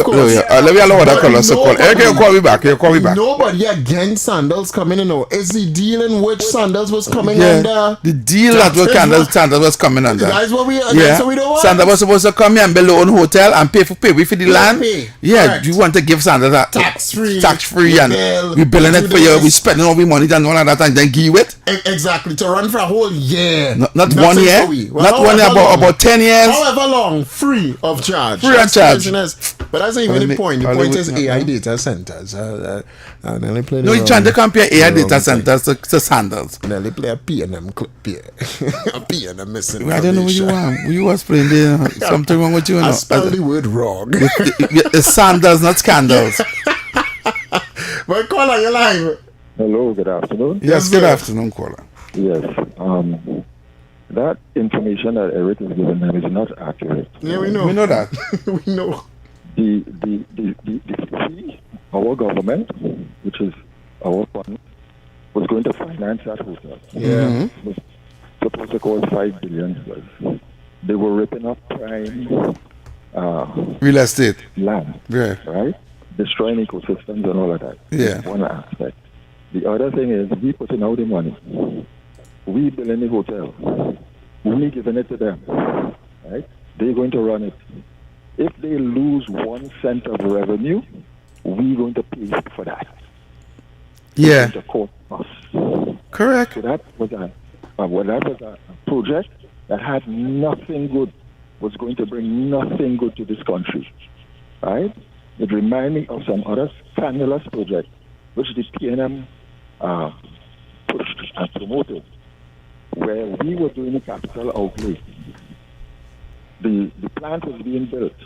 allow other callers to call. Eric, you call me back. Nobody against Sandals coming in. It's the deal in which Sandals was coming under. The deal that Sandals was coming under. That's what we don't want. Sandals was supposed to come here and build their own hotel and pay for the land. Yeah, correct. You want to give Sandals that tax free, and we building it for you. We spending all we money and all of that, and then give you it. Exactly, to run for a whole year. Not 1 year. Not 1 year. About 10 years. However long, free of charge. Free of charge. But that's not even the point. The point is AI data centers. No, you're trying to compare AI data centers to Sandals. They play a P&M clip here. A P&M missing. I don't know what you want. You was playing there. Something wrong with you. I spelled the word wrong. It's Sandals, not scandals. But caller, you're live. Hello, good afternoon. Yes, good afternoon, caller. Yes, that information that Eric is giving them is not accurate. Yeah, we know. We know that. We know. Our government, which is our fund, was going to find finance that hotel. Yeah. It was supposed to cost $5 billion. They were ripping up prime real estate land, right? Destroying ecosystems and all of that. Yeah. That's one aspect. The other thing is we putting out the money. We building the hotel. We giving it to them, right? They're going to run it. If they lose 1 cent of revenue, we're going to pay for that. Yeah. It's going to cost us. Correct. So that was a project that had nothing good, was going to bring nothing good to this country, right? It reminded me of some other scandalous projects which the PNM pushed and promoted, where we were doing a capital outlay. The plant was being built,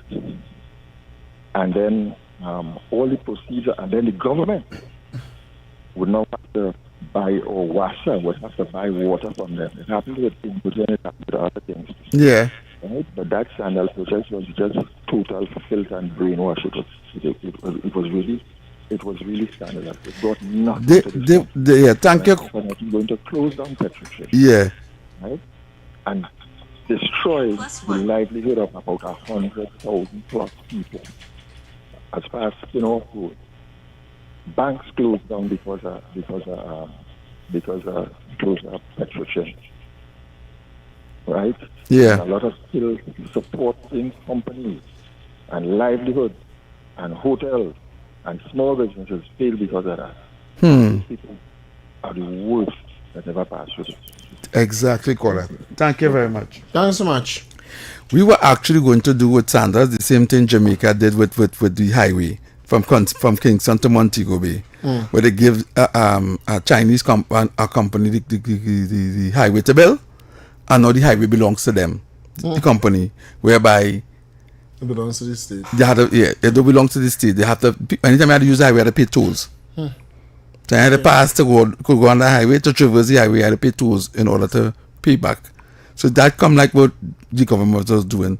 and then all the procedure, and then the government would not have to buy, or WASA would have to buy water from them. It happened with Impotent, it happened with other things. Yeah. Right? But that sandal project was just total filth and brainwash. It was really scandalous. It brought nothing to this. Yeah, thank you. We're going to close down Petrochim. Yeah. Right? And destroy the livelihood of about 100,000 plus people. As far as food. Banks closed down because closed up Petrochim. Right? Yeah. And a lot of still supporting companies and livelihood and hotels and small businesses fail because of that. These people are the worst that ever passed through this. Exactly correct. Thank you very much. Thanks so much. We were actually going to do with Sanders the same thing Jamaica did with the highway from Kingston to Montego Bay, where they give a Chinese company the highway to build, and now the highway belongs to them, the company, whereby it belongs to the state. It don't belong to the state. They have to, anytime I had to use the highway, I had to pay tolls. So I had to pass to go on the highway, to traverse the highway, I had to pay tolls in order to pay back. So that come like what the government was doing.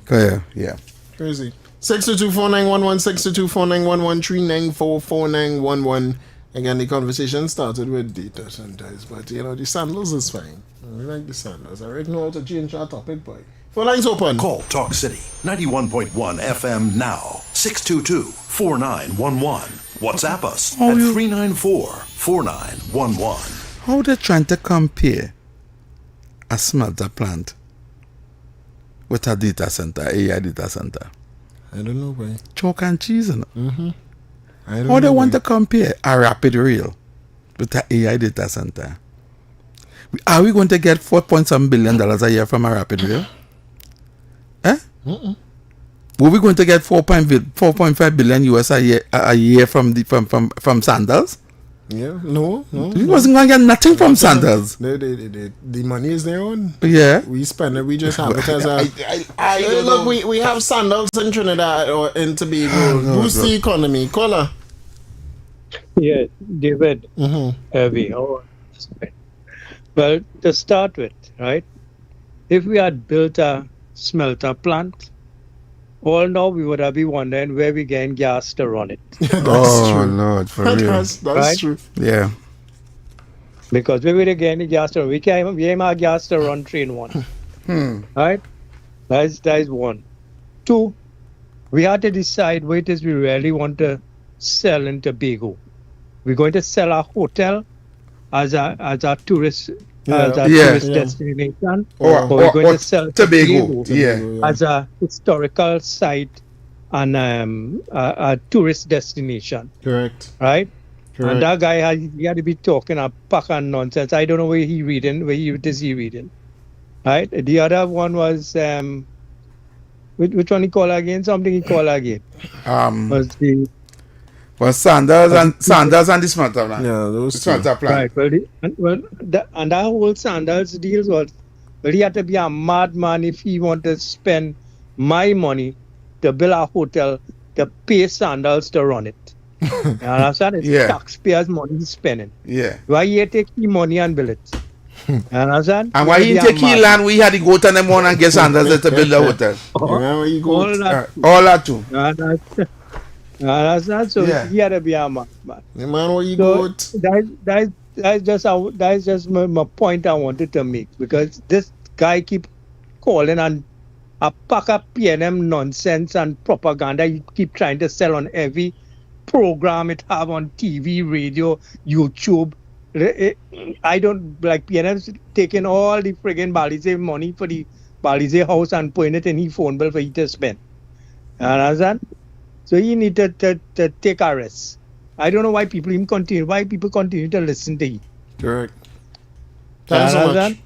Yeah. Crazy. 622-4911, 622-4911, 394-4911. Again, the conversation started with data centers, but the sandals is fine. We like the sandals. I already know how to change our topic, boy. Phone lines open. Call Talk City 91.1 FM now. 622-4911. WhatsApp us at 394-4911. How they trying to compare a smelter plant with a data center, AI data center? I don't know why. Chalk and cheese, you know? How they want to compare a rapid rail with an AI data center? Are we going to get $4.7 billion a year from a rapid rail? Were we going to get 4.5 billion US a year from Sandals? Yeah, no. We wasn't going to get nothing from Sandals. The money is their own. Yeah. We spend it. We just have it as a... Look, we have Sandals in Trinidad or in Tobago. Boost the economy. Caller. Yeah, David. Well, to start with, right? If we had built a smelter plant, all now we would have been wondering where we getting gas to run it. True. Lord, for real. That's right? true. Yeah. Because we would getting gas to run. We have gas to run train 1. Right? That is one. 2, we had to decide what it is we really want to sell in Tobago. We're going to sell our hotel as a tourist destination, or we're going to sell Tobago as a historical site and a tourist destination. Correct. Right? And that guy he had to be talking a pack of nonsense. I don't know where he reading. What is he reading? Right? The other one was which one he call again? Something he call again. Was Sanders and the smelter plant. Yeah, those smelter plant. Right. And that whole Sanders deals was, he had to be a madman if he wanted to spend my money to build a hotel to pay Sanders to run it. You understand? It's taxpayers' money he's spending. Yeah. Why he take his money and build it? You understand? And why he take his land, we had to go to them and get Sanders to build the hotel. All that too. That's so he had to be a madman. The man where you go. That just my point I wanted to make, because this guy keep calling on a pack of PNM nonsense and propaganda. He keep trying to sell on every program it have on TV, radio, YouTube. I don't like PNM's taking all the friggin' Balize money for the Balize house and putting it in his phone bill for he to spend. You understand? So he need to take a rest. I don't know why people continue to listen to him. Correct. Thanks so much.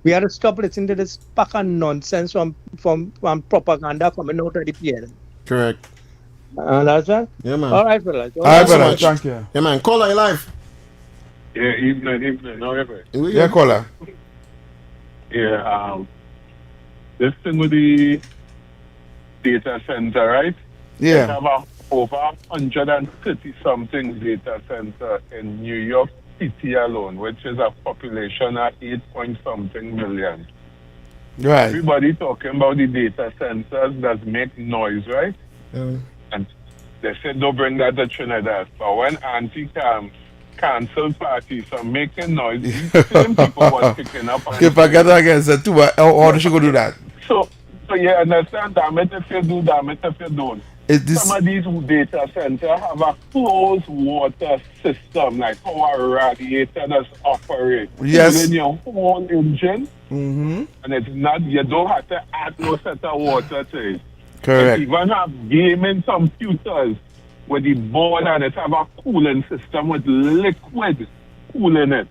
We have to stop listening to this pack of nonsense from propaganda coming out of the PNM. Correct. Understand? Yeah, man. All right, fellas. All right, brother. Thank you. Yeah, man. Caller, you live. Yeah, evening. However. Yeah, caller. Yeah, this thing with the data center, right? Yeah. They have over 130-something data center in New York City alone, which is a population of 8-point-something million. Right. Everybody talking about the data centers that make noise, right? And they said don't bring that to Trinidad. But when Auntie comes, cancel parties from making noise, these same people were picking up. If I get against it too, how does she go do that? So you understand, damn it if you do, damn it if you don't. Some of these data centers have a closed water system, like how a radiator does operate. Yes. In your whole engine, Mm-hmm. and it's not, you don't have to add no set of water to it. Correct. It even have gaming computers with the board and it have a cooling system with liquid cooling it.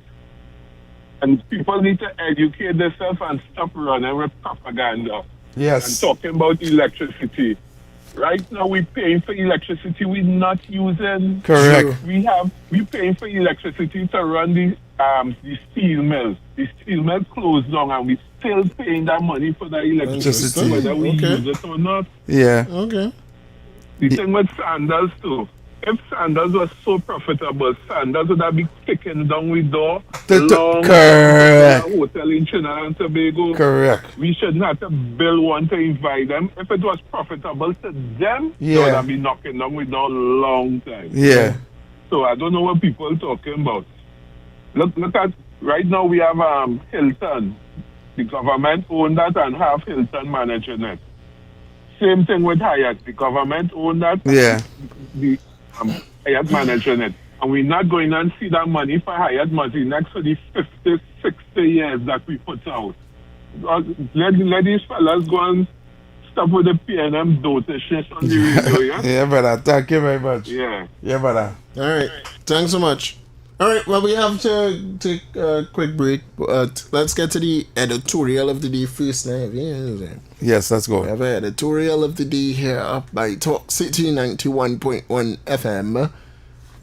And people need to educate themselves and stop running with propaganda. Yes. And talking about electricity. Right now we're paying for electricity we're not using. Correct. We paying for electricity to run the steel mills. The steel mills closed down and we still paying that money for the electricity, whether we use it or not. Yeah. Okay. The thing with Sandals too. If Sandals was so profitable, Sandals would have been kicking down with door correct. hotel in Trinidad and Tobago. Correct. We shouldn't have to build one to invite them. If it was profitable to them, they Yeah. would have been knocking down with door long time. Yeah. So I don't know what people are talking about. Look at right now we have Hilton. The government own that and have Hilton managing it. Same thing with Hyatt. The government own that. Yeah. The Hyatt managing it. And we're not going and see that money for Hyatt money next for the 50, 60 years that we put out. Let these fellas go and stop with the PNM dotation on the radio, yeah? Yeah, brother. Thank you very much. Yeah. Yeah, brother. All right. Thanks so much. All right. Well, we have to take a quick break. But let's get to the editorial of the day first. Yes, let's go. We have an editorial of the day here by Talk City 91.1 FM.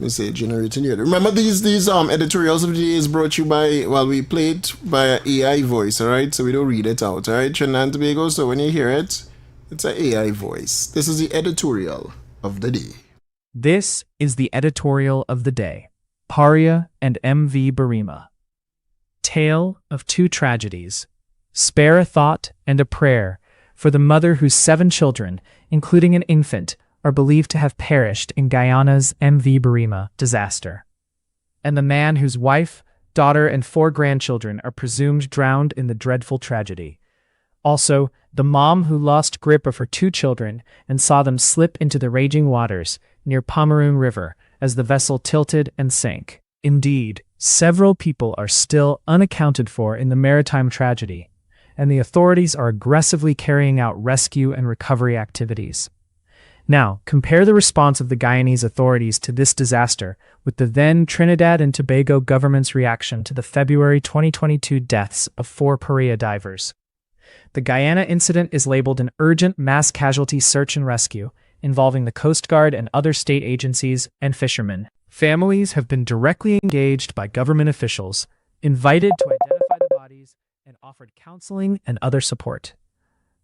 We say generating here. Remember these editorials of the day is brought to you by, well, we play it by AI voice, all right? So we don't read it out, all right? Trinidad and Tobago, so when you hear it, it's an AI voice. This is the editorial of the day. This is the editorial of the day. Paria and M.V. Barima. Tale of two tragedies. Spare a thought and a prayer for the mother whose 7 children, including an infant, are believed to have perished in Guyana's M.V. Barima disaster, and the man whose wife, daughter, and 4 grandchildren are presumed drowned in the dreadful tragedy. Also, the mom who lost grip of her 2 children and saw them slip into the raging waters near Pomeroon River as the vessel tilted and sank. Indeed, several people are still unaccounted for in the maritime tragedy, and the authorities are aggressively carrying out rescue and recovery activities. Now, compare the response of the Guyanese authorities to this disaster with the then Trinidad and Tobago government's reaction to the February 2022 deaths of 4 Paria divers. The Guyana incident is labeled an urgent mass casualty search and rescue, involving the Coast Guard and other state agencies and fishermen. Families have been directly engaged by government officials, invited to identify the bodies, and offered counseling and other support.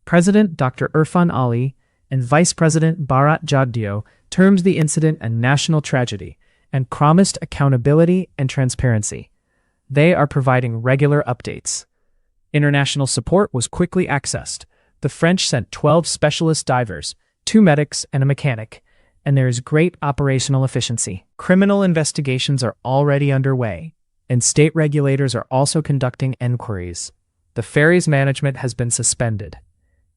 President Dr. Irfan Ali and Vice President Bharat Jagdeo termed the incident a national tragedy and promised accountability and transparency. They are providing regular updates. International support was quickly accessed. The French sent 12 specialist divers, 2 medics, and a mechanic, and there is great operational efficiency. Criminal investigations are already underway, and state regulators are also conducting enquiries. The ferry's management has been suspended.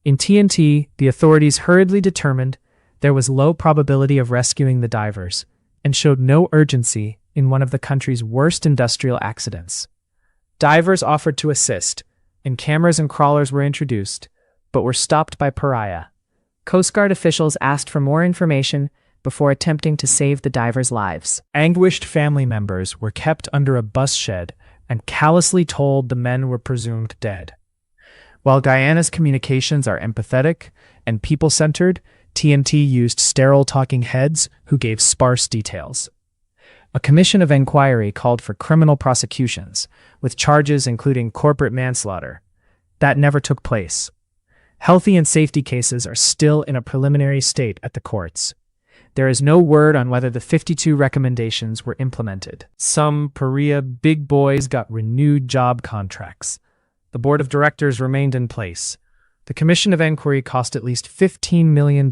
In TNT, the authorities hurriedly determined there was low probability of rescuing the divers and showed no urgency in one of the country's worst industrial accidents. Divers offered to assist, and cameras and crawlers were introduced, but were stopped by Pariah. Coast Guard officials asked for more information before attempting to save the divers' lives. Anguished family members were kept under a bus shed and callously told the men were presumed dead. While Guyana's communications are empathetic and people-centered, TNT used sterile talking heads who gave sparse details. A commission of inquiry called for criminal prosecutions, with charges including corporate manslaughter. That never took place. Healthy and safety cases are still in a preliminary state at the courts. There is no word on whether the 52 recommendations were implemented. Some Pariah big boys got renewed job contracts. The board of directors remained in place. The commission of inquiry cost at least $15 million,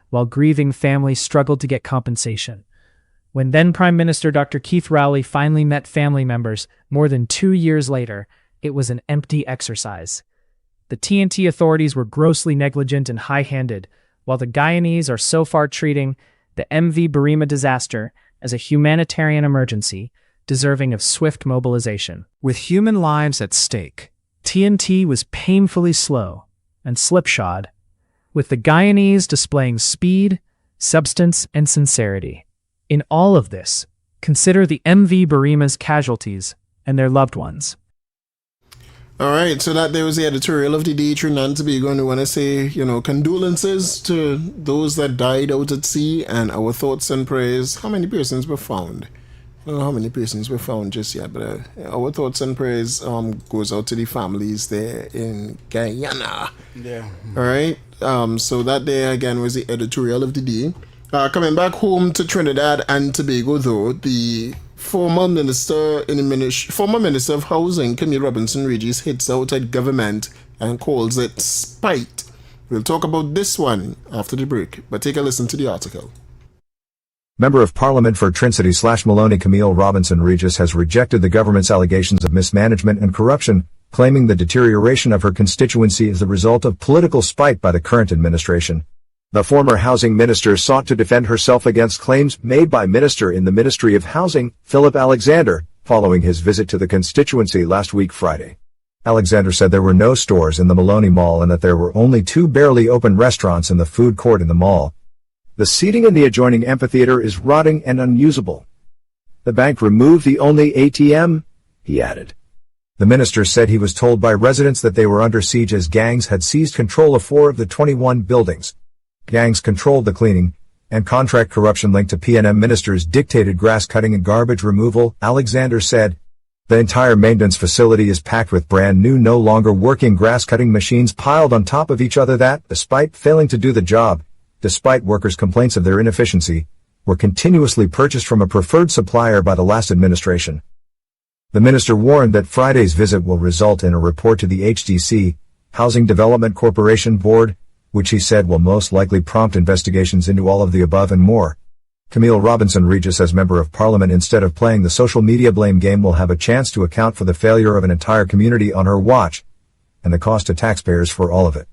while grieving families struggled to get compensation. When then Prime Minister Dr. Keith Rowley finally met family members more than 2 years later, it was an empty exercise. The TNT authorities were grossly negligent and high-handed, while the Guyanese are so far treating the MV Barima disaster as a humanitarian emergency deserving of swift mobilization. With human lives at stake, TNT was painfully slow and slipshod, with the Guyanese displaying speed, substance, and sincerity. In all of this, consider the MV Barima's casualties and their loved ones. All right, so that there was the editorial of the day. Trinidad and Tobago, and we want to say, condolences to those that died out at sea, and our thoughts and prayers. How many persons were found? I don't know how many persons were found just yet, but our thoughts and prayers goes out to the families there in Guyana. Yeah. All right, so that there again was the editorial of the day. Coming back home to Trinidad and Tobago, though, the former Minister of Housing, Camille Robinson-Regis, hits out at government and calls it spite. We'll talk about this one after the break, but take a listen to the article. Member of Parliament for Trin City/Maloney Camille Robinson-Regis has rejected the government's allegations of mismanagement and corruption, claiming the deterioration of her constituency is the result of political spite by the current administration. The former housing minister sought to defend herself against claims made by Minister in the Ministry of Housing, Philip Alexander, following his visit to the constituency last week Friday. Alexander said there were no stores in the Maloney Mall and that there were only 2 barely open restaurants in the food court in the mall. The seating in the adjoining amphitheater is rotting and unusable. The bank removed the only ATM, he added. The minister said he was told by residents that they were under siege as gangs had seized control of 4 of the 21 buildings. Gangs controlled the cleaning, and contract corruption linked to PNM ministers dictated grass cutting and garbage removal, Alexander said. The entire maintenance facility is packed with brand new, no longer working grass cutting machines piled on top of each other that, despite failing to do the job, despite workers' complaints of their inefficiency, were continuously purchased from a preferred supplier by the last administration. The minister warned that Friday's visit will result in a report to the HDC, Housing Development Corporation Board, which he said will most likely prompt investigations into all of the above and more. Camille Robinson-Regis, as Member of Parliament, instead of playing the social media blame game, will have a chance to account for the failure of an entire community on her watch, and the cost to taxpayers for all of it.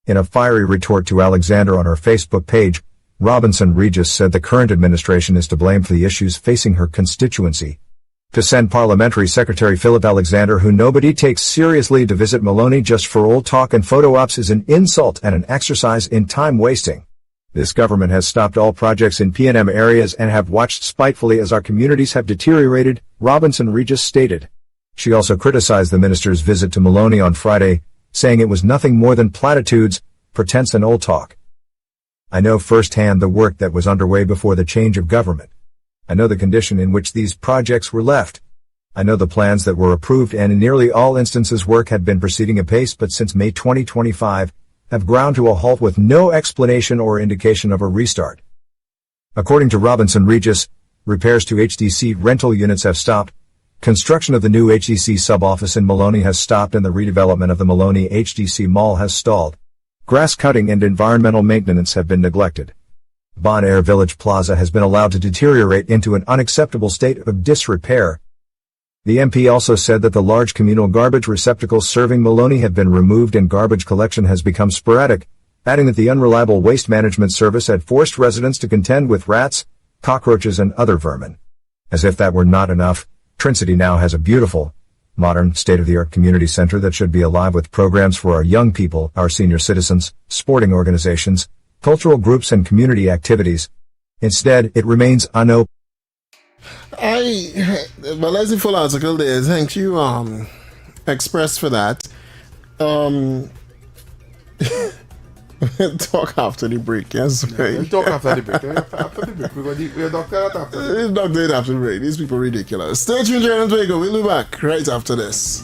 In a fiery retort to Alexander on her Facebook page, Robinson-Regis said the current administration is to blame for the issues facing her constituency. To send Parliamentary Secretary Philip Alexander, who nobody takes seriously, to visit Maloney just for old talk and photo ops is an insult and an exercise in time wasting. This government has stopped all projects in PNM areas and have watched spitefully as our communities have deteriorated, Robinson-Regis stated. She also criticized the minister's visit to Maloney on Friday, saying it was nothing more than platitudes, pretense and old talk. I know firsthand the work that was underway before the change of government. I know the condition in which these projects were left. I know the plans that were approved, and in nearly all instances work had been proceeding apace, but since May 2025, have ground to a halt with no explanation or indication of a restart. According to Robinson-Regis, repairs to HDC rental units have stopped, construction of the new HDC sub-office in Maloney has stopped, and the redevelopment of the Maloney HDC Mall has stalled. Grass cutting and environmental maintenance have been neglected. Bon Air Village Plaza has been allowed to deteriorate into an unacceptable state of disrepair. The MP also said that the large communal garbage receptacles serving Maloney have been removed and garbage collection has become sporadic, adding that the unreliable waste management service had forced residents to contend with rats, cockroaches and other vermin. As if that were not enough, Trincity now has a beautiful, modern, state-of-the-art community center that should be alive with programs for our young people, our senior citizens, sporting organizations, cultural groups and community activities. Instead, it remains unopened. Well, that's the full article there. Thank you, Express, for that. Talk after the break, yes. We'll talk after the break. After the break, we're doctor after. Doctor after the break. These people are ridiculous. Stay tuned, Jeremy Twego. We'll be back right after this.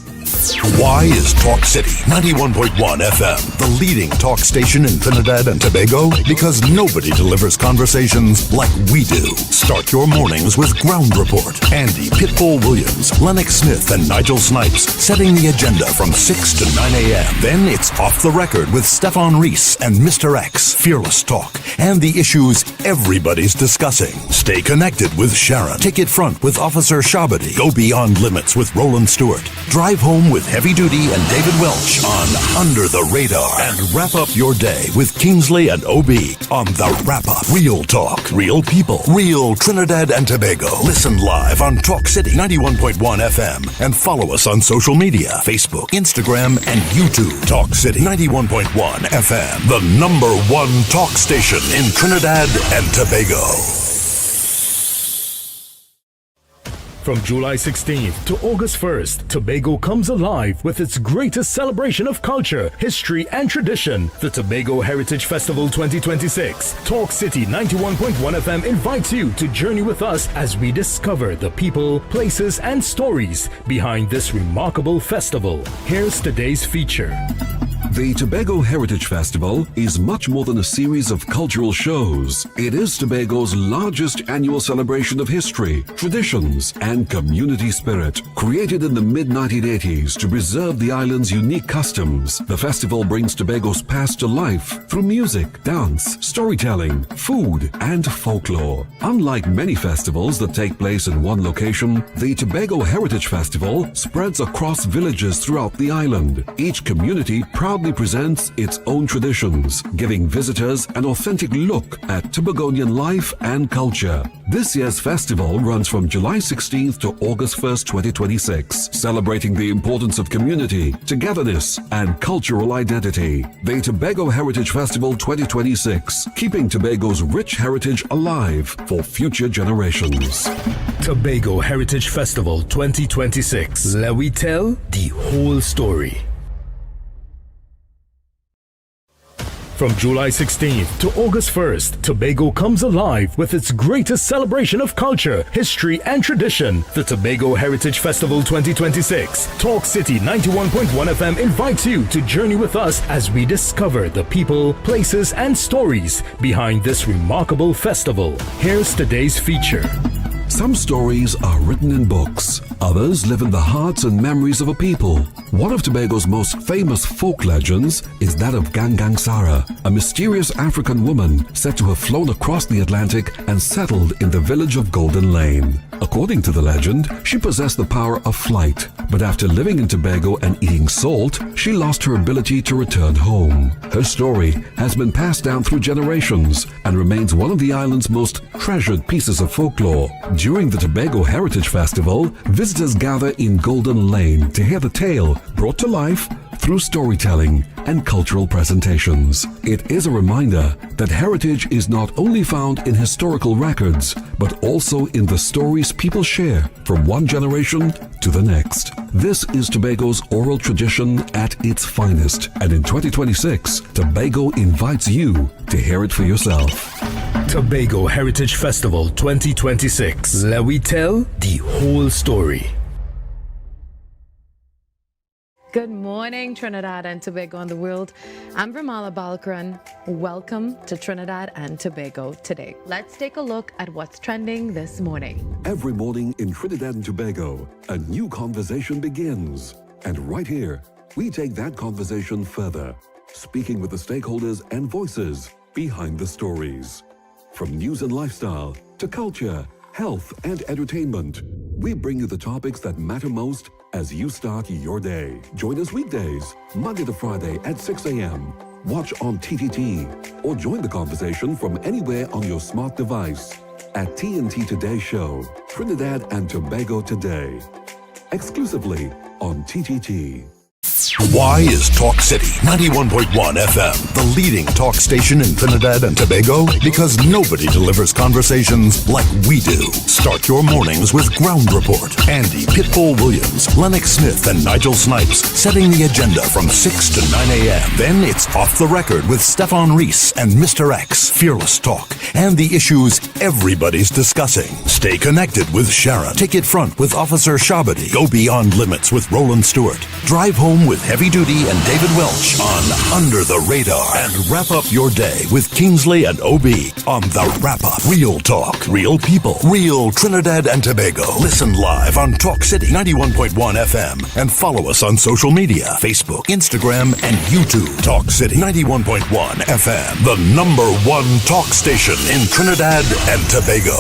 Why is Talk City 91.1 FM the leading talk station in Trinidad and Tobago? Because nobody delivers conversations like we do. Start your mornings with Ground Report. Andy Pitbull Williams, Lennox Smith, and Nigel Snipes setting the agenda from 6 to 9 a.m. Then it's Off the Record with Stefan Reese and Mr. X, Fearless Talk, and the issues everybody's discussing. Stay connected with Sharon. Take it front with Officer Shabadi. Go beyond limits with Roland Stewart. Drive home with Heavy Duty and David Welch on Under the Radar. And wrap up your day with Kingsley and OB on The Wrap Up. Real talk, real people, real Trinidad and Tobago. Listen live on Talk City 91.1 FM and follow us on social media, Facebook, Instagram, and YouTube. Talk City 91.1 FM, the #1 talk station in Trinidad and Tobago. From July 16th to August 1st, Tobago comes alive with its greatest celebration of culture, history, and tradition, the Tobago Heritage Festival 2026. Talk City 91.1 FM invites you to journey with us as we discover the people, places, and stories behind this remarkable festival. Here's today's feature. The Tobago Heritage Festival is much more than a series of cultural shows. It is Tobago's largest annual celebration of history, traditions, and community spirit. Created in the mid-1980s to preserve the island's unique customs, the festival brings Tobago's past to life through music, dance, storytelling, food, and folklore. Unlike many festivals that take place in one location, the Tobago Heritage Festival spreads across villages throughout the island. Each community proudly presents its own traditions, giving visitors an authentic look at Tobagonian life and culture. This year's festival runs from July 16th to August 1st, 2026, celebrating the importance of community, togetherness, and cultural identity. The Tobago Heritage Festival 2026, keeping Tobago's rich heritage alive for future generations. Tobago Heritage Festival 2026. Let we tell the whole story. From July 16th to August 1st, Tobago comes alive with its greatest celebration of culture, history, and tradition, the Tobago Heritage Festival 2026. Talk City 91.1 FM invites you to journey with us as we discover the people, places, and stories behind this remarkable festival. Here's today's feature. Some stories are written in books. Others live in the hearts and memories of a people. One of Tobago's most famous folk legends is that of Gangang Sara, a mysterious African woman said to have flown across the Atlantic and settled in the village of Golden Lane. According to the legend, she possessed the power of flight, but after living in Tobago and eating salt, she lost her ability to return home. Her story has been passed down through generations and remains one of the island's most treasured pieces of folklore. During the Tobago Heritage Festival, visitors gather in Golden Lane to hear the tale brought to life through storytelling and cultural presentations. It is a reminder that heritage is not only found in historical records, but also in the stories people share from one generation to the next. This is Tobago's oral tradition at its finest, and in 2026, Tobago invites you to hear it for yourself. Tobago Heritage Festival 2026. Let we tell the whole story. Good morning, Trinidad and Tobago and the world. I'm Vermala Balkaran. Welcome to Trinidad and Tobago today. Let's take a look at what's trending this morning. Every morning in Trinidad and Tobago, a new conversation begins. And right here, we take that conversation further, speaking with the stakeholders and voices behind the stories. From news and lifestyle to culture, health and entertainment, we bring you the topics that matter most as you start your day. Join us weekdays, Monday to Friday at 6 a.m. Watch on TTT or join the conversation from anywhere on your smart device at TNT Today Show, Trinidad and Tobago Today. Exclusively on TTT. Why is Talk City 91.1 FM the leading talk station in Trinidad and Tobago? Because nobody delivers conversations like we do. Start your mornings with Ground Report. Andy Pitbull Williams, Lennox Smith, and Nigel Snipes setting the agenda from 6 to 9 a.m. Then it's Off the Record with Stefan Reese and Mr. X, Fearless Talk, and the issues everybody's discussing. Stay connected with Sharon. Take it front with Officer Shabadi. Go beyond limits with Roland Stewart. Drive home with Heavy Duty and David Welch on Under the Radar. And wrap up your day with Kingsley and OB on The Wrap Up. Real talk, real people, real Trinidad and Tobago. Listen live on Talk City 91.1 FM and follow us on social media, Facebook, Instagram, and YouTube. Talk City 91.1 FM, the #1 talk station in Trinidad and Tobago.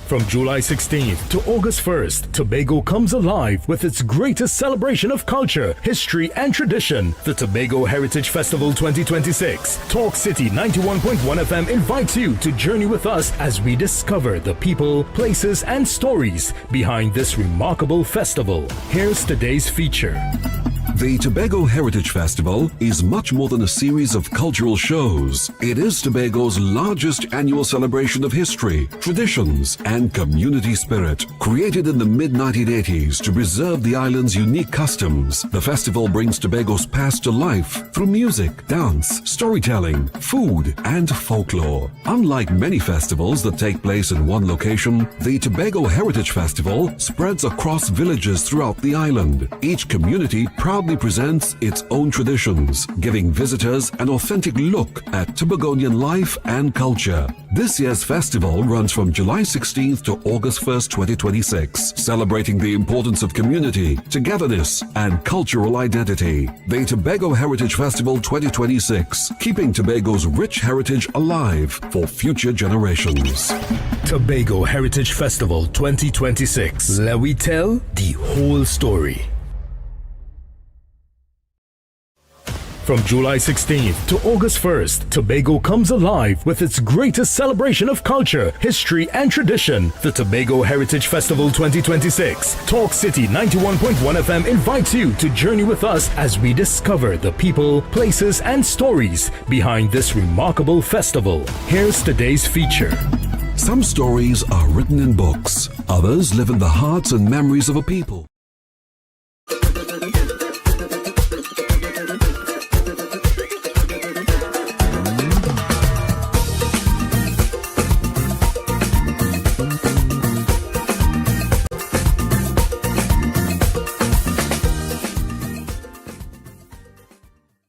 From July 16th to August 1st, Tobago comes alive with its greatest celebration of culture, history, and tradition, the Tobago Heritage Festival 2026. Talk City 91.1 FM invites you to journey with us as we discover the people, places, and stories behind this remarkable festival. Here's today's feature. The Tobago Heritage Festival is much more than a series of cultural shows. It is Tobago's largest annual celebration of history, traditions, and community spirit. Created in the mid-1980s to preserve the island's unique customs, the festival brings Tobago's past to life through music, dance, storytelling, food, and folklore. Unlike many festivals that take place in one location, the Tobago Heritage Festival spreads across villages throughout the island. Each community proudly presents its own traditions, giving visitors an authentic look at Tobagonian life and culture. This year's festival runs from July 16th to August 1st, 2026, celebrating the importance of community, togetherness, and cultural identity. The Tobago Heritage Festival 2026, keeping Tobago's rich heritage alive for future generations. Tobago Heritage Festival 2026. Let we tell the whole story. From July 16th to August 1st, Tobago comes alive with its greatest celebration of culture, history, and tradition, the Tobago Heritage Festival 2026. Talk City 91.1 FM invites you to journey with us as we discover the people, places, and stories behind this remarkable festival. Here's today's feature. Some stories are written in books, others live in the hearts and memories of a people.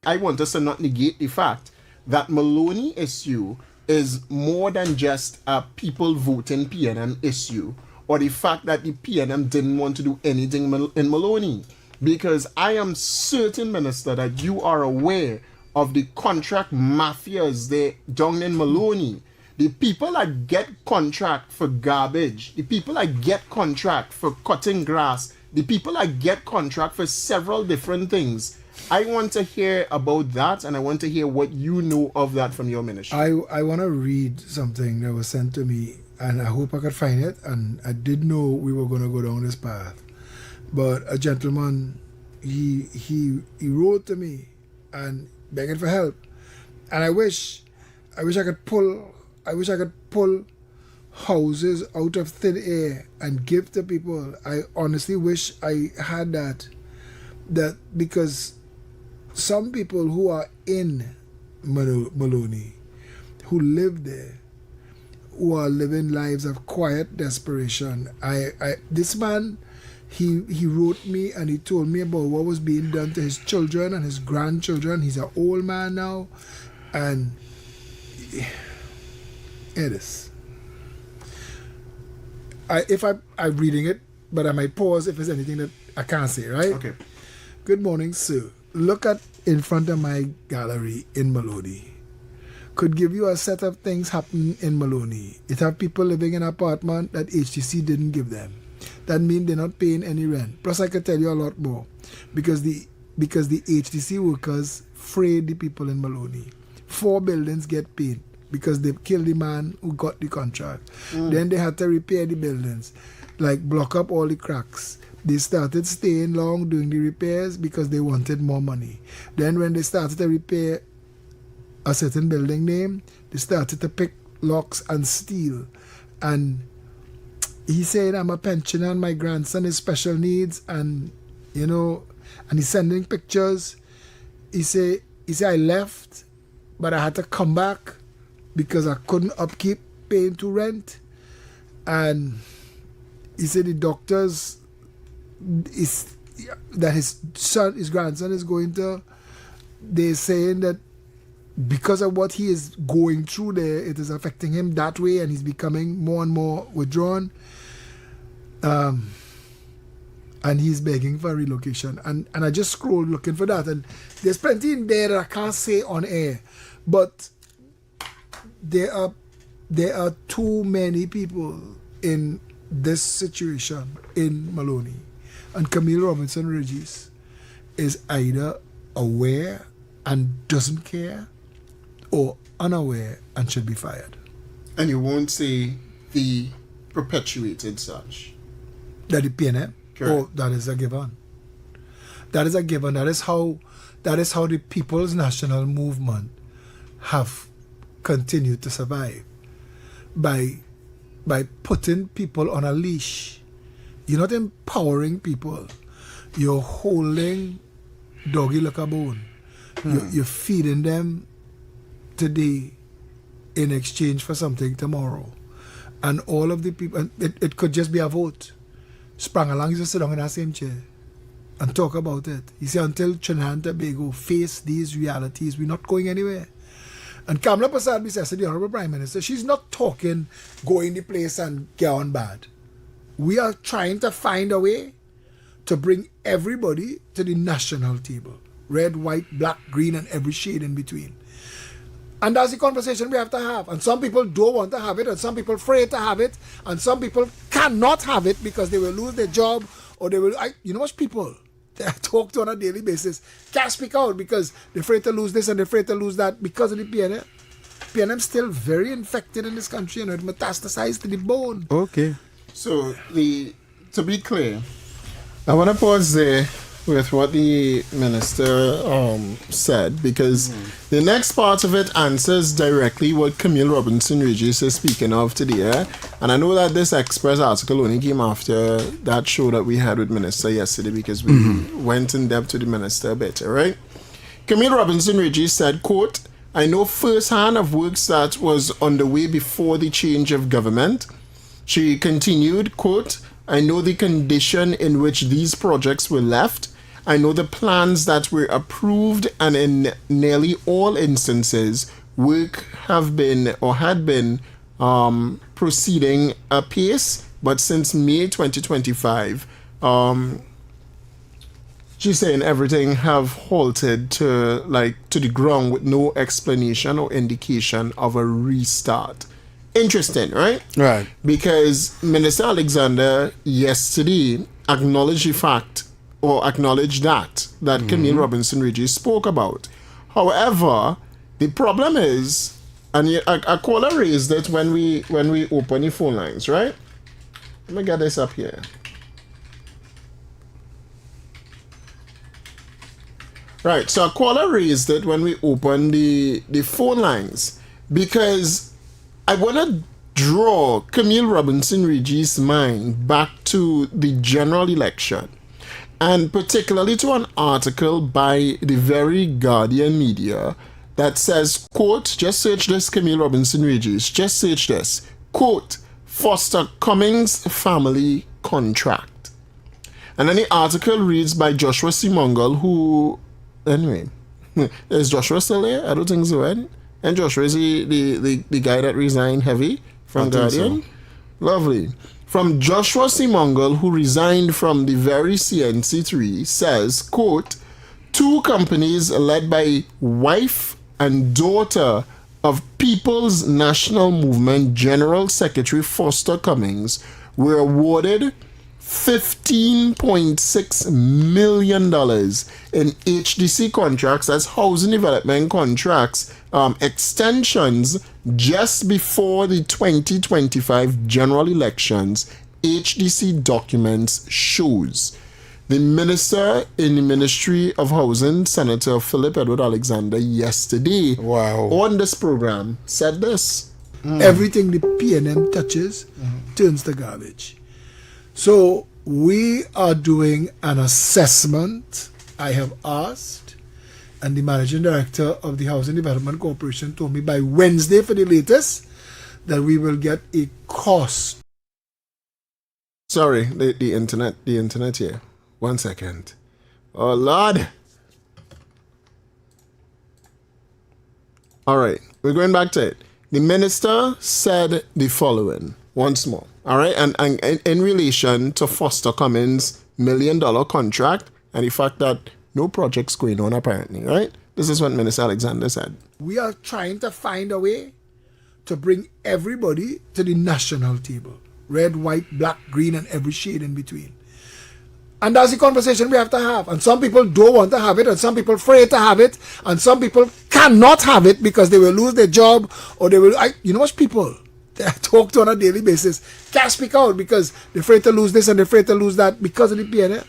I want us to not negate the fact that Maloney issue is more than just a people voting PNM issue, or the fact that the PNM didn't want to do anything in Maloney. Because I am certain, Minister, that you are aware of the contract mafias there down in Maloney. The people that get contract for garbage, the people that get contract for cutting grass, the people that get contract for several different things. I want to hear about that, and I want to hear what you know of that from your ministry. I want to read something that was sent to me, and I hope I could find it, and I did know we were going to go down this path. But a gentleman, he wrote to me and begging for help. And I wish I could pull houses out of thin air and give to people. I honestly wish I had that because some people who are in Maloney, who live there, who are living lives of quiet desperation. This man, he wrote me and he told me about what was being done to his children and his grandchildren. He's an old man now, and it is. I'm reading it, but I might pause if there's anything that I can't say, right? Okay. Good morning, sir. Look at in front of my gallery in Maloney. could give you a set of things happening in Maloney. It have people living in an apartment that HTC didn't give them. That means they're not paying any rent. Plus, I could tell you a lot more because the HTC workers frayed the people in Maloney. 4 buildings get paid because they killed the man who got the contract. Then they had to repair the buildings, like block up all the cracks. They started staying long doing the repairs because they wanted more money. Then when they started to repair a certain building name, they started to pick locks and steal. And he said, I'm a pensioner and my grandson is special needs, and and he's sending pictures. He said I left, but I had to come back because I couldn't upkeep paying to rent. And he said the doctors that his grandson is going to, they're saying that because of what he is going through there, it is affecting him that way, and he's becoming more and more withdrawn. And he's begging for relocation. And I just scrolled looking for that, and there's plenty in there that I can't say on air, but there are too many people in this situation in Maloney, and Camille Robinson Regis is either aware and doesn't care, or unaware and should be fired. And you won't say the perpetuated such. That the PNM? Correct. Oh, that is a given. That is a given. That is how the People's National Movement have continued to survive. By putting people on a leash. You're not empowering people. You're holding doggy like a bone. You're feeding them today in exchange for something tomorrow. And all of the people, it could just be a vote. Sprang along, you just sit down in that same chair and talk about it. You see, until Trinidad and Tobago face these realities, we're not going anywhere. And Kamala Prasad says to the Honorable Prime Minister, she's not talking go in the place and get on bad. We are trying to find a way to bring everybody to the national table. Red, white, black, green, and every shade in between. And that's the conversation we have to have. And some people don't want to have it, and some people afraid to have it, and some people cannot have it because they will lose their job, or they will... you know much people that I talk to on a daily basis can't speak out because they're afraid to lose this and they're afraid to lose that because of the PNM. PNM's still very infected in this country, and it metastasized to the bone. Okay. So, to be clear, I want to pause there with what the minister said, because the next part of it answers directly what Camille Robinson Regis is speaking of today. And I know that this Express article only came after that show that we had with Minister yesterday, because we went in depth to the minister a bit, right? Camille Robinson Regis said, quote, I know firsthand of works that was underway before the change of government. She continued, quote, I know the condition in which these projects were left. I know the plans that were approved, and in nearly all instances, work had been proceeding apace. But since May 2025, she's saying everything have halted to the ground with no explanation or indication of a restart. Interesting, right? Right. Because Minister Alexander yesterday acknowledged the fact, or acknowledged that Camille Robinson Regis spoke about. However, the problem is, and a caller raised it when we open the phone lines, right? Let me get this up here. Right, so a caller raised it when we opened the phone lines, because I want to draw Camille Robinson Regis' mind back to the general election, and particularly to an article by the very Guardian media that says, quote, just search this, Camille Robinson Regis, just search this, quote, Foster Cummings family contract. And then the article reads by Joshua Simongal, who, anyway, is Joshua still there? I don't think so, right? And Joshua is the guy that resigned heavy from Guardian? So. Lovely. From Joshua Simongal, who resigned from the very CNC3, says, quote, two companies led by wife and daughter of People's National Movement General Secretary Foster Cummings were awarded $15.6 million in HDC contracts, as housing development contracts, extensions just before the 2025 general elections, HDC documents shows. The minister in the Ministry of Housing, Senator Philip Edward Alexander, yesterday on this program said this. Everything the PNM touches turns to garbage. So we are doing an assessment. I have asked, and the managing director of the Housing Development Corporation told me by Wednesday for the latest that we will get a cost. Sorry, the internet here. 1 second. Oh, Lord. All right, we're going back to it. The minister said the following once more. All right, and in relation to Foster Cummings' $1 million contract and the fact that no project's going on apparently, right? This is what Minister Alexander said. We are trying to find a way to bring everybody to the national table. Red, white, black, green, and every shade in between. And that's the conversation we have to have. And some people don't want to have it, and some people afraid to have it, and some people cannot have it because they will lose their job, or they will... you know much people that I talk to on a daily basis can't speak out because they're afraid to lose this and they're afraid to lose that because of the PNM.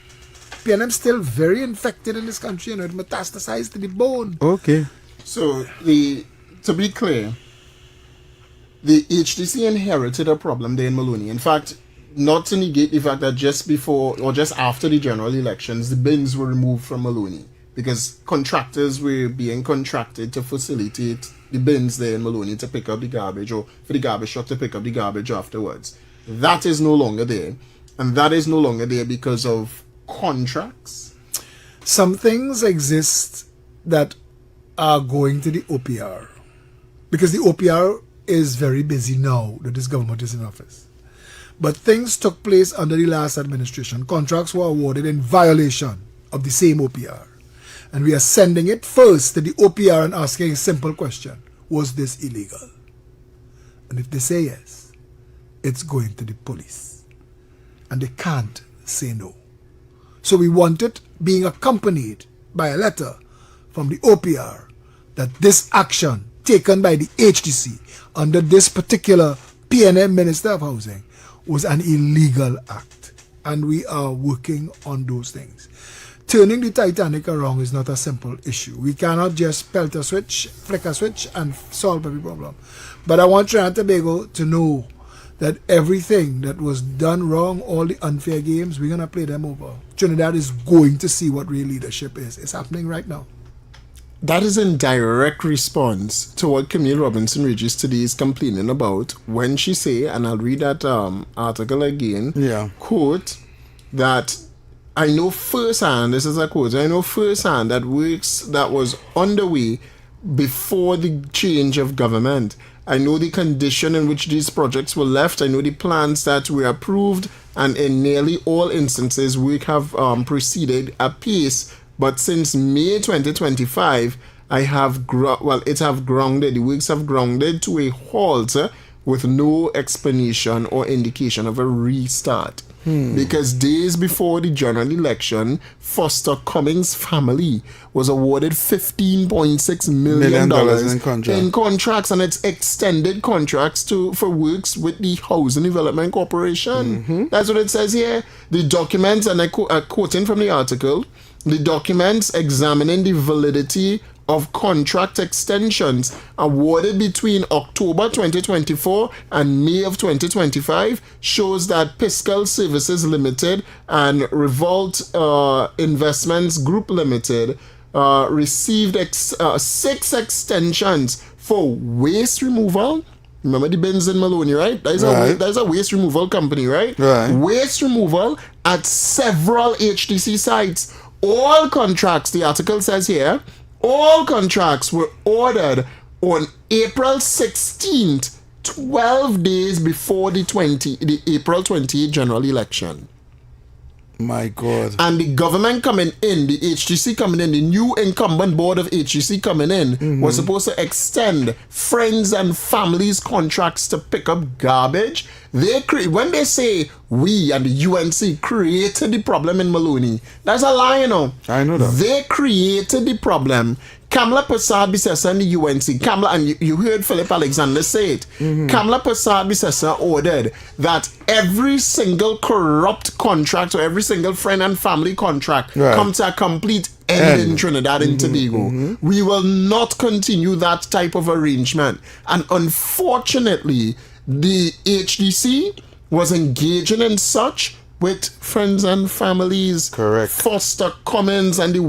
PNM's still very infected in this country, and it metastasized to the bone. Okay. So, to be clear, the HDC inherited a problem there in Maloney. In fact, not to negate the fact that just before or just after the general elections, the bins were removed from Maloney because contractors were being contracted to facilitate the bins there in Maloney to pick up the garbage, or for the garbage truck to pick up the garbage afterwards. That is no longer there. And that is no longer there because of contracts. Some things exist that are going to the OPR because the OPR is very busy now that this government is in office. But things took place under the last administration. Contracts were awarded in violation of the same OPR. And we are sending it first to the OPR and asking a simple question. Was this illegal? And if they say yes, it's going to the police. And they can't say no. So we want it being accompanied by a letter from the OPR that this action taken by the HDC under this particular PNM Minister of Housing was an illegal act. And we are working on those things. Turning the Titanic around is not a simple issue. We cannot just flick a switch, and solve every problem. But I want Trinidad and Tobago to know that everything that was done wrong, all the unfair games, we're going to play them over. Trinidad is going to see what real leadership is. It's happening right now. That is in direct response to what Camille Robinson Regis today is complaining about when she say, and I'll read that article again, quote, that I know firsthand, this is a quote, I know firsthand that works that was underway before the change of government. I know the condition in which these projects were left. I know the plans that were approved, and in nearly all instances, work have proceeded apace. But since May 2025, the works have grounded to a halt with no explanation or indication of a restart. Because days before the general election, Foster Cummings' family was awarded $15.6 million in contracts, and it's extended contracts for works with the Housing Development Corporation. That's what it says here. The documents, and I'm quoting from the article, the documents examining the validity of contract extensions awarded between October 2024 and May of 2025 shows that Piscal Services Limited and Revolt Investments Group Limited received 6 extensions for waste removal. Remember the bins in Maloney, right? That is a waste removal company, right? Waste removal at several HDC sites. All contracts, the article says here, all contracts were ordered on April 16th, 12 days before the April 28th general election. My God. And the government coming in, the HTC coming in, the new incumbent board of HTC coming in, was supposed to extend friends and families contracts to pick up garbage. When they say we and the UNC created the problem in Maloney, that's a lie, you know. I know that. They created the problem. Kamla Prasad Bisesa and the UNC, and you heard Philip Alexander say it. Kamla Prasad Bisesa ordered that every single corrupt contract or every single friend and family contract come to a complete end in Trinidad and Tobago. We will not continue that type of arrangement. And unfortunately, the HDC was engaging in such with friends and families. Correct. Foster Commons and the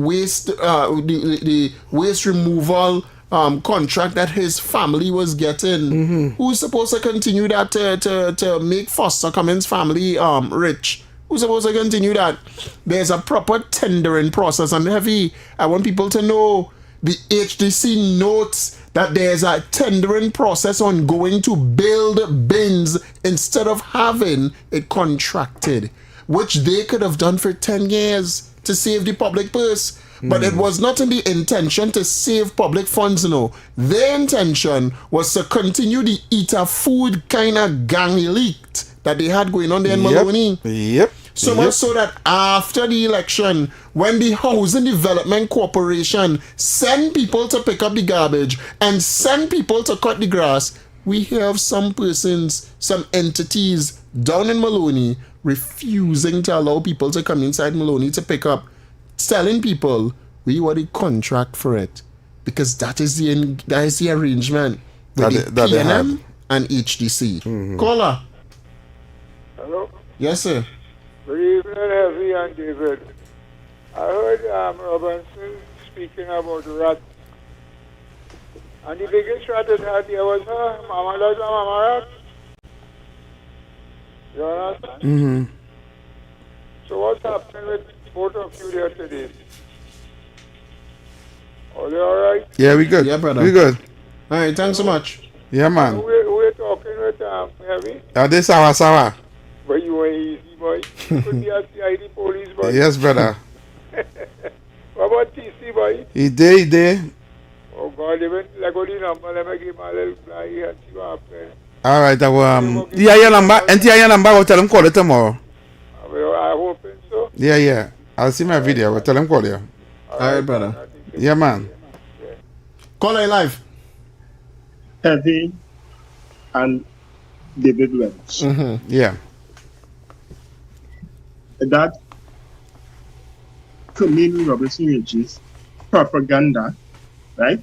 waste removal contract that his family was getting. Who's supposed to continue that to make Foster Commons family rich? Who's supposed to continue that? There's a proper tendering process, and I want people to know the HDC notes that there's a tendering process ongoing to build bins instead of having it contracted, which they could have done for 10 years to save the public purse. But it was not in the intention to save public funds, no. Their intention was to continue the eater food kind of gang elite that they had going on there in Maloney. Yep. So much so that after the election, when the Housing Development Corporation send people to pick up the garbage and send people to cut the grass, we have some persons, some entities down in Maloney refusing to allow people to come inside Maloney to pick up, telling people we want a contract for it, because that is the arrangement with the PNM and HDC. Caller. Hello. Yes, sir. Good evening, Heavy and David. I heard Robinson speaking about rats. And the biggest rat that had there was her. Mama does a mama rat. You understand? So what's happening with both of you there today? Are they alright? Yeah, we good. Yeah, brother. We good. All right, thanks so much. Yeah, man. We're talking with Heavy. Are they sawa? But you ain't easy, boy. You could be a CID police, boy. Yes, brother. What about TC, boy? He did. Oh, God, even like the number, let me give my little fly here and see what happens. All right, your number. And your number, I'll tell him call it tomorrow. I hope so. Yeah. I'll see my video. I'll tell him call you. All right, brother. Yeah, man. Call it live. Heavy and David Welch. Yeah. That Camille Robertson Ridge's propaganda, right,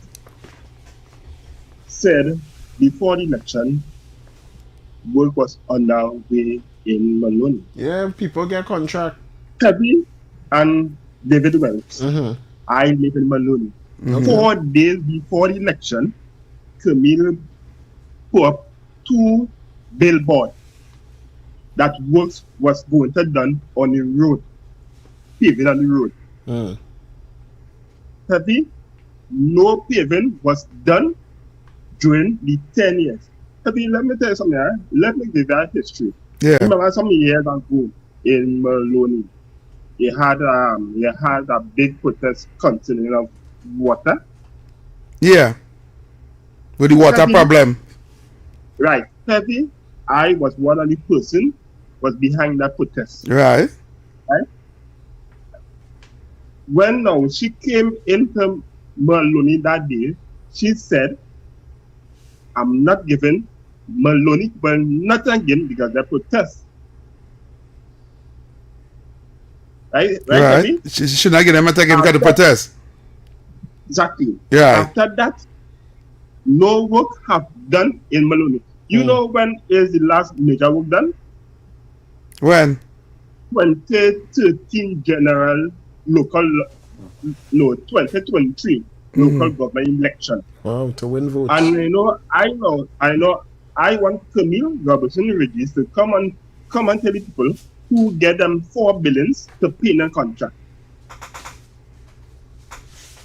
said before the election, work was underway in Maloney. Yeah, people get contract. Heavy and David Welch. I live in Maloney. 4 days before the election, Camille put up 2 billboards that works was going to done on the road, paving on the road. Heavy, no paving was done during the 10 years. Heavy, let me tell you something. Let me give you a history. Yeah. Remember some years ago in Maloney, you had a big protest concerning of water. Yeah. With the water problem. Right. Heavy, I was one of the person was behind that protest. Right. When now she came into Maloney that day, she said, I'm not giving Maloney but nothing again because they protest. Right? She should not get them again because of protest. Exactly. Yeah. After that, no work have done in Maloney. You know when is the last major work done? When? 2013 general local, 2023 local government election. Wow, to win votes. And I want Camille Robertson Regis to come and tell the people who get them 4 billions to pay their contract.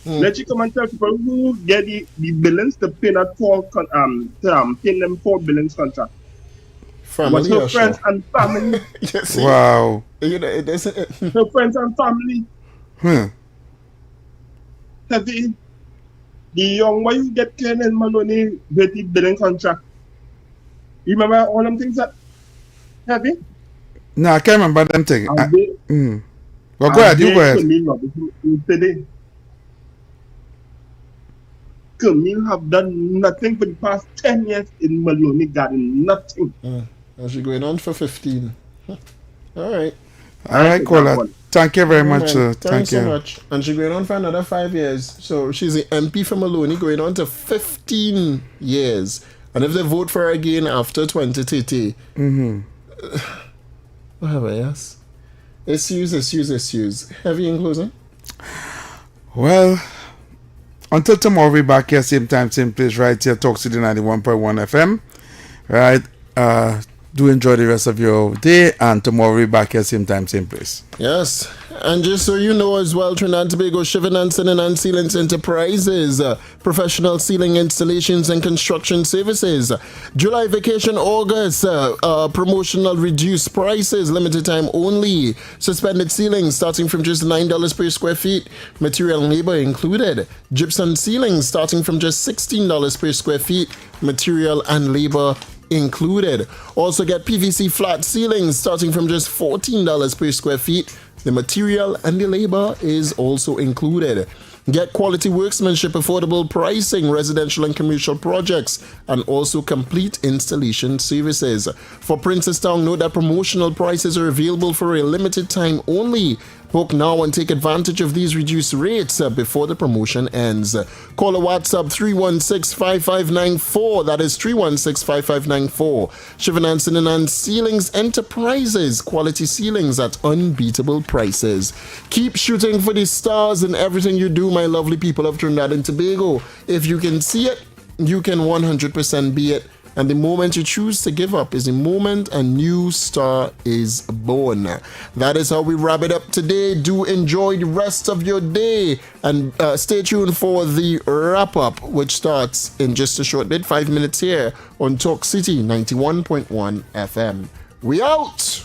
Let you come and tell people who get the billions to pay that pay them 4 billions contract. Family was her friends and family. Wow. You know, it isn't. Her friends and family. The young boy you get Ken Maloney get the billing contract. You remember all them things that heavy? No, I can't remember them things. Well, go ahead, you go ahead. Camille have done nothing for the past 10 years in Maloney Garden. Nothing. And she's going on for 15. All right. All right, Kola. Thank you very much. Thanks so much. And she's going on for another 5 years. So she's the MP for Maloney going on to 15 years. And if they vote for her again after 2030, whatever, yes. Issues. Heavy in closing? Well, until tomorrow, we'll be back here, same time, same place, right here, Talk City 91.1 FM. Right? Do enjoy the rest of your day, and tomorrow we'll be back here, same time, same place. Yes. And just so you know as well, Trinidad and Tobago Shivan and Sealing Enterprises, professional ceiling installations and construction services. July vacation, August, promotional reduced prices, limited time only. Suspended ceilings starting from just $9 per square feet, material and labor included. Gypsum ceilings starting from just $16 per square feet, material and labor included. Also get PVC flat ceilings starting from just $14 per square feet. The material and the labor is also included. Get quality workmanship, affordable pricing, residential and commercial projects, and also complete installation services. For Princestown, note that promotional prices are available for a limited time only. Book now and take advantage of these reduced rates before the promotion ends. Call or WhatsApp 316-5594. That is 316-5594. Shivan and Ceilings Enterprises. Quality ceilings at unbeatable prices. Keep shooting for the stars in everything you do, my lovely people of Trinidad and Tobago. If you can see it, you can 100% be it. And the moment you choose to give up is the moment a new star is born. That is how we wrap it up today. Do enjoy the rest of your day. And stay tuned for the wrap-up, which starts in just a short bit, 5 minutes here on Talk City 91.1 FM. We out!